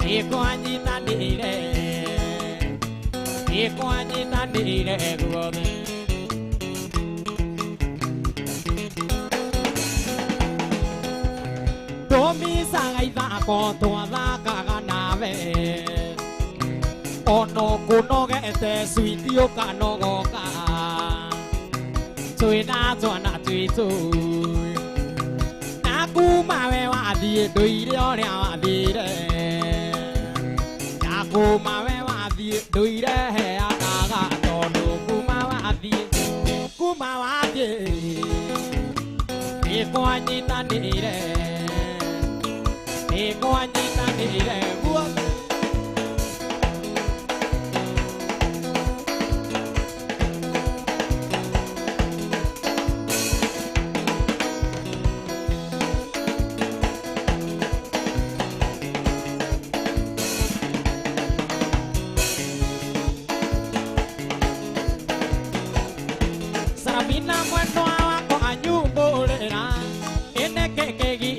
Nĩ kwanyitanĩire Nĩkwanyitanĩire guothe Tũmicaga ithako twathakaga nawe Ono kũnogete switi ũkanogoka Twĩna twana twitũ Na kuma we wathiĩ ndũire ũrĩa wathire Na kuma we wathiĩ ndũire heanaga tondũ kuma wathiĩ Nĩ kwanyitanĩire guothe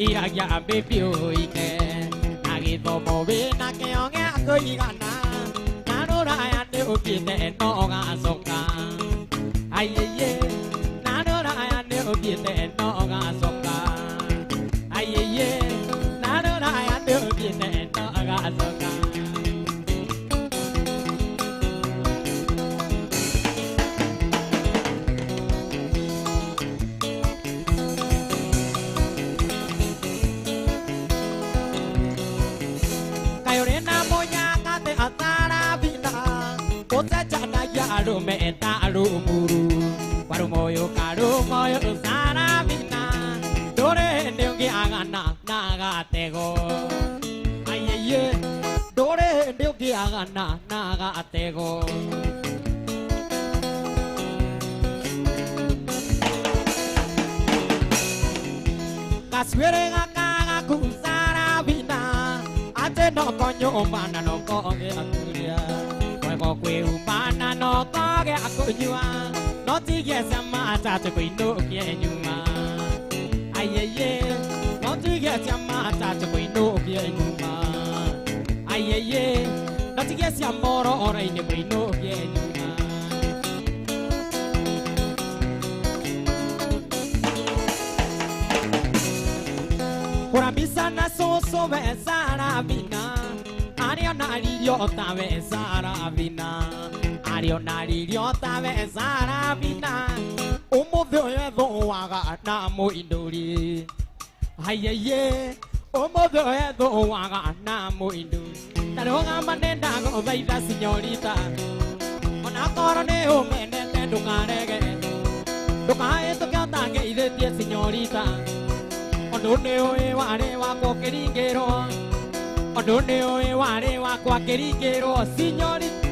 Iragia baby oike Agithomo wĩna kĩo gĩa kũigana Na rũraya nĩ ũthiĩte no ũgacoka Aiye Na rũraya nĩ ũthiĩte no ũgacoka Aiye Na rũraya nĩ ũthiĩte no ũgacoka Arume eta arumuru Warumoyo karumoyo saravina Dore ndeungi agana nagatego Aiye Dore ndeungi agana nagatego Kaswere gakaga kusaravina Ate no konyo mana no konge akuria Wego kwe umana no toge akunyua No tige sama tatu kuinukie nyuma Aiye No tige sama tatu kuinukie nyuma Aiye No tige siamoro ora ine kuinukie nyuma Kurambisa na soso besara vina Ariona Sarabina Ariona Sarabina Umudo Waga Namo Induri Haye Umudo Waga Namo Induri Taronga Manenda go Vaida Signorita Onacorone Menete Ducarege Ducae to Cantange is the Signorita Ononeo Ware Wako Kerigero Ononeo Ware Wako Kerigero Signorita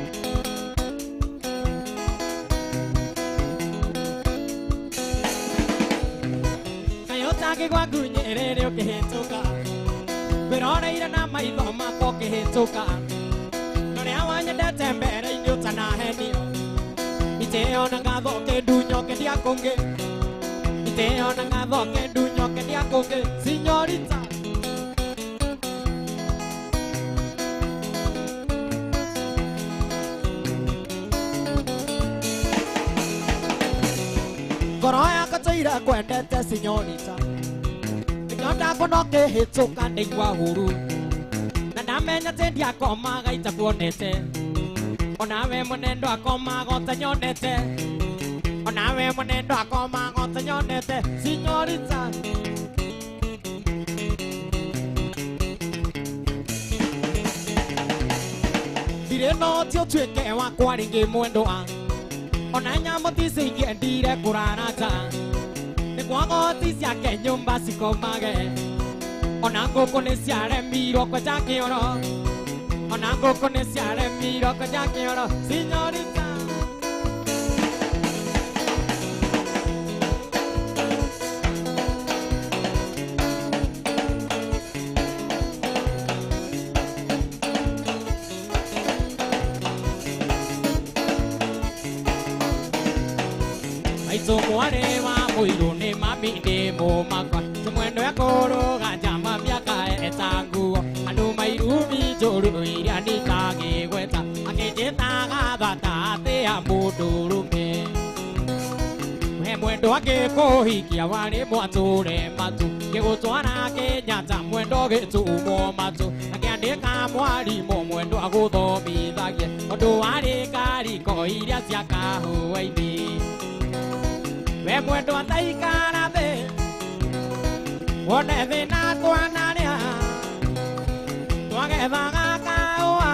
Kayotake Guagunyere Hetoka Pero ahora irán a Maidoma Coque Hetoka No le hagan de Tembere y Yutana Henio Iteo Nagado que duño que dia congue Iteo Nagado que duño que dia congue Signorita Coroya Catira Quendete Signorita Yonda Konoke Hitoka Negwahuru Nanamenya Tendia Koma Gaita Bonete Onave Monendo Akoma Gotañonete Onave Monendo Akoma Gotañonete Signorita Direno Tio Tweke Wa Kwaringe Muendoa Onanya Motisi Gendire Kuranata Negwago Tisia Kenyumba Sikomage Onango Konesiare Miro Kwajaki Oro Onango Konesiare Miro Kwajaki Oro Signorita Aizo Muareva Muirune Mami Nemo Makwa Tumuendo ya Koro Gajama Miaka Etangu Anu Mairumi Joru Iriani Kage Weta Akejeta Gavata Te Amudurume Muendo Ake Kohi Kiawane Muature Matu Kegotuana Kenyata Muendo Getu Mo Matu Akande Kamwari Mo Muendo Agudo Midage Odo Are Kari Koiria Siaka Huwaini Ve muerto anda y cara de One de na tuanaria Tuange vaga kaua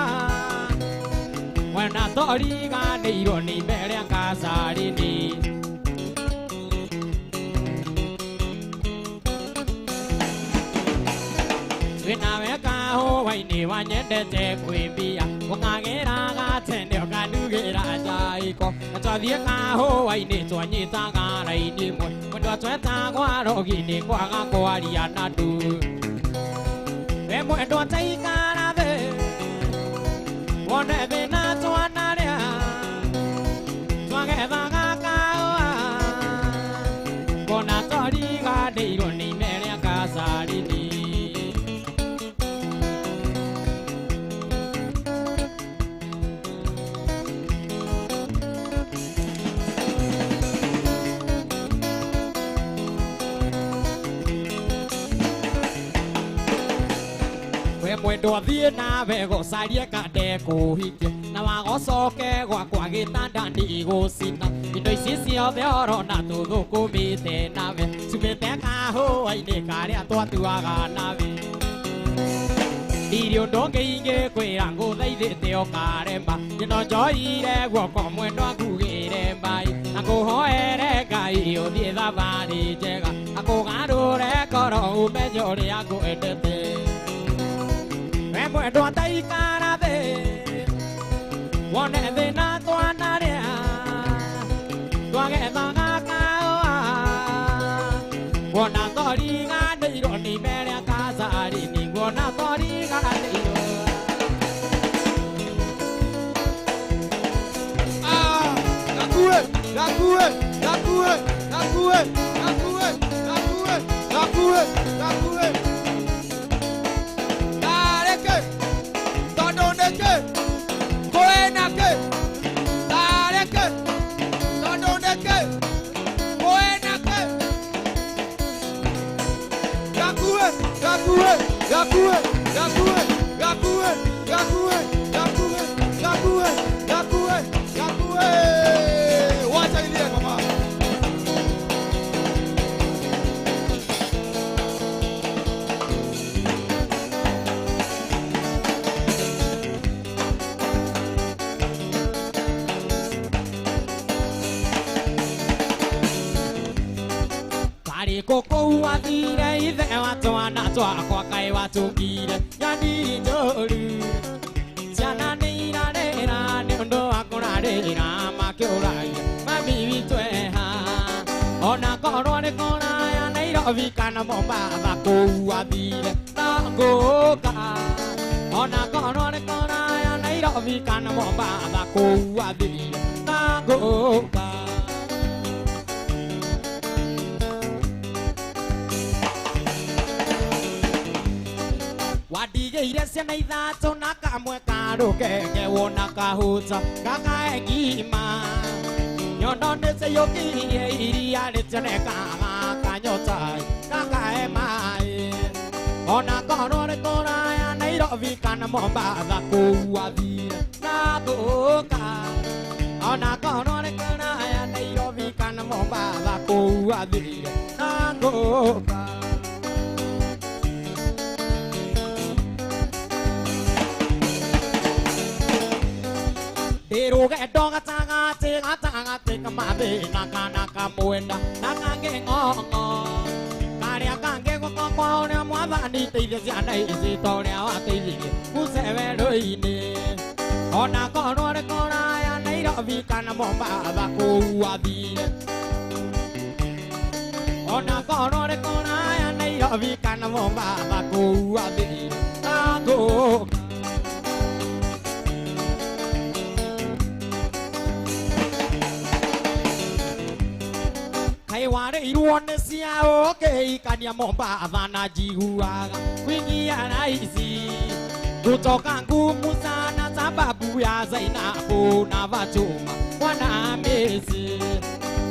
Buena toriga ni ironi mere a casarini Vina me cao vai ni vanyende te kuimbia Wakagera gatende okanugera jaiko Atwathie kaho waini twanyitaga raini mwe Mwendo atwetagwa rogini kwaga kwaria na ndu We mwendo ataikara the Wone thina twanaria Twagethaga kahoa Kona toriga ndeirwo ni mere a kasarini Mwendo thie na vego sarie kade kuhike na wagocoke gwakwa gitanda ndigũcina indo ici ciothe orona tũthũkũmĩte nawe cumĩte kahũa-inĩ karĩa twatuaga nawe irio ndũngĩ kwĩra ngũthaithĩte o karema ĩno njoire guoko mwendo ngugĩre mbaĩ na ngũhoere Ngai ũthiĩ thabarĩ njega akũgarũre ngoro ũmenye ũrĩa ngwendete Mwendo ataikara the Wone thina twanaria Twagethaga kahoa Wona toriga ndeirwo ni mere a kasarini Wona toriga ndeirwo Gakue, gakue, gakue, gakue, gakue, gakue, gakue, gakue Gakue, gakue, gakue, gakue, Wacha ilie mama. Koko uathire ithe watwana twakwa kai watungire nyani njoru ciana nĩ irarĩra nĩ ũndũ wa kũrarĩra makĩũragia mami witũ eha ona korwo nĩ kũraya Nairobi kana Mombasa kũu athire na ngũka ona korwo nĩ kũraya Nairobi kana Mombasa kũu athire na ngũka wadigĩire ciana ithatũ na kamwe ka rũkenge wona kahũta gakae ngima nyondo nĩciyũkirie iria rĩtionekaga kanyota gakae maĩ ona korwo nĩ kũraya Nairobi kana Mombasa kũu athire na ngũka ona korwo nĩ kũraya Nairobi kana Mombasa kũu athire na ngũka rũgendo gatagatĩ ka mathĩna kana kamwenda na kangĩ ng'ong'o karĩa kangĩ gũkũ kwao nĩ Mwathani teithia ciana ici ta ũrĩa wateithirie Musa werũ-inĩ ona korwo nĩ kũraya Nairobi kana Mombasa kũu athire ona korwo nĩ kũraya Nairobi kana Mombasa kũu athire na ngũka warĩirwo nĩ ciao kĩhikania Mombasa na njiguaga kwĩnyia raici gũcoka ngumu sana sababu ya Zainabu na Fatuma mwana Messi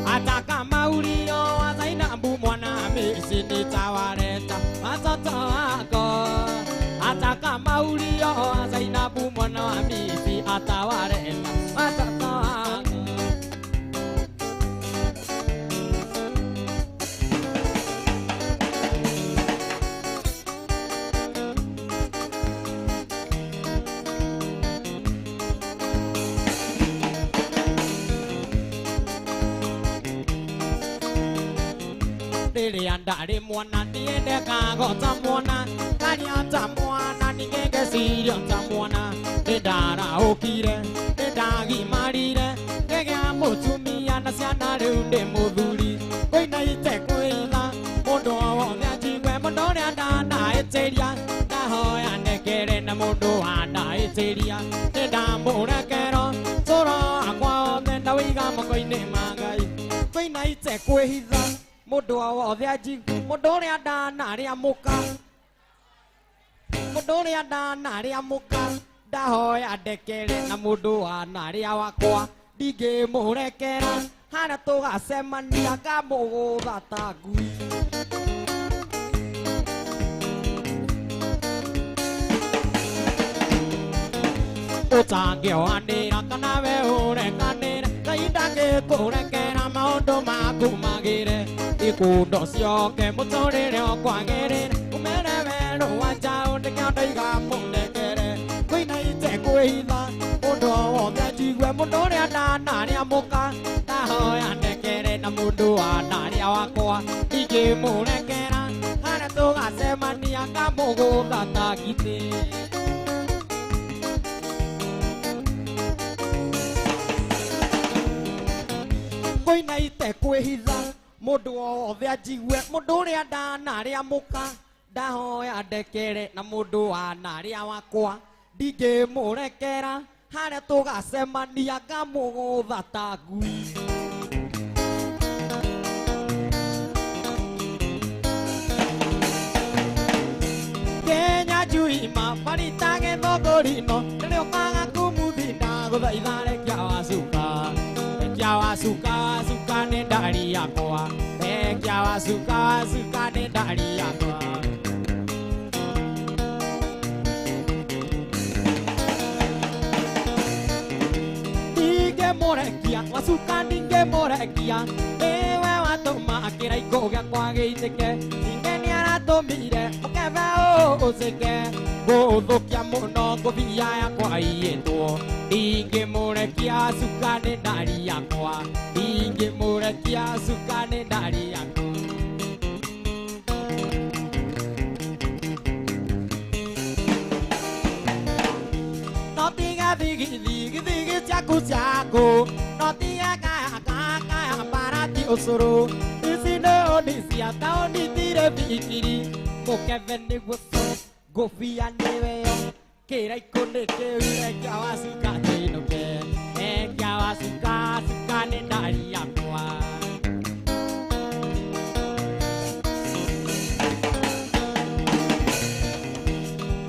hata kama ulio wa Zainabu mwana Messi nitawareta watoto wako hata kama ulio wa Zainabu mwana wa Messi atawareta watoto wako rĩrĩa ndarĩ mwana ndiendekaga ta mwana karia ta mwana ningĩngĩcirio ta mwana nĩndaraũkire nĩndagimarire ngĩgĩa mũtumia na ciana rĩu ndĩ mũthuri kũinaite kwĩitha mũndũ o wothe anjigue mũndũ ũrĩa ndanahĩtĩria ndahoya ndekere na mũndũ wanahĩtĩria nĩndamũrekero tũro wakwa othe ndawĩiga moko-inĩ ma Ngai kũinaite kwĩhitha mũndũ o wothe anjigue mũndũ ũrĩa ndanarĩamũka mũndũ ũrĩa ndanarĩamũka ndahoya ndekere na mũndũ wanarĩa wakwa ndingĩmũrekera harĩa tũgacemania ngamũgũtha ta ngui ũtangĩohanĩra kana we ũrekanĩre Ngai ndangĩkũrekera maũndũ maku magĩre ikundo cioke mũtũrĩre ũkwagĩrĩre umere werũ wa njaũ nĩkĩo ndaiga mũndekere kũinaite kwĩhitha mũndũ o wothe anjigue mũndũ ũrĩa ndanarĩamũka ndahoya ndekere na mũndũ wanarĩa wakwa ndingĩmũrekera harĩa tũgacemania ngamũgũtha ta ngitĩ kũinaite kwĩhitha mũndũ o wothe anjigue mũndũ ũrĩa ndanarĩamũka ndahoya ndekere na mũndũ wanarĩa wakwa ndingĩmũrekera harĩa tũgacemania ngamũgũtha ta ngui Kenya njuima baritage thogorino rĩrĩa ũkaga kumuthi ndagũthaitha rekia wacuka wasuka nĩ ndari yakwa rekia wasuka nĩ ndari yakwa morekia wasuka ninge morekia ewe watoma akira ikoga kwa geiteke ninge ni aratomire mukebe uzeke guthukia muno nguvia yakwa iyitwo ninge morekia suka ni ndari yakwa ninge morekia suka ni ndari yakwa Digi chaku chaku, no tia kaya parati osoro. Isi no onisi ata oni tire vikiri. Mokeve ni woso, gofia neveo. Kera ikone ke ure kawa suka tino ke. Kawa suka ne dari yakwa.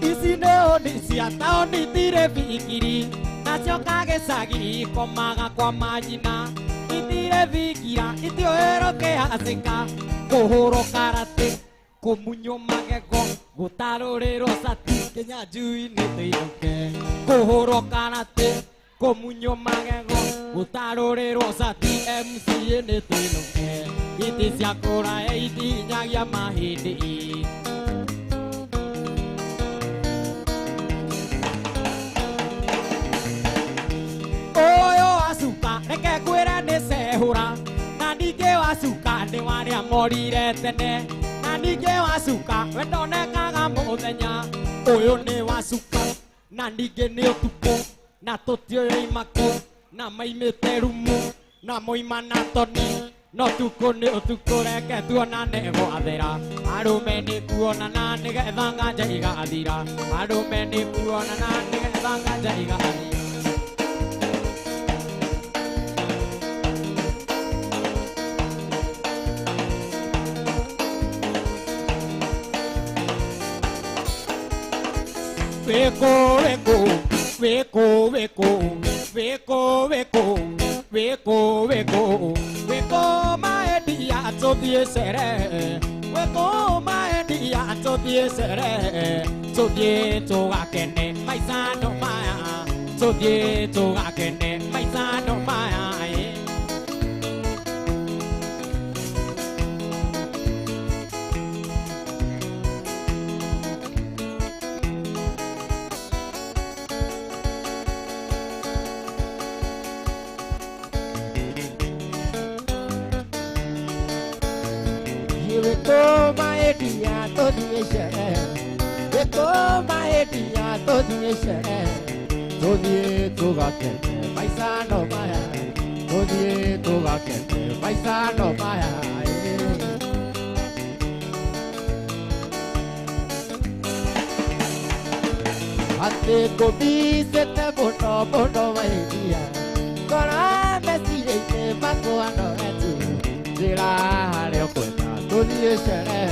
Isi no onisi ata oni tire vikiri. Nachoka gesagiri komaga kwa majina itire vigira itioero ke aseka kohoro karate komunyo magego gutarorero sati kenya jui ne teiroke kohoro karate komunyo magego gutarorero sati MC ne teiroke iti siakora iti nyagia mahidi Neke kwira ni sehura na ningĩ wacuka nĩ warĩa morire tene na ningĩ wacuka we ndonekaga mũthenya ũyũ nĩ wacuka na ningĩ nĩ ũtukũ na tũtioĩ imako na maimĩte rumu na moima na toni no tukũ nĩ ũtukũ reke tuonane gwathera arũme nĩ kuonana nĩgetha nganja igathira arũme nĩ kuonana nĩgetha nganja igathira Weko, weko, weko, weko, weko, weko, weko, weko, weko, my dear, to the sere. Weko, my dear, to the sere. To the to akene, my son of my. To the to akene, my son of my. Weko maedia todieshe, weko maedia todieshe, todie togakene, paisano maya, todie togakene, paisano maya. Ate kobi sete bono bono maedia, kora mesire ke makoano etu, zira leo kwenda. Todie shere,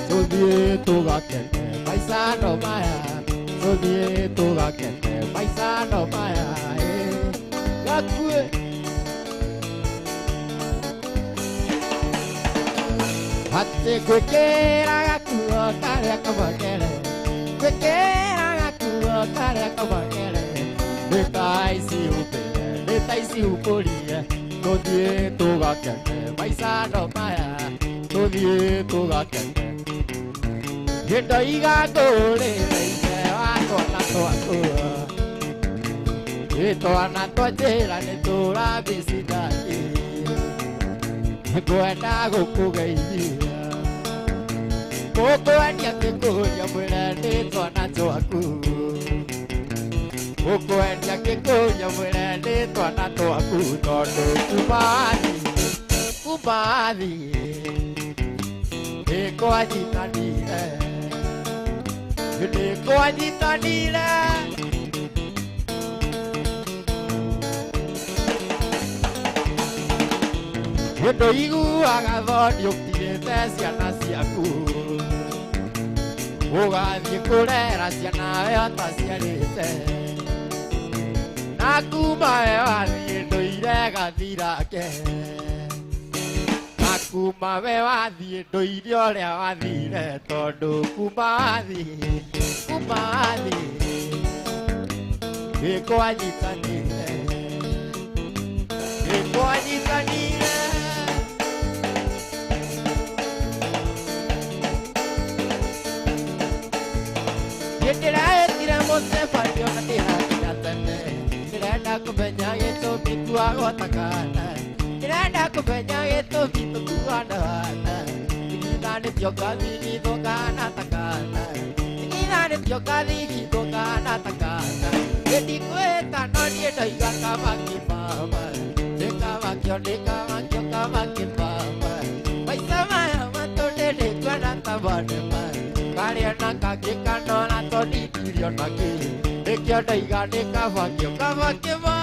todie togakene, paisano maya, todie togakene, paisano maya. Gakue, ate kwekera gakuo kare kabakere, kwekera gakuo kare kabakere. Netaisi upere, netaisi uporie, todie togakene, paisano maya. Todie togakene Gendo igagore Reise wako na toakua Ito anato jera Netora bisidati Kwenda gukugeithia Gukwenda kikuria Mwira nito anatoaku Gukwenda kikuria Mwira nito anatoaku Tondo kubathi Niko ajitanire Niko ajitanire Wendo iguaga thoni ũkinyĩte ciana ciaku Ũgathiĩ kũrera ciana weo ta ciarĩte Na kuma we wathiĩ ndũire gathirake Kuma we wathiĩ ndũire ũrĩa wathire tondũ kuma wathiĩ gĩkwanyitanĩte boy di canina tiramos de fallo na tira tane tirada ko banya eto bitua otakana tirada ko banya eto bitu kuana tirada ne jogadi ni dogana takana tirada ne jogadi ni dogana takana edi ko eta no ni dai ga ka ma ki mama de ka ma kyo ka ma ki mama mai sama ma to de kuana ta ba de ma Kariana kaki kanona toni kiriona ki Dekya daiga ne kavakyo ma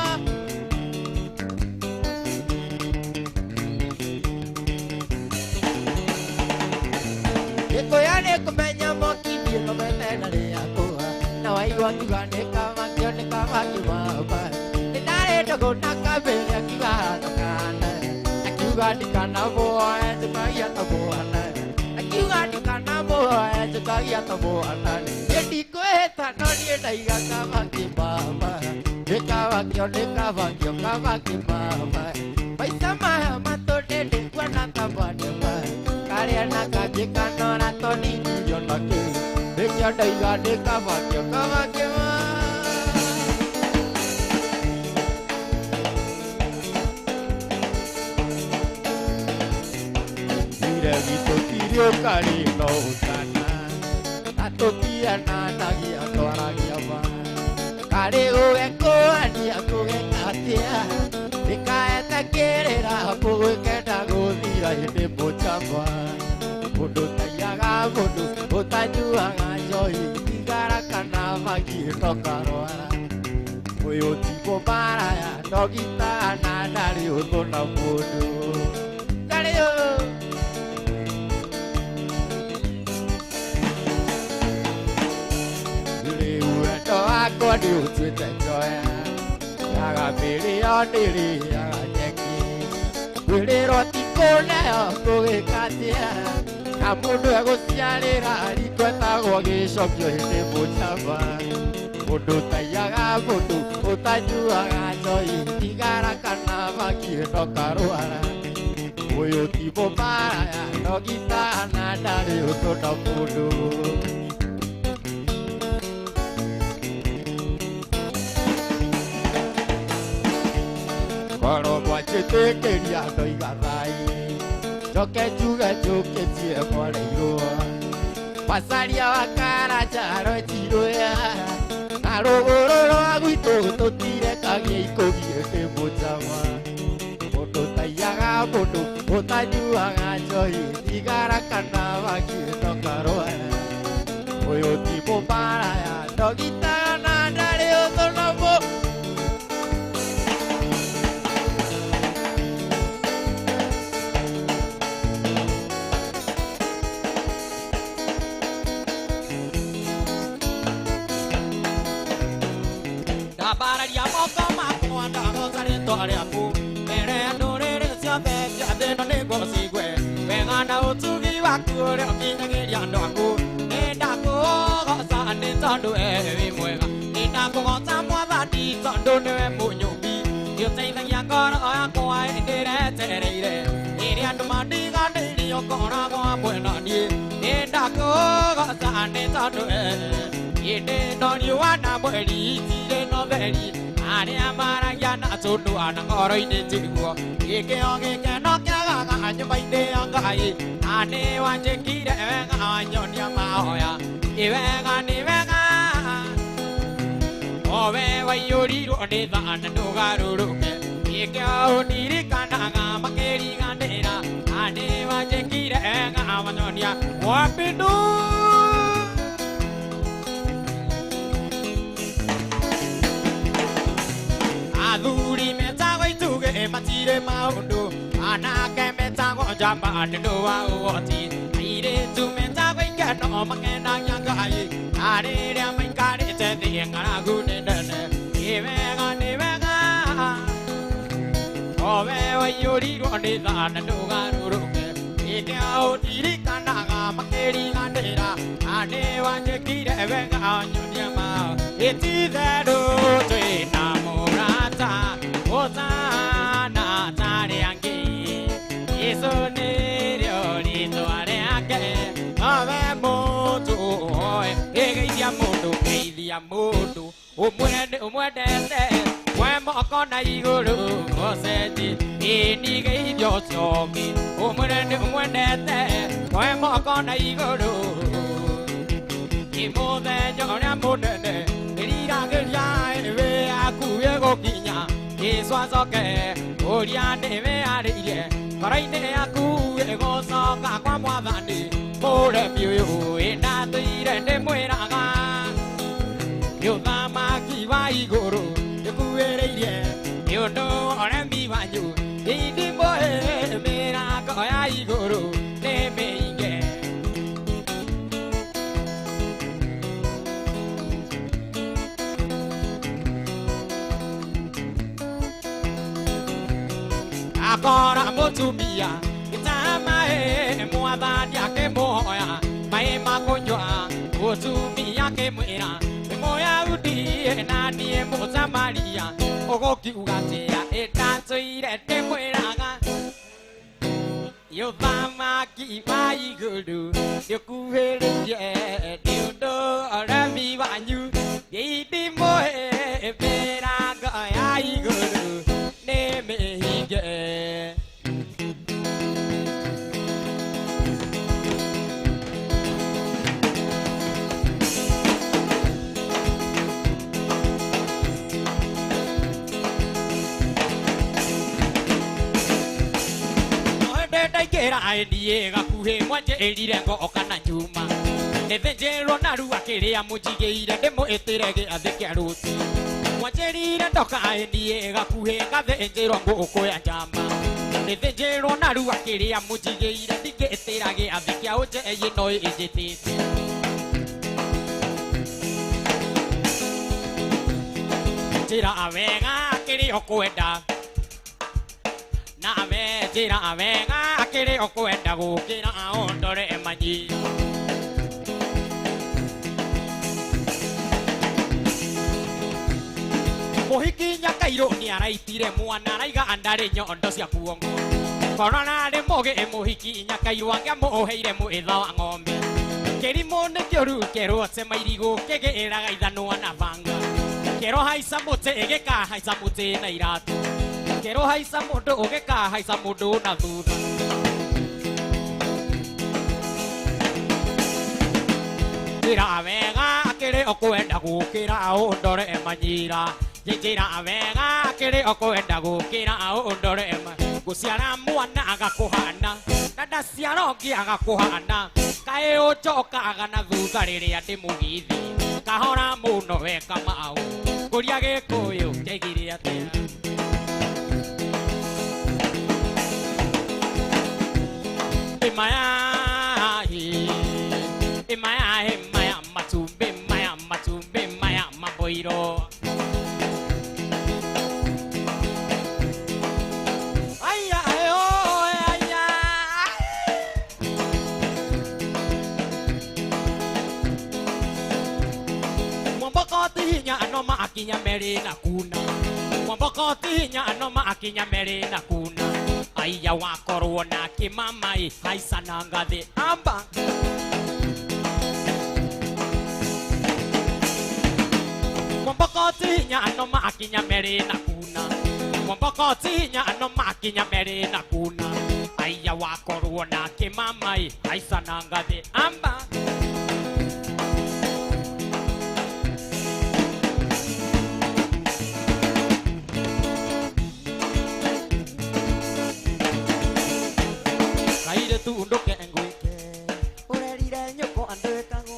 Eko ya ne kumenya moki bilo metena le akoha Na waiwa kiwa ne kavakyo ma Nidare togo nakabele kiwa nakana Akiuga nikana boa Tukaya na boa na Akiuga nikana boa Tukaya na boa na Yedi koeta no ni daiga kavaki mama Nekavakyo kavaki mama Paisama mato dede kwa natabane ma Kariana kaki kanona toni kiriona ki Dekya daiga nekavakyo ma Vito tirio kari no sana Tato kia na nagi atora giava Kare o eko ani ako e katia Nika eta kerera po e keta godira hete pochava Bodo tayaga bodo otanyua ngajoi Tigara kana magi tokaroara Oyo tipo maraya dogita na dari otona bodo Kare o Ako di utwit enjoy Yaga pili ondiri yaga nyeki Pili roti kone ako ekatia Kamundu ego sialira Riko etago gishokyo hine buchava Mundu tayaga mundu Utanyua gachoi Tigara kana maki no karuara Uyo tipo maraya No gita anadari utono mundu Koro boachete keria doi garai Joke juga joke tie mole roa Pasaria wakara charo chiroya Naro gororo aguito to tire kage ikogi ete bochama Bodo tayaga bodo otanyua ngajoi Tigara kana waki no karoa Oyo tipo maraya dogita na dare otonobo Para dia moko mako anda ngosare tore aku mere ndore siabe siabe no negosi gwe venga na utsugi waku re okinge ya ndo aku enda ko sa ne tondo e mwega enda ko sa mwa ba di tondo ne munyubi yo sei na ya ko ro ko ai ndere tere ire ire ando mandi ga ne yo ko ra ko bueno ni enda ko sa ne tondo e ide no ni wana mweli Veri, ani amara ya na sodo anangoro ine jigo. Ike onge ke no kya ga anyo baide angai. Ani wanje kire ga anyo ni maoya. Ivenga ni venga. Ove wa yori ro ne da anando garuru ke. Ike o ni ri kana ga makeri ga nera. Ani wanje kire ga anyo ni wa pindu. Aduri metago ituge matire maundo anake metago jamba ando wa oti ire tu metago ikano makena yangai are re maikare te de ngara gune dane ivega nivega ove wa yori ro ne da ando garuru ke ite au diri kana ga makeri ngandera ane wa jekire vega anyo ma eti da do te namora Hosanna Tariangi Isoneri Tuareake Ave Motu Egia Motu Egia Motu Umwede Wemokona Iguru Oseji Inigi Yosoki Umwede Wemokona Iguru Imode Jona Mudene Iriage Ve Akuye Gokinya Iswazoke Oriane Me Arie Karaine Akuye Gosoka Kwa Mwadani Mure Piu Inatire Nemueraga Yotama Kiva Iguru Yukuere Yodo Orembi Vanyu Idimbo Mera Koya Iguru Nemeinge Agora Motumia Itama Muadani Ake Moya Mae Makonjoa Motumia Ke Mwera Moya Udi Nani Moza Maria Ogoki Ugatea Etansoire Temueraga Yotama Kiva Iguru Yokuere Yodo Oremi Vanyu Idimbo Meraga Iguru Nemehige I Diego Kuhe, what a Diego Okana Juma. Never Ronaru Akeria Mujigi, the demo eterege as the Karuti. What a Doka I Diego Kuhe, got the Angelo Koya Jama. Never Ronaru Akeria Mujigi, the Dike eterage as the Kauja, and you know is it. Tira Avega, Kerio Koeda. Nave tira avega akere okwenda gukira ondore emanyi Mohiki nyakairo ni araitire mwana raiga andare nyondo cia kuongo Korona de moge mohiki nyakairo anga moheire mu itha wa ng'ombe Kerimo ne kioru kero semairigo kege eraga ithanwa na banga Kero haisa mute egeka haisa mute na iratu Kero haisa mundu ugeka haisa mundu na thutha Njira wega akiri okwenda gukira undore emanyira Njira wega akiri okwenda gukira undore emanyira Guciara mwana agakuhana na ndaciarongi agakuhana Kae ucokaga na thutha riria ndi mugithi Kahora muno weka mau Kuria gikuyu kegire atia Maya matumbe maya maboiro Aya aya Mwambokotinya anoma akinya mere na kuna Mwambokotinya anoma akinya mere na kuna Aya wakorwo na kimamai haisa na ngathi amba Mwambokotinya anoma akinya mere na kuna Mwambokotinya anoma akinya mere na kuna Aya wakorwo na kimamai haisa na ngathi amba Kaire tu undoke enguike Urerire nyoko andoekago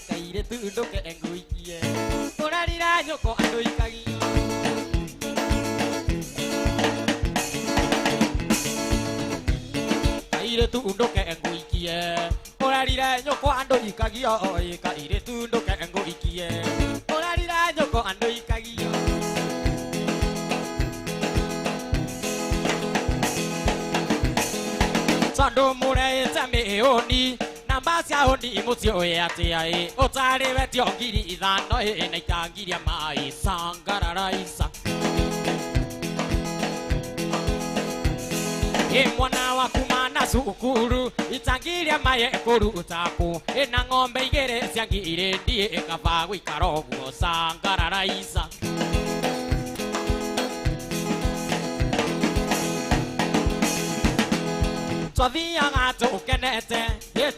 Kaire tu undoke enguikie Urerire nyoko andoikagi Kaire tu undoke enguikie Urerire nyoko andoikagio Kaire tu undoke enguikie Urerire nyoko andoikagio Sando mure tame oni Nambasia oni mucio ate Otare weti ongiri ithano na itangiria mai sangarara isa mwana wa kumana sukuru itangiria maye kuru utaku na ng'ombe igere ciangire ndie kaba gwikaroguo sangara raisa twathiaga tukenete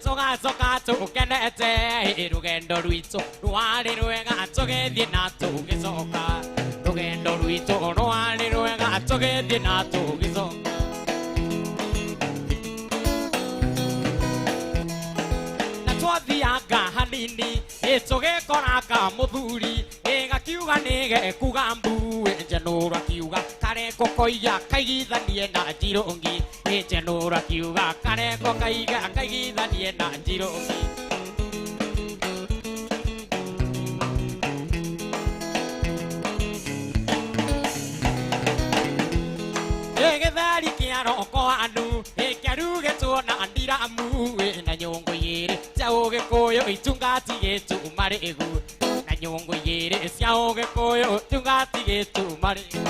tugacoka tukenete rugendo rwitũ rwarĩ rwega tũgĩthiĩ na tũgĩcoka rugendo rwitũ rwarĩ rwega tũgĩthiĩ na tũgĩcoka na twathianga hanini tũgĩkoraga mũthuri gakiuga nĩgekuga mbu njenũra kiuga kareko koiga kaigithanie na njirũngi njenũra kiuga kareko kaiga kaigithanie na njirũngi gĩthari kĩa roko andu kĩarugĩtwo na ndiramu na nyũngũ igĩrĩ cia ũgĩkũyũ itungatigĩtu marĩgu na nyũngũ igĩrĩ cia ũgĩkũyũ itungatigĩtu marĩgu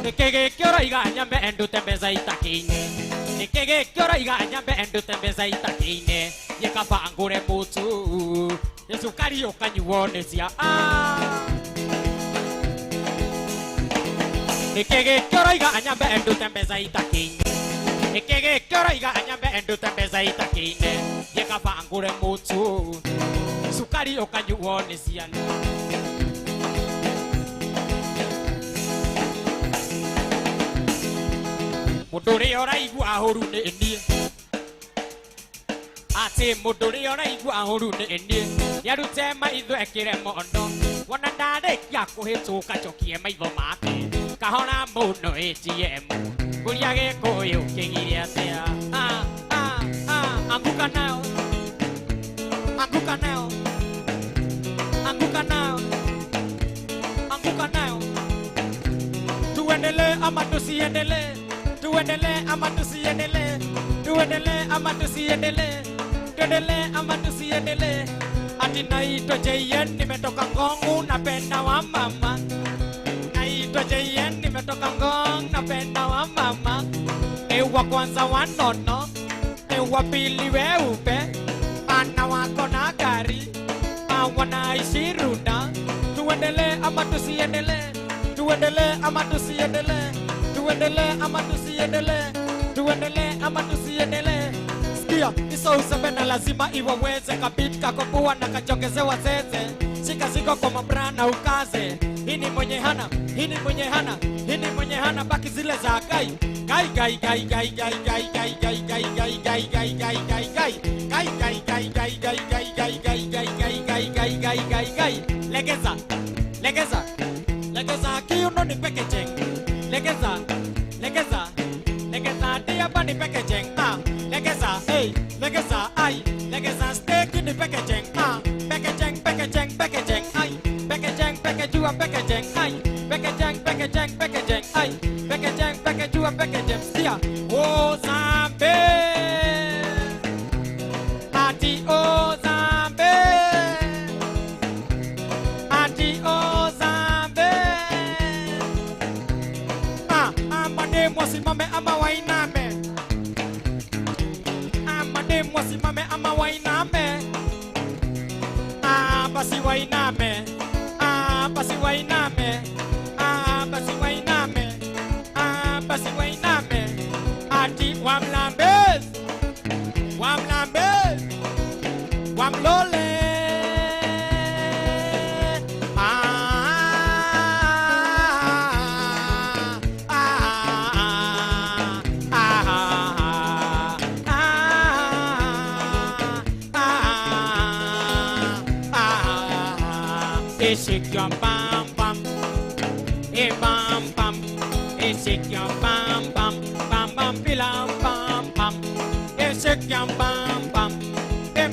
Nikigĩkĩroiga nyambe ndute mbeca itakĩ-inĩ Nikigĩkĩroiga nyambe ndute mbeca itakĩ-inĩ Gĩkaba ngũre mũtu Cukari ũkanyuo nĩ cia Nikigĩkĩroiga nyambe ndute mbeca itakĩ-inĩ Nikigĩkĩroiga nyambe ndute mbeca itakĩ-inĩ Gĩkaba ngũre mũtu Cukari ũkanyuo nĩ ciana Mũndũ ũrĩa ũraigua hũru nĩ niĩ Atĩ mũndũ ũrĩa ũraigua hũru nĩ niĩ Nĩarute maitho ekĩre mondo Wona ndarĩkia kũhĩtũka njokie maitho make Kahora mũno ATM Kũria Gĩkũyũ kĩgire atĩa Anguka nayo Anguka nayo Anguka nayo Anguka nayo Tuendelee ama tusiendelee Tuendelee ama tusiendelee Tuendelee ama tusiendelee Tuendelee ama tusiendelee Ati naitwa JN nimetoka Ngong napenda wa mama Naitwa JN nimetoka Ngong napenda wa mama Ewa kwanza wanono Ewa pili weupe Ana wako na gari Wanaishi Runda Tuendelee ama tusiendelee Tuendelee ama tusiendelee Tuendelee ama tusiendelee Tuendelee ama tusiendelee Sikia, iso usebena lazima iwaweze Kabit kakopua na kachongezewa zeze Shika ziko kwa mabrana ukaze Hini mwenye hana, hini mwenye hana Hini mwenye hana baki zile za gai Gai gai gai gai gai gai gai gai gai gai gai gai gai gai gai Gai gai gai gai gai gai gai gai gai gai gai gai gai gai gai Legeza, legeza Legeza kiuno ni packaging Legeza, legeza Legeza dia pa ni packaging Legeza, hey, legeza, ay Legeza steak ni packaging Packaging, packaging, packaging, ay Packaging, packaging, packaging, ay Packaging, packaging, packaging, ay Packaging, packaging, packaging, stia Oh, Zambe Ati, oh, Zambe Ati, oh, Zambe Amade mwasimame ama wainame Amade mwasimame ama wainame Basi wainame Basi wainame Basi wainame Basi wainame Ati wamlambez Wamlambez Wamlole Shake your bam bam, bam bam. Shake your bam bam, bam bam, pilam bam bam. Shake your bam bam,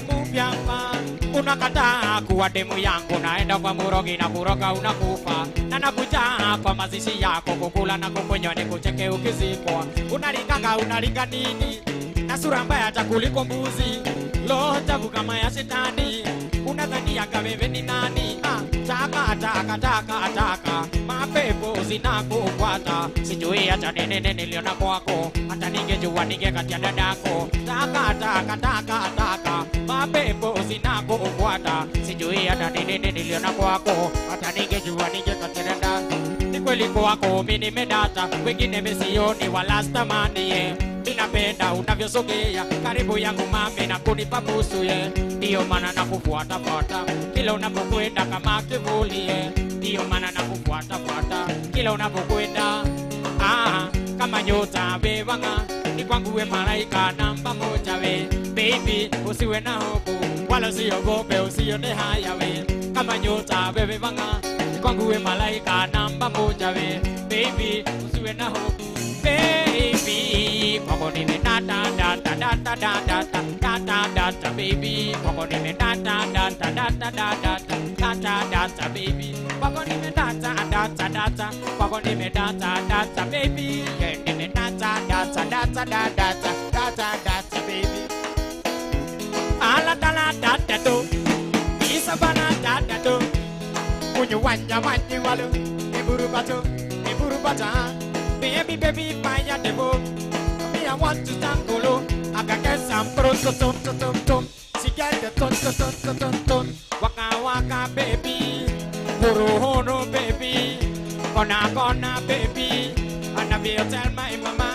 move your bam. Unakataa kuwa demu yangu, naenda kwa murogi na kuroga unakufa. Na nakuja kwa mazishi yako kukula na kukunywa nikucheke ukizikwa. Unaringa nini? Na sura mbaya hata kuliko mbuzi. Lo, tabu kama ya shetani. unadhania wewe ni nani? Chaka chaka chaka chaka, mapepo zinakufuata, sijui hata nini niliona kwako, hata ningejua ningekatia dadako. Chaka chaka chaka chaka, mapepo zinakufuata, sijui hata nini niliona kwako, hata ningejua ningekatia dadako. Ni kweli kwako mimi nimedata, wengine mesioni wala stamani. Ninapenda unavyosogea karibu yangu mami na kunipa busu ndio maana nakufuata fuata kila unapokwenda kama kivuli ndio maana nakufuata fuata kila unapokwenda kama nyota wewanga ni kwangu we malaika namba moja we baby usiwe na hofu wala usiogope usione haya we kama nyota wewanga ni kwangu we malaika namba moja we baby usiwe na hofu baby kwako nime data data data data data data baby kwako nime data data data data data data baby kwako nime data data data kwako nime data data baby nime data data data data data data baby ala dala data do isa bana data do kunyu wanya wanya walu iburu bata baby, baby, fire the boat. Me, I want to tango. I can get some pronto, tom, tom, tom. She get the ton, ton, ton, ton, ton. Waka, waka, baby. Horo, horo, baby. Gonna, baby. And I will tell my mama.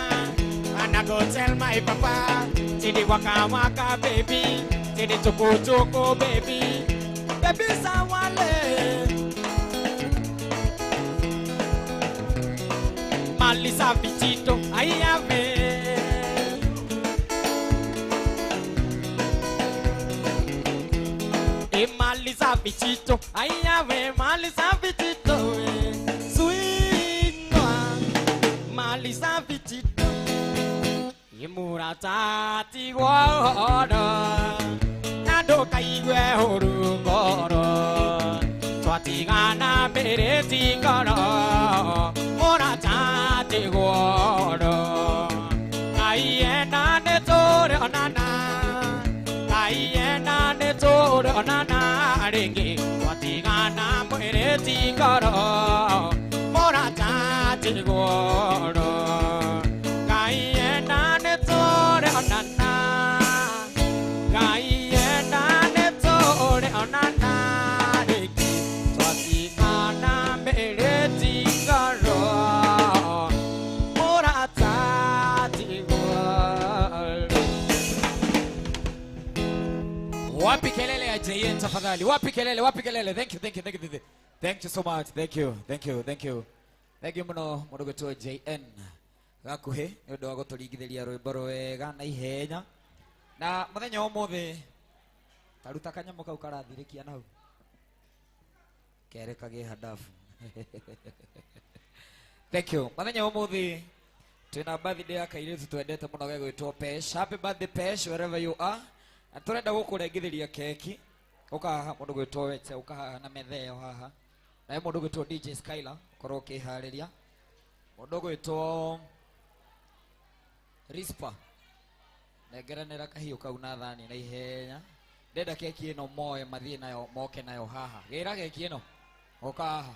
And I go tell my papa. See the waka, waka, baby. See the choco, baby. Baby, sawale. Malisa Vichito, I have Malisa Vichito, I have Malisa Vichito, sweet Malisa Vichito, Imurata Tiguara, Nadoka Iwe Horugoro, Twatigana Beretigara, Morata. Aiena ne tore onana, aiena ne tore onana, ringi watigana muere tigoro, morata tigoro. Aiena ne tore onana, aiena ne tore onana, ringi watigana muere tigoro. Wapi kelele ya JN tafadhali. Wapi kelele. Thank you so much. Thank you muno mudogo to JN. Gakuhe nyodo wago tuligithiria rwimbo rwega na ihenya. Na muthenya omothe taruta kanyamo kau karathirikia nau. Kereka ge hadafu. Thank you. Muthenya omothe twina birthday ya kairitu twendete muno gegwitwo Pesh. Happy birthday Pesh wherever you are. Aturenda gukurengithiria keki ukaha mundu gwitwo Weche ukaha na metheo haha na mundu gwitwo DJ Skyler korwo kihariria mundu gwitwo Rispa negeranira kahiu kau na thani na ihenya ndenda keki ino moe mathie nayo moke nayo haha gira keki ino ukaha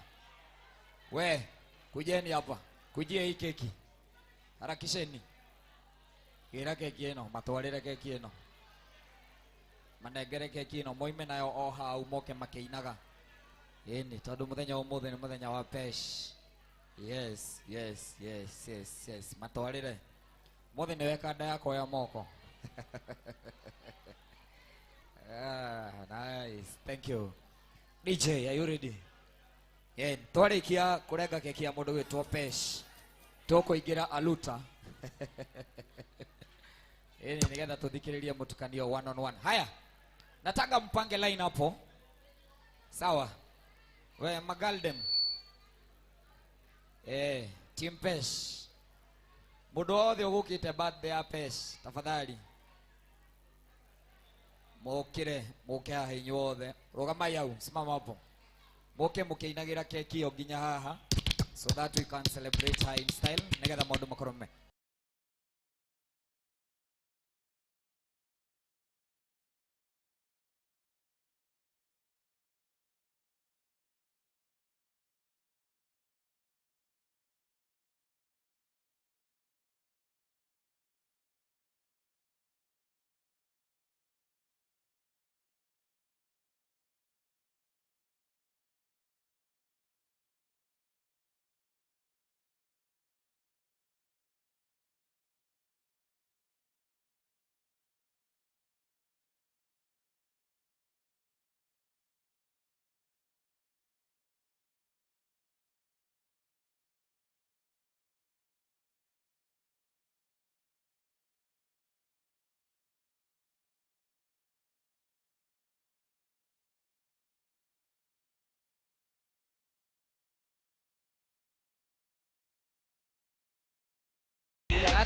we kujeni hapa kujie hii keki harakisheni gira keki ino matwarire keki ino manengere keki ino moime nayo o hau moke makeinaga ini tondu muthenya umuthe ni muthenya wa Pesh. Yes matwarire muthe ni wekanda yako ya moko. Nice, thank you DJ. Are you ready? Twarikia kurenga keki ya mundu witwo Pesh tukuingira aluta ini nigetha tuthikiririe mutukanio 1-on-1. Haya, nataka mpange line hapo. Sawa. We Magaldem. Team Pesh. Mundu wothe ugukite birthday ya Pesh, tafadhali. Mokire, moke haha inyuothe. Rugamai hau, simama hapo. Moke mukeinagira keki yo nginya haha so that we can celebrate her in style. Nigetha maundu makorome.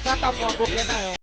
Saka mwambuke nayo